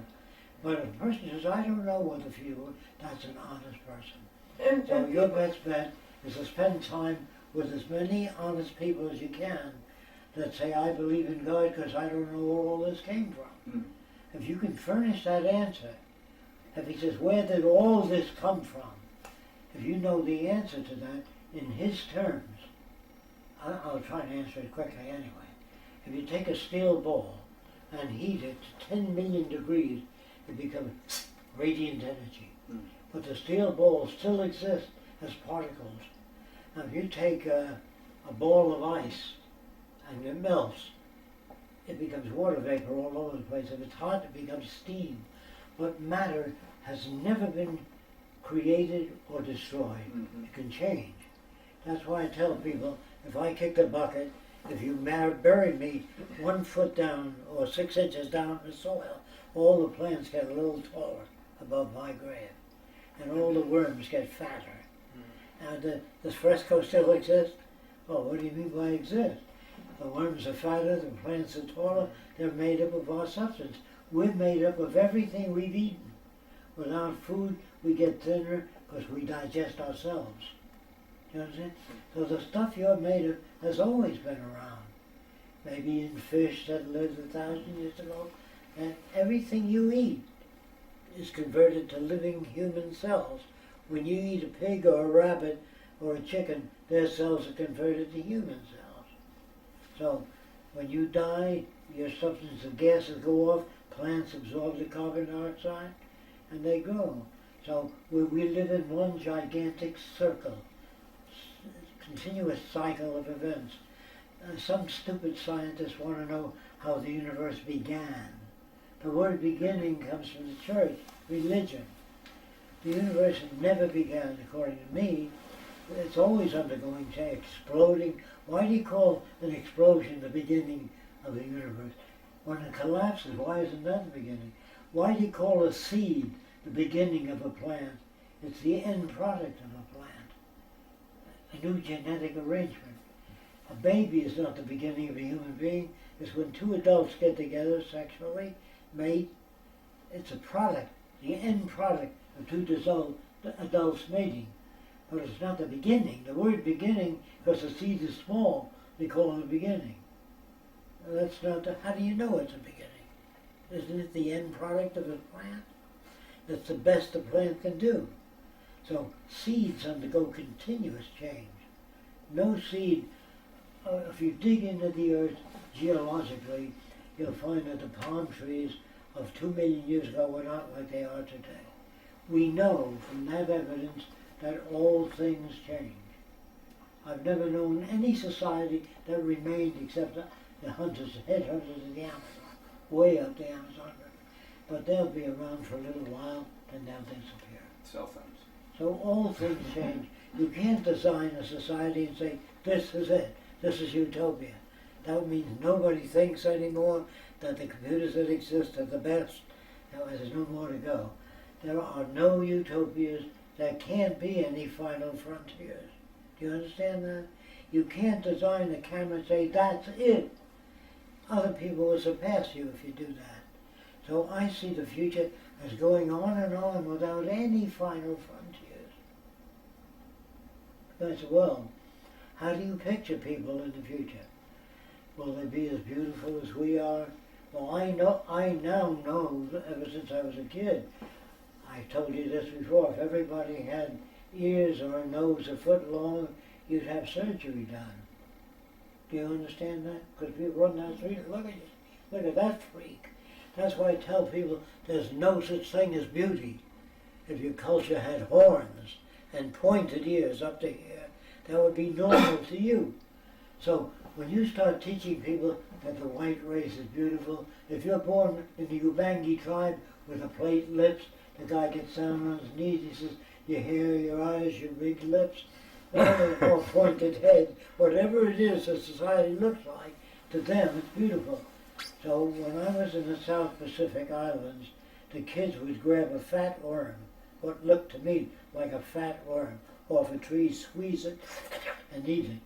But if a person says, "I don't know what the future is," that's an honest person. So your best bet is to spend time with as many honest people as you can that say, "I believe in God because I don't know where all this came from." If you can furnish that answer, if he says, "Where did all this come from?" If you know the answer to that in his terms, I'll try and answer it quickly anyway. If you take a steel ball and heat it to 10 million degrees, it becomes radiant energy. But the steel ball still exists as particles. Now if you take a ball of ice and it melts, it becomes water vapor all over the place. If it's hot, it becomes steam. But matter has never been created or destroyed. It can change. That's why I tell people, if I kick the bucket, if you bury me 1 foot down or 6 inches down in the soil, all the plants get a little taller above my grave. And all the worms get fatter. Now, does fresco still exist? Oh, what do you mean by exist? The worms are fatter, the plants are taller, they're made up of our substance. We're made up of everything we've eaten. Without food, we get thinner because we digest ourselves. You understand? So the stuff you're made of has always been around. Maybe in fish that lived 1,000 years ago, and everything you eat is converted to living human cells. When you eat a pig or a rabbit or a chicken, their cells are converted to human cells. So when you die, your substance of gases go off, plants absorb the carbon dioxide, and they grow. So we live in one gigantic circle, continuous cycle of events. Some stupid scientists want to know how the universe began. The word beginning comes from the church, religion. The universe never began, according to me. It's always undergoing change, exploding. Why do you call an explosion the beginning of the universe? When it collapses, why isn't that the beginning? Why do you call a seed the beginning of a plant? It's the end product of a plant. A new genetic arrangement. A baby is not the beginning of a human being. It's when two adults get together sexually, mate. It's a product, the end product of two adults mating. But it's not the beginning. The word beginning, because the seed is small, they call it a beginning. That's not how do you know it's a beginning? Isn't it the end product of a plant? That's the best a plant can do. So seeds undergo continuous change. No seed, if you dig into the earth geologically, you'll find that the palm trees of 2 million years ago were not like they are today. We know from that evidence that all things change. I've never known any society that remained except the hunters, the headhunters of the Amazon, way up the Amazon River. But they'll be around for a little while, then they'll disappear. Cell phones. So all things change. You can't design a society and say, this is it, this is utopia. That means nobody thinks anymore that the computers that exist are the best. Now, there's no more to go. There are no utopias. There can't be any final frontiers. Do you understand that? You can't design a camera and say, that's it. Other people will surpass you if you do that. So I see the future as going on and on without any final frontiers. That's well. How do you picture people in the future? Will they be as beautiful as we are? Well, I now know, ever since I was a kid, I I told you this before, if everybody had ears or a nose a foot long, you'd have surgery done. Do you understand that? Because people run down the street and look at you. Look at that freak. That's why I tell people there's no such thing as beauty. If your culture had horns and pointed ears up to here, that would be normal to you. So when you start teaching people that the white race is beautiful, if you're born in the Ubangi tribe with a plate lips, the guy gets down on his knees, he says, your hair, your eyes, your big lips, or pointed head, whatever it is that society looks like, to them it's beautiful. So when I was in the South Pacific Islands, the kids would grab a fat worm, what looked to me like a fat worm, off a tree, squeeze it, and eat it.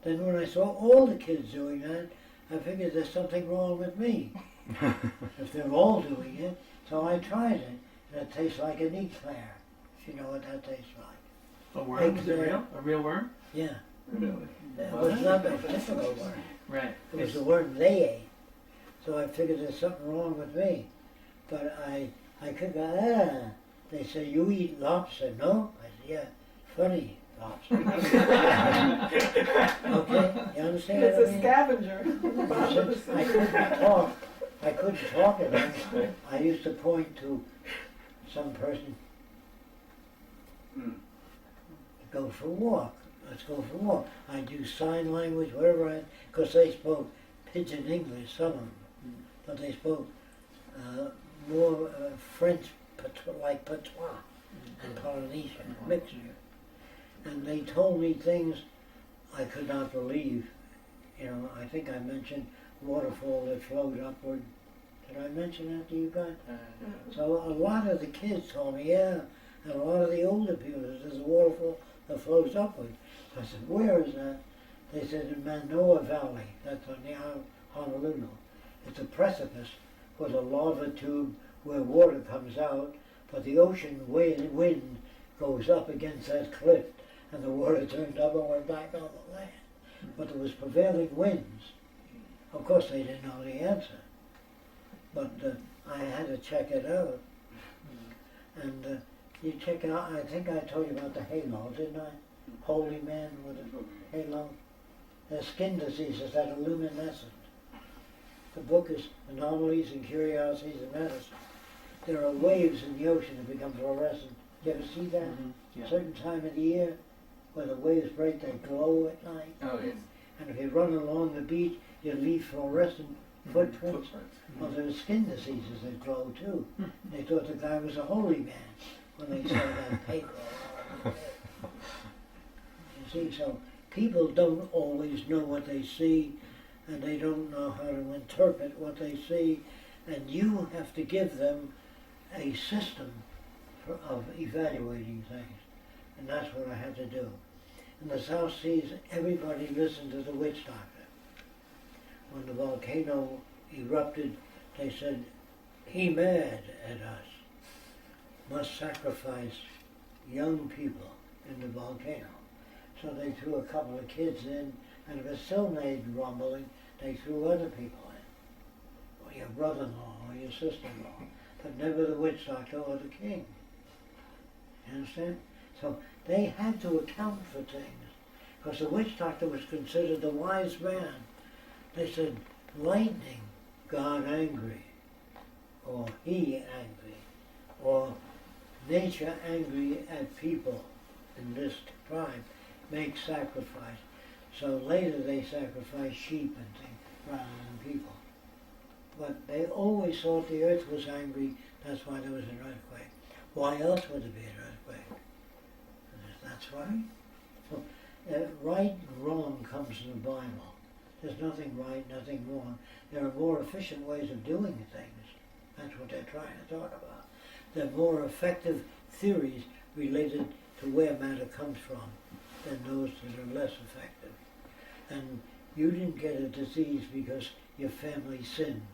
Then when I saw all the kids doing that, I figured there's something wrong with me, if they're all doing it. So I tried it, and it tastes like an eclair, if you know what that tastes like. A worm? Is it real? A real worm? Yeah. Really? It was not a typical worm. Right. It was the worm they ate. So I figured there's something wrong with me. But I could go, they say, you eat lobster? No? I said, yeah, funny lobster. Okay, you understand It's what I a mean? scavenger. Since I couldn't talk. I couldn't talk at them. I used to point to some person Mm. to go for a walk. Let's go for a walk. I'd use sign language, whatever, because they spoke pidgin English, some of them. But they spoke more French, like patois and Polynesian mixture. And they told me things I could not believe. You know, I think I mentioned waterfall that flowed upward. Did I mention that to you guys? So a lot of the kids told me, yeah, and a lot of the older people said, there's a waterfall that flows upward. So I said, where is that? They said in Manoa Valley, that's on the Honolulu. It's a precipice with a lava tube where water comes out, but the ocean wind goes up against that cliff, and the water turned up and went back on the land. But there was prevailing winds. Of course, they didn't know the answer, but I had to check it out. And you check out, I think I told you about the halo, didn't I? Holy man with a halo. There's skin diseases that are luminescent. The book is Anomalies and Curiosities in Medicine. There are waves in the ocean that become fluorescent. You ever see that? Yeah. Certain time of the year, where the waves break, they glow at night. Oh yes. And if you run along the beach, you leave fluorescent footprints. Well, there's skin diseases that glow too. They thought the guy was a holy man when they saw that paper. You see, so people don't always know what they see, and they don't know how to interpret what they see, and you have to give them a system of evaluating things, and that's what I had to do. In the South Seas, everybody listened to the witch doctor. When the volcano erupted, they said, he mad at us, must sacrifice young people in the volcano. So they threw a couple of kids in, and if it still made rumbling, they threw other people in, or your brother-in-law, or your sister-in-law, but never the witch doctor or the king. You understand? So they had to account for things, because the witch doctor was considered the wise man. They said, lightning, God angry, or he angry, or nature angry at people in this tribe, make sacrifice. So later they sacrificed sheep and things rather than people. But they always thought the earth was angry, that's why there was an earthquake. Why else would there be an earthquake? That's right. So right and wrong comes in the Bible. There's nothing right, nothing wrong. There are more efficient ways of doing things. That's what they're trying to talk about. There are more effective theories related to where matter comes from than those that are less effective. And you didn't get a disease because your family sinned.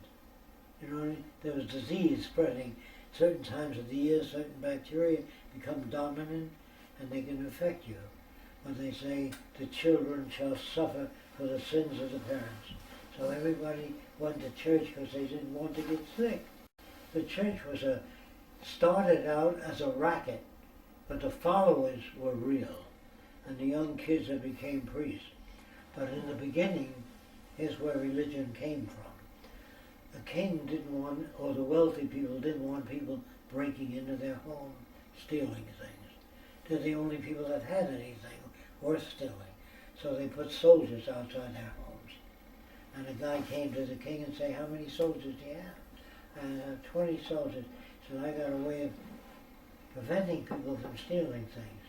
You know what I mean? There was disease spreading. Certain times of the year, certain bacteria become dominant and they can affect you. But they say the children shall suffer for the sins of the parents. So everybody went to church because they didn't want to get sick. The church was a started out as a racket, but the followers were real, and the young kids that became priests. But in the beginning, here's where religion came from. The king didn't want, or the wealthy people didn't want people breaking into their home, stealing things. They're the only people that had anything worth stealing. So they put soldiers outside their homes. And a guy came to the king and said, how many soldiers do you have? 20 soldiers. He said, I got a way of preventing people from stealing things.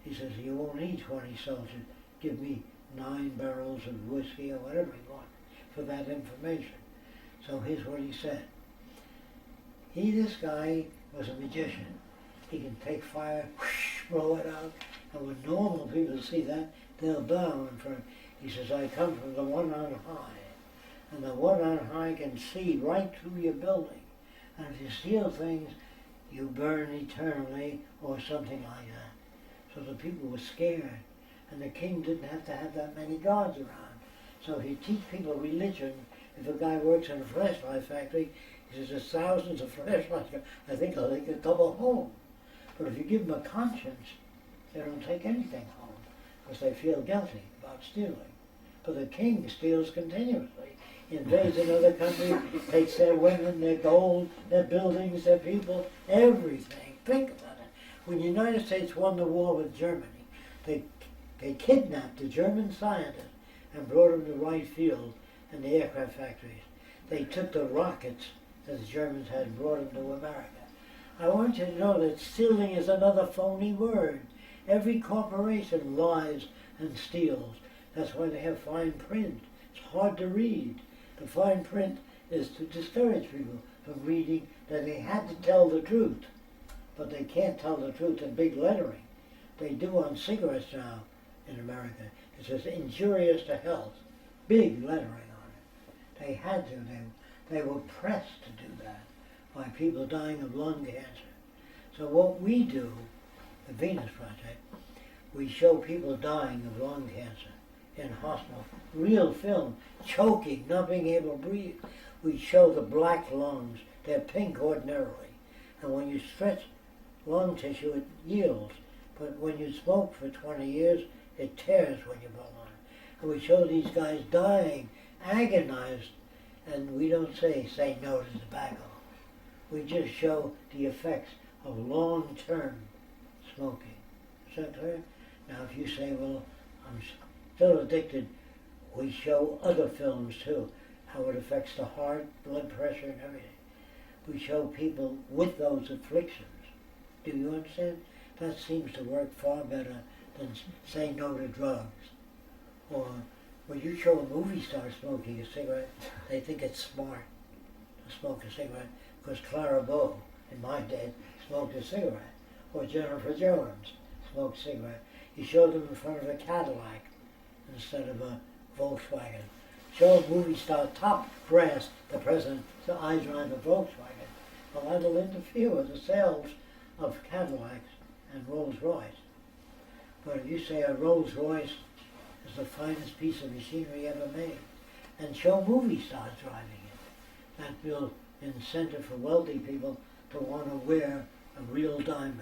He says, you won't need 20 soldiers. Give me 9 barrels of whiskey or whatever you want for that information. So here's what he said. This guy was a magician. He can take fire, whoosh, blow it out, and when normal people see that, they'll bow in front. He says, I come from the one on high, and the one on high can see right through your building. And if you steal things, you burn eternally, or something like that. So the people were scared, and the king didn't have to have that many guards around. So he teach people religion. If a guy works in a flashlight factory, he says, there's thousands of flashlights. I think I'll take a double home. But if you give them a conscience, they don't take anything home because they feel guilty about stealing. But the king steals continuously. Invades another country, takes their women, their gold, their buildings, their people, everything. Think about it. When the United States won the war with Germany, they kidnapped the German scientists and brought them to Wright Field and the aircraft factories. They took the rockets that the Germans had and brought them to America. I want you to know that stealing is another phony word. Every corporation lies and steals. That's why they have fine print. It's hard to read. The fine print is to discourage people from reading that they had to tell the truth. But they can't tell the truth in big lettering. They do on cigarettes now in America. It says injurious to health. Big lettering on it. They had to. They were pressed to do that by people dying of lung cancer. So what we do, the Venus Project, we show people dying of lung cancer in hospital. Real film, choking, not being able to breathe. We show the black lungs. They're pink ordinarily. And when you stretch lung tissue, it yields. But when you smoke for 20 years, it tears when you blow on it. And we show these guys dying, agonized, and we don't say no to tobacco. We just show the effects of long-term smoking. Is that clear? Now if you say, well, I'm still addicted, we show other films too, how it affects the heart, blood pressure and everything. We show people with those afflictions. Do you understand? That seems to work far better than saying no to drugs. Or when you show a movie star smoking a cigarette, they think it's smart to smoke a cigarette because Clara Bow, in my day, smoked a cigarette. Or Jennifer Jones smoked a cigarette. You show them in front of a Cadillac instead of a Volkswagen. Show a movie star top brass, the president, so I drive a Volkswagen. Well, that'll interfere with the sales of Cadillacs and Rolls Royce. But if you say a Rolls Royce is the finest piece of machinery ever made, and show movie stars driving it, that will incentive for wealthy people to want to wear a real diamond.